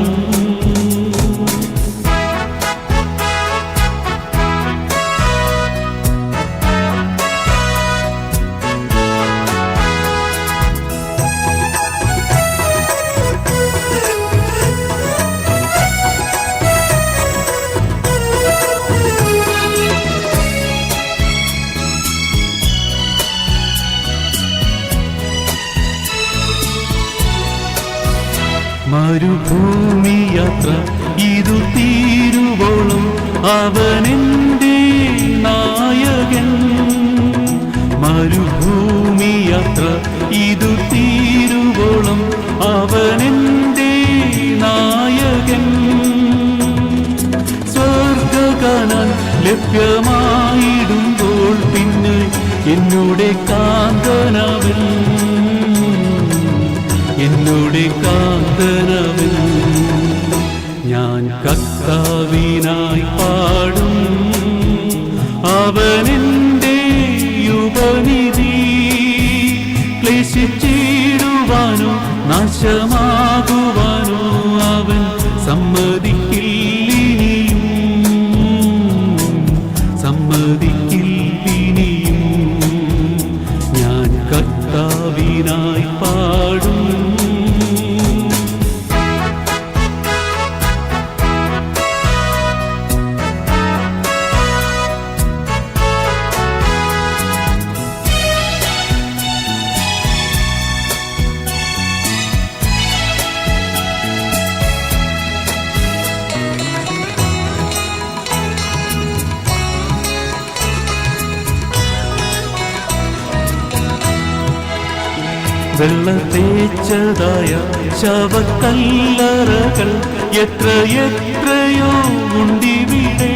E: മരുഭൂമി യാത്ര ഇതു തീരുവോളം അവനെന്റെ നായകൻ. മരുഭൂമി യാത്ര ഇതു തീരുവോളം അവനെന്റെ നായകൻ. സ്വർഗ കാണാൻ ലഭ്യമായിടുമ്പോൾ പിന്നെ എന്നോടെ കാന്തനവൻ, എന്നോടെ കാന്തനവൻ. ഞാൻ കർത്താവിനായി പാടും, അവനെന്റെ ഉപനിധി. ക്ലേശിച്ചിടുവാനോ നാശമാകുവാനോ അവൻ സമ്മതിക്കില്ലിനിയും, സമ്മതിക്കില്ലിനിയും. ഞാൻ കർത്താവിനായി പാടും. വെള്ള തേച്ചതായ ശവക്കല്ലറകൾ എത്രയോ ഉണ്ടിവിടെ.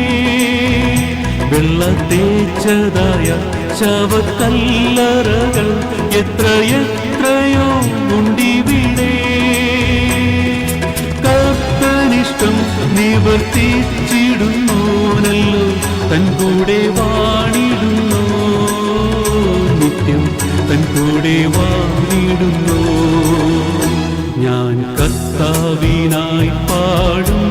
E: വെള്ള തേച്ചതായ ശവക്കല്ലറകൾ എത്രയോ ഉണ്ടിവിടെ. കർത്തനിഷ്ടം നിവർത്തിച്ചിടുന്നോനല്ലോ തൻ കൂടെ വാണിടുന്നു, നിത്യം തൻ കൂടെ വാണിടുന്നു. ഞാൻ കർത്താവിനായി പാടും,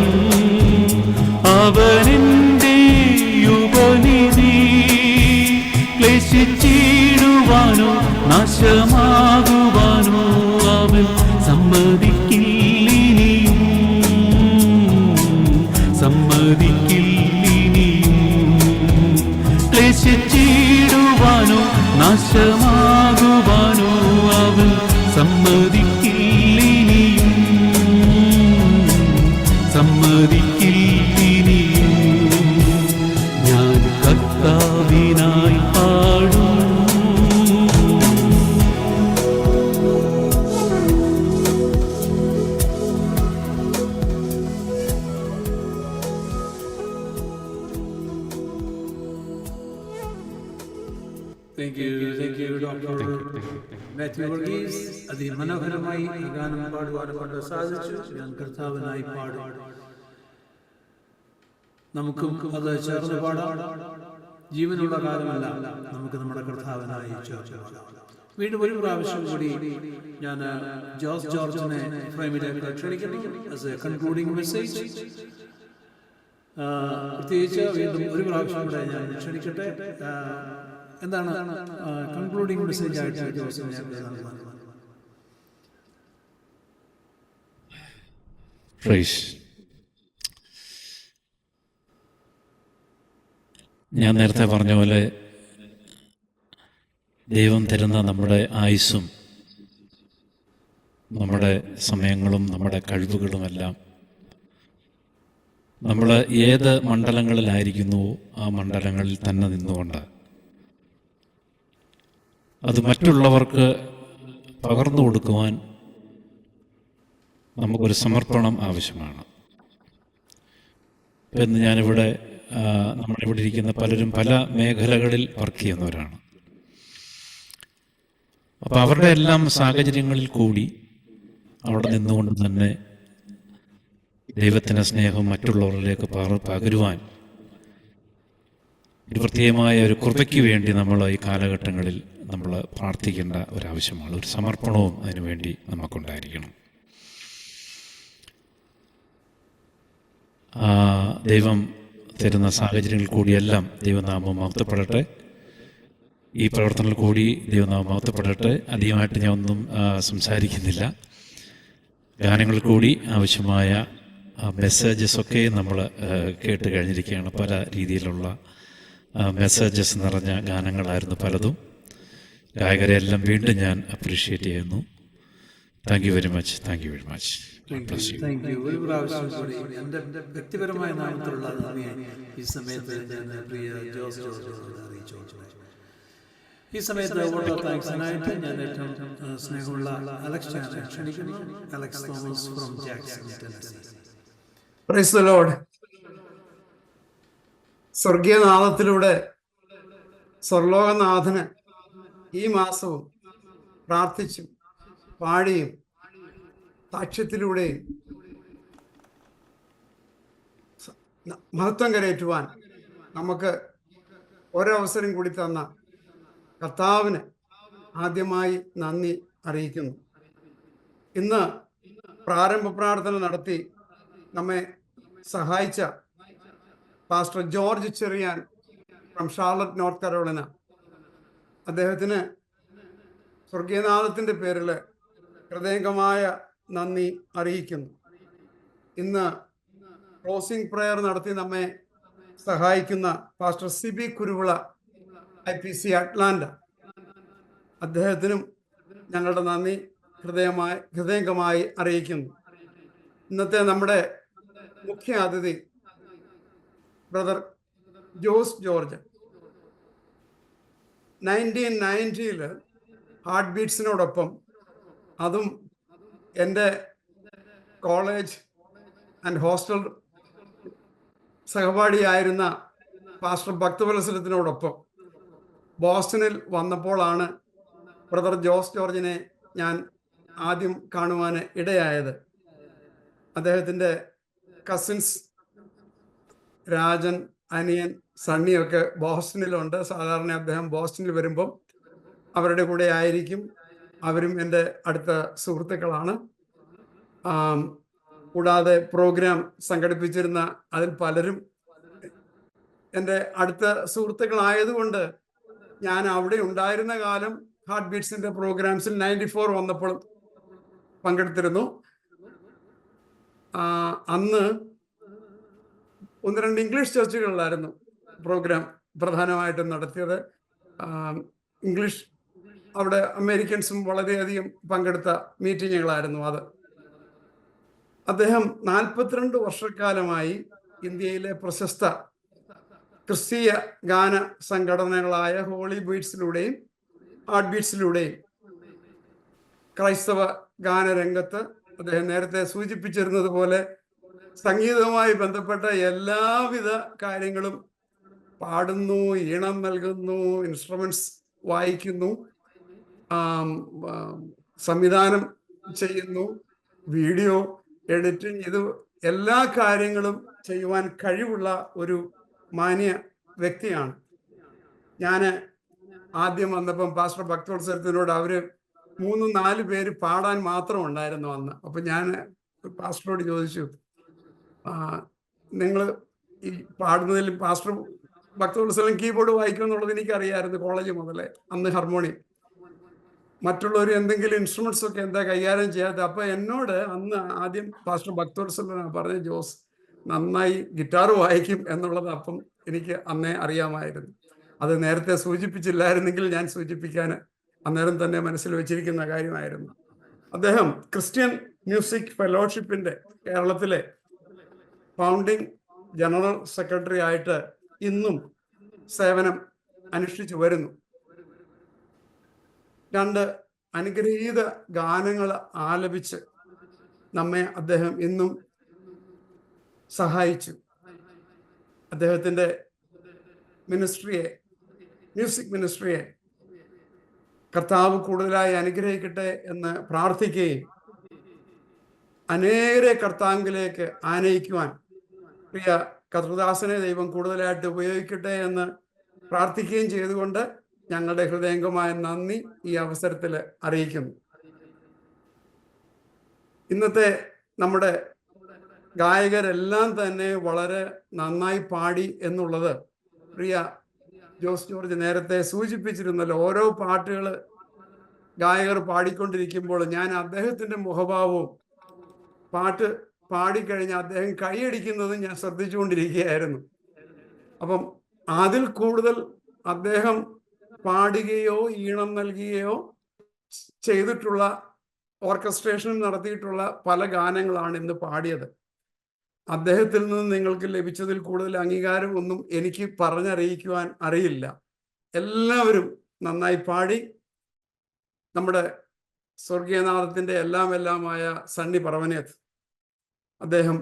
E: അവനെന്റെ ഉപനിധി. ക്ലേശിച്ചിടുവാനോ നാശമാകുവാനോ അവൻ സമ്മതിക്കില്ലിനിയും, സമ്മതിക്കില്ലിനിയും. ക്ലേശിച്ചിടുവാനോ നാശമാകുവാനോ അവൻ സമ്മതിക്കില്ലിനിയും, സമ്മതിക്കില്ലിനിയും. ഞാൻ കർത്താവിനായി പാടും.
A: Thank you, Dr. Mathew Varghese. അതിമനോഹരമായി ഈ ഗാനം പാടുവാനും കൊണ്ട് സാധിച്ചു. ഞാൻ കർത്താവിനായി പാടും. നമുക്കും അത് ചേർന്ന് പാടാം. ജീവനുള്ള കാലമല്ല, നമുക്ക് നമ്മുടെ കർത്താവിനായി ചേർന്ന് പാടാം. വീണ്ടും ഒരു പ്രാവശ്യം കൂടി ഞാൻ ജോസ് ജോർജിനെ ഫ്രെയിമിലേക്ക് ക്ഷണിക്കുന്നു ആസ് എ കൺക്ലൂഡിംഗ് മെസ്സേജ്. പ്രത്യേകിച്ച് വീണ്ടും ഒരു പ്രാവശ്യം കൂടെ ഞാൻ ക്ഷണിക്കട്ടെ. എന്താണ് കൺക്ലൂഡിംഗ് മെസ്സേജ് ആയിട്ട് ജോസിനെ
C: ഞാൻ നേരത്തെ പറഞ്ഞ പോലെ ദൈവം തരുന്ന നമ്മുടെ ആയുസ്സും നമ്മുടെ സമയങ്ങളും നമ്മുടെ കഴിവുകളുമെല്ലാം നമ്മൾ ഏത് മണ്ഡലങ്ങളിലായിരിക്കുന്നുവോ ആ മണ്ഡലങ്ങളിൽ തന്നെ നിന്നുകൊണ്ട് അത് മറ്റുള്ളവർക്ക് പകർന്നു കൊടുക്കുവാൻ നമുക്കൊരു സമർപ്പണം ആവശ്യമാണ്. എന്ന് ഞാനിവിടെ നമ്മളിവിടെ ഇരിക്കുന്ന പലരും പല മേഖലകളിൽ വർക്ക് ചെയ്യുന്നവരാണ്. അപ്പോൾ അവരുടെ എല്ലാം സാഹചര്യങ്ങളിൽ കൂടി അവിടെ നിന്നുകൊണ്ട് തന്നെ ദൈവത്തിൻ്റെ സ്നേഹം മറ്റുള്ളവരിലേക്ക് പകരുവാൻ ഒരു പ്രത്യേകമായ ഒരു കൃപയ്ക്ക് വേണ്ടി നമ്മൾ ഈ കാലഘട്ടങ്ങളിൽ നമ്മൾ പ്രാർത്ഥിക്കേണ്ട ഒരാവശ്യമാണ്. ഒരു സമർപ്പണവും അതിനുവേണ്ടി നമുക്കുണ്ടായിരിക്കണം. ദൈവം തരുന്ന സാഹചര്യങ്ങളിൽ കൂടിയെല്ലാം ദൈവനാമം മഹത്വപ്പെടട്ടെ. ഈ പ്രവർത്തനത്തിൽ കൂടി ദൈവനാമം മഹത്വപ്പെടട്ടെ. അധികമായിട്ട് ഞാൻ ഒന്നും സംസാരിക്കുന്നില്ല. ഗാനങ്ങളിൽ കൂടി ആവശ്യമായ മെസ്സേജസൊക്കെ നമ്മൾ കേട്ട് കഴിഞ്ഞിരിക്കുകയാണ്. പല രീതിയിലുള്ള മെസ്സേജസ് നിറഞ്ഞ ഗാനങ്ങളായിരുന്നു പലതും. ഗായകരെയെല്ലാം വീണ്ടും ഞാൻ അപ്രീഷിയേറ്റ് ചെയ്യുന്നു. Thank you very much. Thank you very much.
A: Thank you. ഒരു പ്രാവശ്യം കൂടി എൻ്റെ വ്യക്തിപരമായ നാമത്തിലുള്ള നന്ദി ഈ സമയത്ത് പ്രിയ ജോസ് ജോർജിനോട് അറിയിച്ചു. ഈ സമയത്ത് വോട്ട് ഓഫ് താങ്ക്സിനായിട്ട് ഞാൻ ഏറ്റവും സ്നേഹമുള്ള അലക്സിനെ ക്ഷണിക്കുന്നു. Alex Thomas from Jackson, Tennessee.
G: Praise the Lord. സ്വർഗീയനാഥത്തിലൂടെ സ്വർലോകനാഥന് ഈ മാസവും പ്രാർത്ഥിച്ചും പാടിയും സാക്ഷ്യത്തിലൂടെയും മഹത്വം കരയേറ്റുവാൻ നമുക്ക് ഒരവസരം കൂടി തന്ന കർത്താവിന് ആദ്യമായി നന്ദി അറിയിക്കുന്നു. ഇന്ന് പ്രാരംഭ പ്രാർത്ഥന നടത്തി നമ്മെ സഹായിച്ച pastor George Cheriyan from Charlotte, North Carolina, അദ്ദേഹത്തിന് സ്വർഗീയനാഥത്തിൻ്റെ പേരിൽ ഹൃദയംഗമായ നന്ദി അറിയിക്കുന്നു. ഇന്ന് ക്ലോസിംഗ് പ്രയർ നടത്തി നമ്മെ സഹായിക്കുന്ന pastor Sibi Kuruvila, IPC Atlanta, അദ്ദേഹത്തിനും ഞങ്ങളുടെ നന്ദി ഹൃദയംഗമായി അറിയിക്കുന്നു. ഇന്നത്തെ നമ്മുടെ മുഖ്യ അതിഥി ബ്രദർ ജോസ് ജോർജ് 1990 ഹാർട്ട് ബീറ്റ്സിനോടൊപ്പം അതും എൻ്റെ കോളേജ് ആൻഡ് ഹോസ്റ്റൽ സഹപാഠിയായിരുന്ന പാസ്റ്റർ ഭക്തവത്സലത്തിനോടൊപ്പം ബോസ്റ്റണിൽ വന്നപ്പോഴാണ് ബ്രദർ ജോസ് ജോർജിനെ ഞാൻ ആദ്യം കാണുവാൻ ഇടയായത്. അദ്ദേഹത്തിൻ്റെ കസിൻസ് രാജൻ, അനിയൻ, സണ്ണിയൊക്കെ ബോസ്റ്റണിലുണ്ട്. സാധാരണ അദ്ദേഹം ബോസ്റ്റണിൽ വരുമ്പം അവരുടെ കൂടെ ആയിരിക്കും. അവരും എൻ്റെ അടുത്ത സുഹൃത്തുക്കളാണ്. കൂടാതെ പ്രോഗ്രാം സംഘടിപ്പിച്ചിരുന്ന അതിൽ പലരും എൻ്റെ അടുത്ത സുഹൃത്തുക്കളായതുകൊണ്ട് ഞാൻ അവിടെ ഉണ്ടായിരുന്ന കാലം ഹാർട്ട് ബീറ്റ്സിൻ്റെ പ്രോഗ്രാംസിൽ 94 വന്നപ്പോൾ പങ്കെടുത്തിരുന്നു. അന്ന് 1-2 ഇംഗ്ലീഷ് ചർച്ചുകളിലായിരുന്നു പ്രോഗ്രാം പ്രധാനമായിട്ടും നടത്തിയത്. ഇംഗ്ലീഷ് അവിടെ അമേരിക്കൻസും വളരെയധികം പങ്കെടുത്ത മീറ്റിങ്ങുകളായിരുന്നു അത്. അദ്ദേഹം 42 വർഷക്കാലമായി ഇന്ത്യയിലെ പ്രശസ്ത ക്രിസ്തീയ ഗാന സംഘടനകളായ ഹോളി ബീറ്റ്സിലൂടെയും ഹാർട്ട് ബീറ്റ്സിലൂടെയും ക്രൈസ്തവ ഗാനരംഗത്ത് അദ്ദേഹം നേരത്തെ സൂചിപ്പിച്ചിരുന്നത് പോലെ സംഗീതവുമായി ബന്ധപ്പെട്ട എല്ലാവിധ കാര്യങ്ങളും പാടുന്നു, ഈണം നൽകുന്നു, ഇൻസ്ട്രുമെന്റ്സ് വായിക്കുന്നു, സംവിധാനം ചെയ്യുന്നു, വീഡിയോ എഡിറ്റിംഗ്, ഇത് എല്ലാ കാര്യങ്ങളും ചെയ്യുവാൻ കഴിവുള്ള ഒരു മാന്യ വ്യക്തിയാണ്. ഞാൻ ആദ്യം വന്നപ്പം പാസ്റ്റർ ഭക്തോത്സവത്തിനോട് അവര് 3-4 പേര് പാടാൻ മാത്രം ഉണ്ടായിരുന്നു അന്ന്. അപ്പൊ ഞാൻ പാസ്റ്ററോട് ചോദിച്ചു, നിങ്ങൾ ഈ പാടുന്നതിൽ പാസ്റ്റർ ഭക്തോത്സവം കീബോർഡ് വായിക്കും എന്നുള്ളത് എനിക്കറിയാമായിരുന്നു കോളേജ് മുതലേ. അന്ന് ഹാർമോണിയം, മറ്റുള്ളവർ എന്തെങ്കിലും ഇൻസ്ട്രുമെന്റ്സ് ഒക്കെ എന്താ കൈകാര്യം ചെയ്യാത്ത. അപ്പൊ എന്നോട് അന്ന് ആദ്യം പാസ്റ്റർ ഭക്തോത്സവം പറഞ്ഞ ജോസ് നന്നായി ഗിറ്റാർ വായിക്കും എന്നുള്ളത് അപ്പം എനിക്ക് അന്നേ അറിയാമായിരുന്നു. അത് നേരത്തെ സൂചിപ്പിച്ചില്ലായിരുന്നെങ്കിൽ ഞാൻ സൂചിപ്പിക്കാൻ അന്നേരം തന്നെ മനസ്സിൽ വെച്ചിരിക്കുന്ന കാര്യമായിരുന്നു. അദ്ദേഹം ക്രിസ്ത്യൻ മ്യൂസിക് ഫെലോഷിപ്പിന്റെ കേരളത്തിലെ ഫൗണ്ടിങ് ജനറൽ സെക്രട്ടറി ആയിട്ട് ഇന്നും സേവനം അനുഷ്ഠിച്ചു വരുന്നു. 2 അനുഗ്രഹീത ഗാനങ്ങൾ ആലപിച്ച് നമ്മെ അദ്ദേഹം ഇന്നും സഹായിച്ചു. അദ്ദേഹത്തിൻ്റെ മ്യൂസിക് മിനിസ്ട്രിയെ കർത്താവ് കൂടുതലായി അനുഗ്രഹിക്കട്ടെ എന്ന് പ്രാർത്ഥിക്കുകയും അനേകരെ കർത്താവിലേക്ക് ആനയിക്കുവാൻ പ്രിയ കർത്തൃദാസനെ ദൈവം കൂടുതലായിട്ട് ഉപയോഗിക്കട്ടെ എന്ന് പ്രാർത്ഥിക്കുകയും ചെയ്തുകൊണ്ട് ഞങ്ങളുടെ ഹൃദയംഗമായ നന്ദി ഈ അവസരത്തിൽ അറിയിക്കുന്നു. ഇന്നത്തെ നമ്മുടെ ഗായകരെല്ലാം തന്നെ വളരെ നന്നായി പാടി എന്നുള്ളത് പ്രിയ ജോസ് ജോർജ് നേരത്തെ സൂചിപ്പിച്ചിരുന്നല്ലോ. ഓരോ പാട്ടുകൾ ഗായകർ പാടിക്കൊണ്ടിരിക്കുമ്പോൾ ഞാൻ അദ്ദേഹത്തിൻ്റെ മുഖഭാവവും പാട്ട് പാടിക്കഴിഞ്ഞ് അദ്ദേഹം കൈയടിക്കുന്നതും ഞാൻ ശ്രദ്ധിച്ചുകൊണ്ടിരിക്കുകയായിരുന്നു. അപ്പം അതിൽ കൂടുതൽ അദ്ദേഹം പാടുകയോ ഈണം നൽകുകയോ ചെയ്തിട്ടുള്ള, ഓർക്കസ്ട്രേഷൻ നടത്തിയിട്ടുള്ള പല ഗാനങ്ങളാണ് ഇന്ന് പാടിയത്. അദ്ദേഹത്തിൽ നിന്ന് നിങ്ങൾക്ക് ലഭിച്ചതിൽ കൂടുതൽ അംഗീകാരം ഒന്നും എനിക്ക് പറഞ്ഞറിയിക്കുവാൻ അറിയില്ല. എല്ലാവരും നന്നായി പാടി. നമ്മുടെ സ്വർഗീയനാഥത്തിൻ്റെ എല്ലാമായ സണ്ണി പറവനേത്ത്, അദ്ദേഹം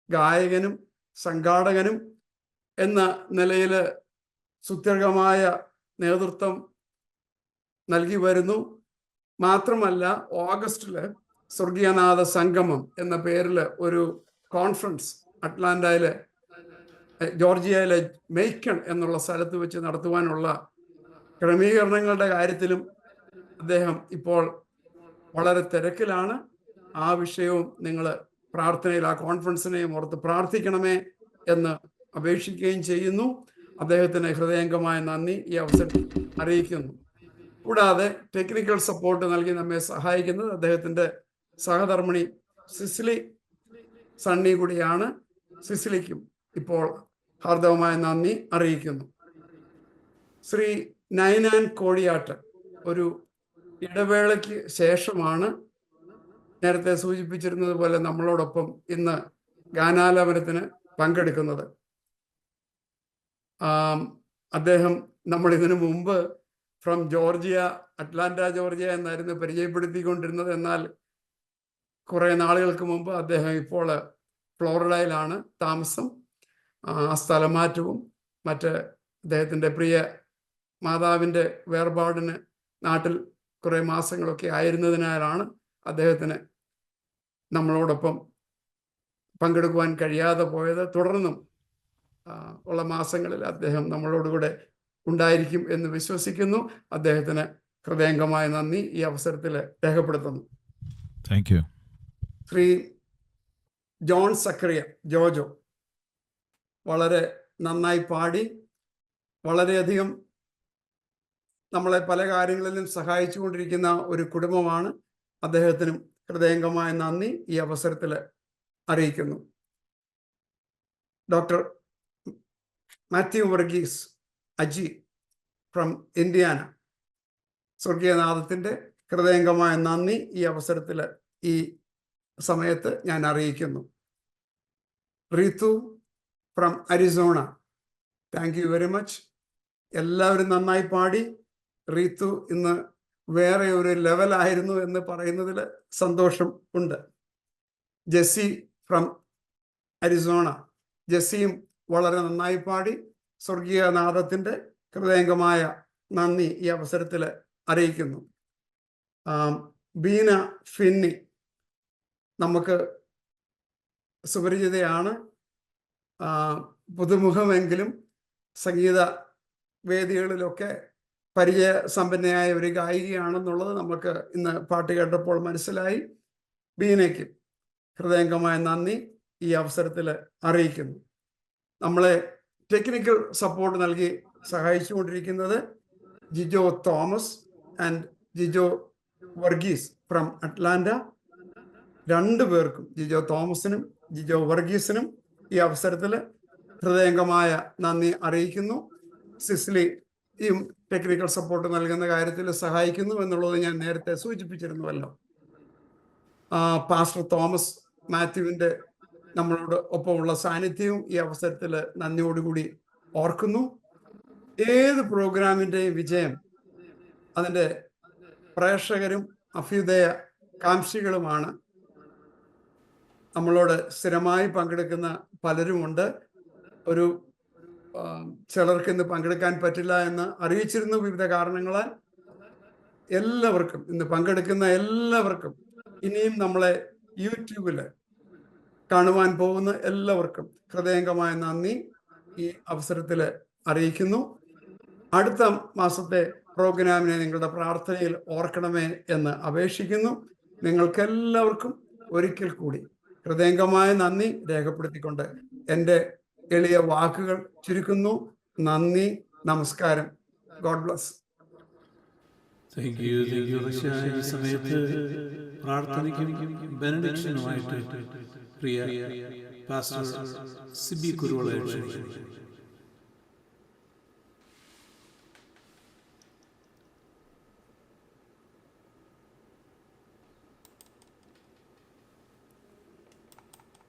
G: ഗായകനും സംഘാടകനും എന്ന നിലയിൽ സുദീർഘമായ നേതൃത്വം നൽകി വരുന്നു. മാത്രമല്ല ഓഗസ്റ്റിൽ സ്വർഗീയനാഥ സംഗമം എന്ന പേരിൽ ഒരു കോൺഫറൻസ് അറ്റ്ലാന്റയിലെ ജോർജിയയിലെ മെയ്ക്കൺ എന്നുള്ള സ്ഥലത്ത് വെച്ച് നടത്തുവാനുള്ള ക്രമീകരണങ്ങളുടെ കാര്യത്തിലും അദ്ദേഹം ഇപ്പോൾ വളരെ തിരക്കിലാണ്. ആ വിഷയവും നിങ്ങൾ പ്രാർത്ഥനയിൽ ആ കോൺഫറൻസിനെയും ഓർത്ത് പ്രാർത്ഥിക്കണമേ എന്ന് അപേക്ഷിക്കുകയും ചെയ്യുന്നു. അദ്ദേഹത്തിന് ഹൃദയംഗമായ നന്ദി ഈ അവസരത്തിൽ അറിയിക്കുന്നു. കൂടാതെ ടെക്നിക്കൽ സപ്പോർട്ട് നൽകി നമ്മെ സഹായിക്കുന്നത് അദ്ദേഹത്തിൻ്റെ സഹധർമ്മിണി സിസിലി സണ്ണി കൂടിയാണ്. സിസിലിക്കും ഇപ്പോൾ ഹാർദവമായ നന്ദി അറിയിക്കുന്നു. ശ്രീ നൈനാൻ കോടിയാട്ട് ഒരു ഇടവേളയ്ക്ക് ശേഷമാണ് നേരത്തെ സൂചിപ്പിച്ചിരുന്നത് പോലെ നമ്മളോടൊപ്പം ഇന്ന് ഗാനാലാപനത്തിന് പങ്കെടുക്കുന്നത്. അദ്ദേഹം നമ്മൾ ഇതിനു മുമ്പ് ഫ്രം ജോർജിയ അറ്റ്ലാന്റ ജോർജിയ എന്നായിരുന്നു പരിചയപ്പെടുത്തിക്കൊണ്ടിരുന്നത്. എന്നാൽ കുറേ നാളുകൾക്ക് മുമ്പ് അദ്ദേഹം ഇപ്പോൾ ഫ്ലോറിഡയിലാണ് താമസം. ആ സ്ഥലമാറ്റവും മറ്റ് അദ്ദേഹത്തിൻ്റെ പ്രിയ മാതാവിൻ്റെ വേർപാടിന് നാട്ടിൽ കുറേ മാസങ്ങളൊക്കെ ആയിരുന്നതിനാലാണ് അദ്ദേഹത്തിന് നമ്മളോടൊപ്പം പങ്കെടുക്കുവാൻ കഴിയാതെ പോയത്. തുടർന്നും ഉള്ള മാസങ്ങളിൽ അദ്ദേഹം നമ്മളോടുകൂടെ ഉണ്ടായിരിക്കും എന്ന് വിശ്വസിക്കുന്നു. അദ്ദേഹത്തിന് ഹൃദയംഗമായ നന്ദി ഈ അവസരത്തിൽ രേഖപ്പെടുത്തുന്നു.
F: Thank you.
G: Shri John Zachariah Jojo വളരെ നന്നായി പാടി, വളരെയധികം നമ്മളെ പല കാര്യങ്ങളിലും സഹായിച്ചു കൊണ്ടിരിക്കുന്ന ഒരു കുടുംബമാണ്. അദ്ദേഹത്തിനും ഹൃദയംഗമായ നന്ദി ഈ അവസരത്തിൽ അറിയിക്കുന്നു. Doctor Mathew Varghese Aji from Indiana, സ്വർഗീയനാഥത്തിൻ്റെ ഹൃദയംഗമായ നന്ദി ഈ അവസരത്തിൽ ഈ സമയത്ത് ഞാൻ അറിയിക്കുന്നു. Ritu from Arizona, thank you very much. എല്ലാവരും നന്നായി പാടി. റീതു ഇന്ന് വേറെ ഒരു ലെവലായിരുന്നു എന്ന് പറയുന്നതിൽ സന്തോഷം ഉണ്ട്. ജെസ്സി ഫ്രം അരിസോണ, ജെസ്സിയും വളരെ നന്നായി പാടി. സ്വർഗീയനാഥത്തിൻ്റെ ഹൃദയംഗമായ നന്ദി ഈ അവസരത്തിൽ അറിയിക്കുന്നു. ബീന ഫിന്നി നമുക്ക് സുപരിചിതയാണ്. പുതുമുഖമെങ്കിലും സംഗീത വേദികളിലൊക്കെ പരിചയസമ്പന്നയായ ഒരു ഗായികയാണെന്നുള്ളത് നമുക്ക് ഇന്ന് പാട്ട് കേട്ടപ്പോൾ മനസ്സിലായി. ബീനയ്ക്ക് ഹൃദയംഗമായ നന്ദി ഈ അവസരത്തിൽ അറിയിക്കുന്നു. നമ്മളെ ടെക്നിക്കൽ സപ്പോർട്ട് നൽകി സഹായിച്ചുകൊണ്ടിരിക്കുന്നത് Jijo Thomas and Jijo Varghese from Atlanta. രണ്ടു പേർക്കും, ജിജോ തോമസിനും ജിജോ വർഗീസിനും ഈ അവസരത്തിൽ ഹൃദയംഗമായ നന്ദി അറിയിക്കുന്നു. സിസ്ലിയും ടെക്നിക്കൽ സപ്പോർട്ട് നൽകുന്ന കാര്യത്തിൽ സഹായിക്കുന്നു എന്നുള്ളത് ഞാൻ നേരത്തെ സൂചിപ്പിച്ചിരുന്നുവല്ലോ. പാസ്റ്റർ തോമസ് മാത്യുവിൻ്റെ നമ്മളോട് ഒപ്പമുള്ള സാന്നിധ്യവും ഈ അവസരത്തിൽ നന്ദിയോടുകൂടി ഓർക്കുന്നു. ഏത് പ്രോഗ്രാമിൻ്റെയും വിജയം അതിൻ്റെ പ്രേക്ഷകരും അഭ്യുദയ കാംക്ഷികളുമാണ്. നമ്മളോട് സ്ഥിരമായി പങ്കെടുക്കുന്ന പലരുമുണ്ട്. ഒരു ചിലർക്ക് ഇന്ന് പങ്കെടുക്കാൻ പറ്റില്ല എന്ന് അറിയിച്ചിരുന്നു വിവിധ കാരണങ്ങളാൽ. എല്ലാവർക്കും, ഇന്ന് പങ്കെടുക്കുന്ന എല്ലാവർക്കും, ഇനിയും നമ്മളെ യൂട്യൂബിൽ കാണുവാൻ പോകുന്ന എല്ലാവർക്കും ഹൃദയംഗമായ നന്ദി ഈ അവസരത്തിൽ അറിയിക്കുന്നു. അടുത്ത മാസത്തെ പ്രോഗ്രാമിനെ നിങ്ങളുടെ പ്രാർത്ഥനയിൽ ഓർക്കണമേ എന്ന് അപേക്ഷിക്കുന്നു. നിങ്ങൾക്കെല്ലാവർക്കും ഒരിക്കൽ കൂടി ഹൃദയംഗമായ നന്ദി രേഖപ്പെടുത്തിക്കൊണ്ട് എൻ്റെ എളിയ വാക്കുകൾ ചുരുക്കുന്നു. നന്ദി, നമസ്കാരം. God bless.
A: Thank you Risha. ഈ സമയത്ത് പ്രാർത്ഥനയ്ക്കും ബെനഡിക്ഷനുമായിട്ട് പ്രിയ പാസ്റ്റർ സിബി കുരുവളെ ക്ഷണിക്കുന്നു.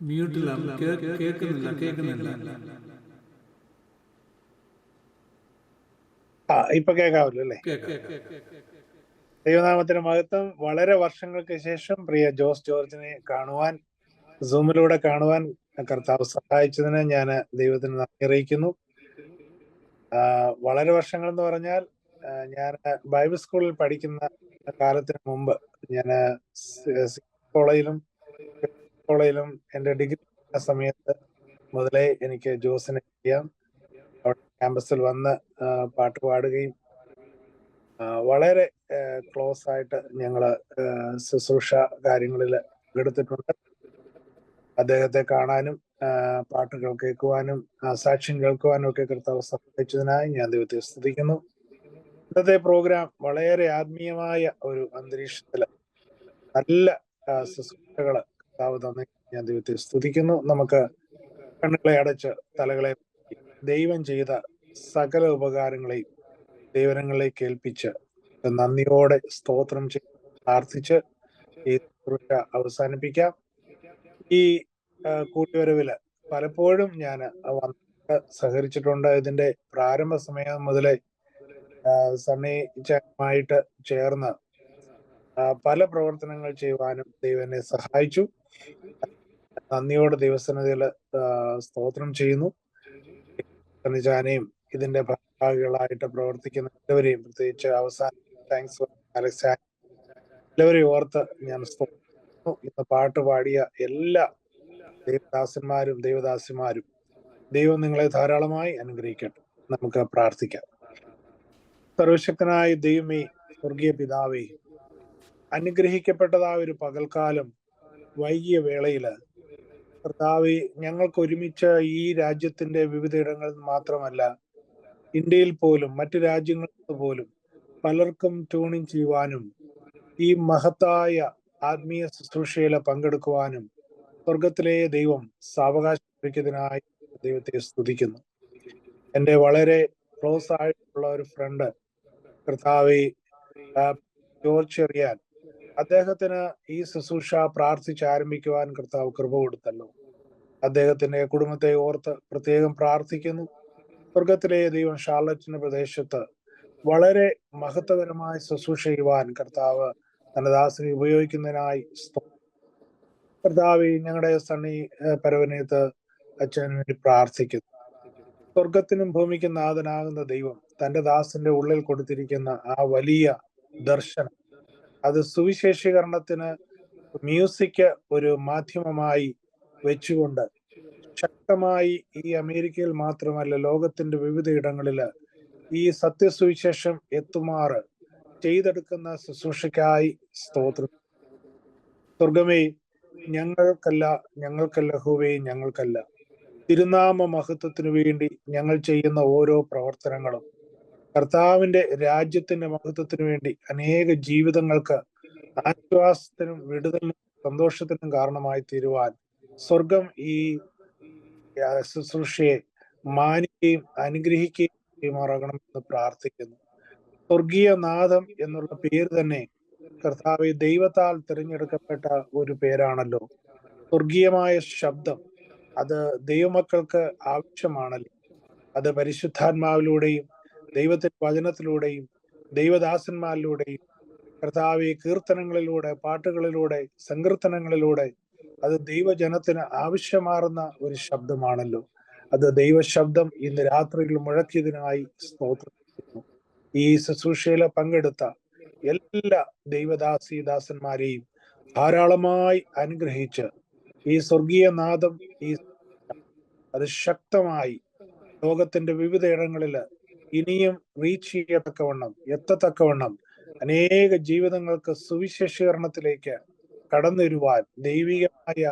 A: മ്യൂട്ടിലാണ്, കേൾക്കുന്നില്ല.
H: ഇപ്പൊ കേൾക്കാമല്ലോ അല്ലേ? ദൈവനാമത്തിന് മഹത്വം. വളരെ വർഷങ്ങൾക്ക് ശേഷം പ്രിയ ജോസ് ജോർജിനെ കാണുവാൻ, സൂമിലൂടെ കാണുവാൻ കർത്താവ് സഹായിച്ചതിന് ഞാൻ ദൈവത്തിന് നന്ദി അറിയിക്കുന്നു. വളരെ വർഷങ്ങൾ എന്ന് പറഞ്ഞാൽ ഞാൻ ബൈബിൾ സ്കൂളിൽ പഠിക്കുന്ന കാലത്തിന് മുമ്പ് ഞാൻ കോളേജിലും എൻ്റെ ഡിഗ്രി സമയത്ത് മുതലേ എനിക്ക് ജോസിനെ അറിയാം. അവിടെ ക്യാമ്പസിൽ വന്ന് പാട്ട് പാടുകയും വളരെ ക്ലോസ് ആയിട്ട് ഞങ്ങള് ശുശ്രൂഷ കാര്യങ്ങളിൽ പങ്കെടുത്തിട്ടുണ്ട്. അദ്ദേഹത്തെ കാണാനും പാട്ടുകൾ കേൾക്കുവാനും സാക്ഷ്യം കേൾക്കുവാനും ഒക്കെ കർത്താവ് സഹായിച്ചതിനായി ഞാൻ ദൈവത്തെ സ്തുതിക്കുന്നു. ഇന്നത്തെ പ്രോഗ്രാം വളരെ ആത്മീയമായ ഒരു അന്തരീക്ഷത്തില് നല്ല ശുശ്രൂഷകള് കർത്താവ് തന്നെ ഞാൻ ദൈവത്തെ സ്തുതിക്കുന്നു. നമുക്ക് കണ്ണുകളെ അടച്ച് തലകളെ ദൈവം ചെയ്ത സകല ഉപകാരങ്ങളെയും ദൈവങ്ങളിലേക്ക് ഏൽപ്പിച്ച് നന്ദിയോടെ സ്തോത്രം ചെയ്ത് പ്രാർത്ഥിച്ച് ഈ ശുശ്രൂഷ അവസാനിപ്പിക്കാം. ഈ കൂട്ടുവരവില് പലപ്പോഴും ഞാൻ വന്നിട്ട് സഹകരിച്ചിട്ടുണ്ട്. ഇതിന്റെ പ്രാരംഭ സമയം മുതലേ സണ്ണിയുമായിട്ട് ചേർന്ന് പല പ്രവർത്തനങ്ങൾ ചെയ്യുവാനും ദൈവം എന്നെ സഹായിച്ചു. നന്ദിയോടെ ദൈവസന്നിധിയിൽ സ്തോത്രം ചെയ്യുന്നു. സണ്ണിജാനെയും ഇതിന്റെ ഭാഗികളായിട്ട് പ്രവർത്തിക്കുന്ന എല്ലാവരെയും, പ്രത്യേകിച്ച് അവസാനം താങ്ക്സ് അലക്സാണ്ടർ, എല്ലാവരെയും ഓർത്ത് ഞാൻ സ്തോത്രിക്കുന്നു. ഇന്ന് പാട്ട് പാടിയ എല്ലാ ദൈവദാസന്മാരും ദൈവദാസിമാരും ദൈവം നിങ്ങളെ ധാരാളമായി അനുഗ്രഹിക്കട്ടെ. നമുക്ക് പ്രാർത്ഥിക്കാം. സർവശക്തനായ ദൈവമേ, സ്വർഗീയ പിതാവേ, അനുഗ്രഹിക്കപ്പെട്ടതായ ഒരു പകൽക്കാലം വൈകിയ വേളയില് കർത്താവേ, ഞങ്ങൾക്ക് ഒരുമിച്ച് ഈ രാജ്യത്തിന്റെ വിവിധ ഇടങ്ങളിൽ മാത്രമല്ല, ഇന്ത്യയിൽ പോലും മറ്റു രാജ്യങ്ങളിൽ പോലും പലർക്കും ട്യൂണിങ് ചെയ്യുവാനും ഈ മഹത്തായ ആത്മീയ ശുശ്രൂഷയിൽ പങ്കെടുക്കുവാനും സ്വർഗത്തിലെ ദൈവം സാവകാശിക്കുന്നതിനായി ദൈവത്തെ സ്തുതിക്കുന്നു. എൻ്റെ വളരെ ക്ലോസ് ആയിട്ടുള്ള ഒരു ഫ്രണ്ട് കർത്താവെ ജോർജ് ചെറിയാൻ, അദ്ദേഹത്തിന് ഈ ശുശ്രൂഷ പ്രാർത്ഥിച്ച് ആരംഭിക്കുവാൻ കർത്താവ് കൃപ കൊടുത്തല്ലോ. അദ്ദേഹത്തിന്റെ കുടുംബത്തെ ഓർത്ത് പ്രത്യേകം പ്രാർത്ഥിക്കുന്നു. സ്വർഗത്തിലെ ദൈവം ഷാർലറ്റിന്റെ പ്രദേശത്ത് വളരെ മഹത്വകരമായ ശുശ്രൂഷ ചെയ്യുവാൻ കർത്താവ് തന്റെ ദാസനെ ഉപയോഗിക്കുന്നതിനായി കർത്താവ് ഞങ്ങളുടെ സണ്ണി പരവനയത്ത് അച്ഛന് വേണ്ടി പ്രാർത്ഥിക്കുന്നു. സ്വർഗത്തിനും ഭൂമിക്കും നാഥനാകുന്ന ദൈവം തന്റെ ദാസന്റെ ഉള്ളിൽ കൊടുത്തിരിക്കുന്ന ആ വലിയ ദർശനം, അത് സുവിശേഷീകരണത്തിന് മ്യൂസിക് ഒരു മാധ്യമമായി വെച്ചുകൊണ്ട് ശക്തമായി ഈ അമേരിക്കയിൽ മാത്രമല്ല ലോകത്തിന്റെ വിവിധ ഇടങ്ങളില് ഈ സത്യസുവിശേഷം എത്തുമാറ് ചെയ്തെടുക്കുന്ന ശുശ്രൂഷയ്ക്കായി സ്തോത്രം. സ്വർഗമേ, ഞങ്ങൾക്കല്ല ഹോവേ, ഞങ്ങൾക്കല്ല, തിരുനാമ മഹത്വത്തിനു വേണ്ടി ഞങ്ങൾ ചെയ്യുന്ന ഓരോ പ്രവർത്തനങ്ങളും കർത്താവിന്റെ രാജ്യത്തിന്റെ മഹത്വത്തിനു വേണ്ടി അനേക ജീവിതങ്ങൾക്ക് ആശ്വാസത്തിനും വിടുതലിനും സന്തോഷത്തിനും കാരണമായി തീരുവാൻ സ്വർഗം ഈ ശുശ്രൂഷയെ മാനിക്കുകയും അനുഗ്രഹിക്കുകയും ചെയ്യുമാറാകണമെന്ന് പ്രാർത്ഥിക്കുന്നു. സ്വർഗീയ നാഥം എന്നുള്ള പേര് തന്നെ കർത്താവെ ദൈവത്താൽ തിരഞ്ഞെടുക്കപ്പെട്ട ഒരു പേരാണല്ലോ. സ്വർഗീയമായ ശബ്ദം അത് ദൈവമക്കൾക്ക് ആവശ്യമാണല്ലോ. അത് പരിശുദ്ധാത്മാവിലൂടെയും ദൈവത്തിന്റെ വചനത്തിലൂടെയും ദൈവദാസന്മാരിലൂടെയും കർത്താവെ കീർത്തനങ്ങളിലൂടെ, പാട്ടുകളിലൂടെ, സങ്കീർത്തനങ്ങളിലൂടെ അത് ദൈവജനത്തിന് ആവശ്യമാറുന്ന ഒരു ശബ്ദമാണല്ലോ. അത് ദൈവശബ്ദം ഇന്ന് രാത്രിയിൽ മുഴക്കിയതിനായി സ്തോത്രം ചെയ്യുന്നു. ഈ ശുശ്രൂഷയിൽ പങ്കെടുത്ത എല്ലാ ദൈവദാസന്മാരെയും ധാരാളമായി അനുഗ്രഹിച്ച് ഈ സ്വർഗീയ നാദം അത് ശക്തമായി ലോകത്തിന്റെ വിവിധ ഇടങ്ങളില് ഇനിയും റീച്ച് ചെയ്യത്തക്കവണ്ണം, എത്തത്തക്കവണ്ണം അനേക ജീവിതങ്ങൾക്ക് സുവിശേഷീകരണത്തിലേക്ക് കടന്നു വരുവാൻ ദൈവികമായ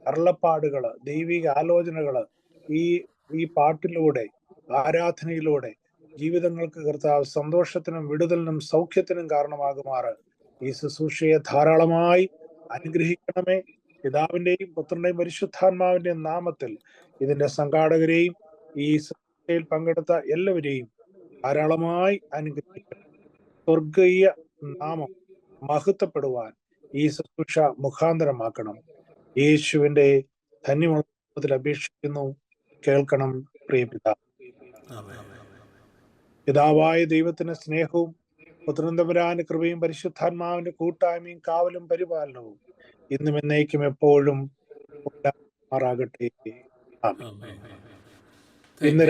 H: അരുളപ്പാടുകള്, ദൈവിക ആലോചനകള് ഈ പാട്ടിലൂടെ, ആരാധനയിലൂടെ ജീവിതങ്ങൾക്ക് കർത്താവ് സന്തോഷത്തിനും വിടുതലിനും സൗഖ്യത്തിനും കാരണമാകുമാറ് ഈ ശുശ്രൂഷയെ ധാരാളമായി അനുഗ്രഹിക്കണമേ. പിതാവിന്റെയും പുത്രന്റെയും പരിശുദ്ധാത്മാവിന്റെയും നാമത്തിൽ ഇതിന്റെ സംഘാടകരെയും ഈ ശുശ്രൂഷയിൽ പങ്കെടുത്ത എല്ലാവരെയും ധാരാളമായി അനുഗ്രഹിക്കണം. സ്വർഗീയ നാമം മഹത്വപ്പെടുവാൻ ഈ ശുശ്രൂഷ മുഖാന്തരമാക്കണം. യേശുവിന്റെ ധന്യമുള്ളതിൽ അപേക്ഷിക്കുന്നു. കേൾക്കണം പ്രിയ പിതാവ്. പിതാവായ ദൈവത്തിന്റെ സ്നേഹവും പുത്രൻ തമ്പുരാന്റെ കൃപയും പരിശുദ്ധാത്മാവിന്റെ കൂട്ടായ്മയും കാവലും പരിപാലനവും ഇന്നും എന്നേക്കും എപ്പോഴും ഉണ്ടാകട്ടെ. ഇന്ന്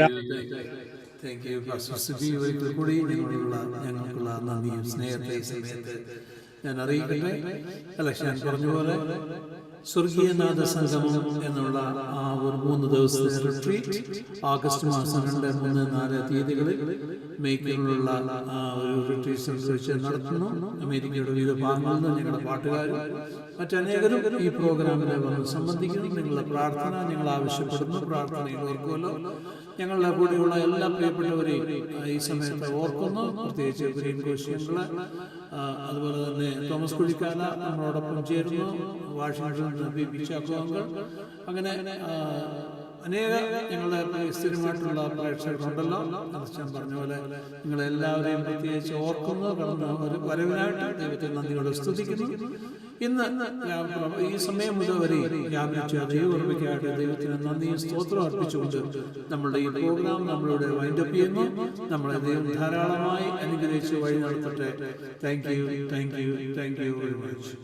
A: ഞങ്ങൾക്കുള്ള നന്ദിയും സ്നേഹത്തെ സമയത്ത് ഞാൻ അറിയിക്കട്ടെ. അലക്ഷൻ പറഞ്ഞതുപോലെ സ്വർഗീയനാഥ സംഗമം എന്നുള്ള ആ ഒരു 3 ദിവസത്തെ റിട്രീറ്റ് ഓഗസ്റ്റ് മാസം 2, 3, 4 തീയതികളിൽ മേക്കിലുള്ള ആ ഒരു റിട്രീറ്റ് നടത്തുന്നു. അമേരിക്കയുടെ വിവിധ ഭാഗങ്ങളിൽ നിന്ന് ഞങ്ങളുടെ പാട്ടുകാരും മറ്റനേകരും ഈ പ്രോഗ്രാമിൽ വന്ന് സംബന്ധിക്കുന്നു. നിങ്ങളുടെ പ്രാർത്ഥന ഞങ്ങൾ ആവശ്യപ്പെടുന്നു. പ്രാർത്ഥനയിൽ ഓർക്കുമല്ലോ. ഞങ്ങളുടെ കൂടെയുള്ള എല്ലാ പ്രിയപ്പെട്ടവരെയും ഈ സമയത്ത് ഓർക്കുന്നു. പ്രത്യേകിച്ച് ഗ്രീൻ കോശിയങ്ങള്, അതുപോലെ തന്നെ തോമസ് കുഴിക്കാല നമ്മളോടൊപ്പം ചേരുന്നു. വാഷിംഗ്ടൺ അങ്ങനെ അനേക ഞങ്ങളുടെ സ്ഥിരമായിട്ടുള്ള പ്രേക്ഷകരുണ്ടല്ലോ. അച്ഛൻ പറഞ്ഞ പോലെ നിങ്ങളെല്ലാവരെയും പ്രത്യേകിച്ച് ഓർക്കുന്നു. കടന്ന് ഒരു വരവിനായിട്ട് ദൈവത്തെ നന്ദിയോടെ സ്തുതിക്കുന്നു. ഇന്ന് ഈ സമയം മുതൽ വരെ വ്യാപരിച്ച ദൈവകൃപയ്ക്കായിട്ട് ദൈവത്തിന് നന്ദിയും സ്തോത്രം അർപ്പിച്ചുകൊണ്ട് നമ്മളുടെ ഈ പ്രോഗ്രാം നമ്മളിവിടെ വൈൻഡപ്പ് ചെയ്യുന്നു. നമ്മളെ ദൈവം ധാരാളമായി അനുഗ്രഹിച്ച് വഴി നടത്തട്ടെ. Thank you very much.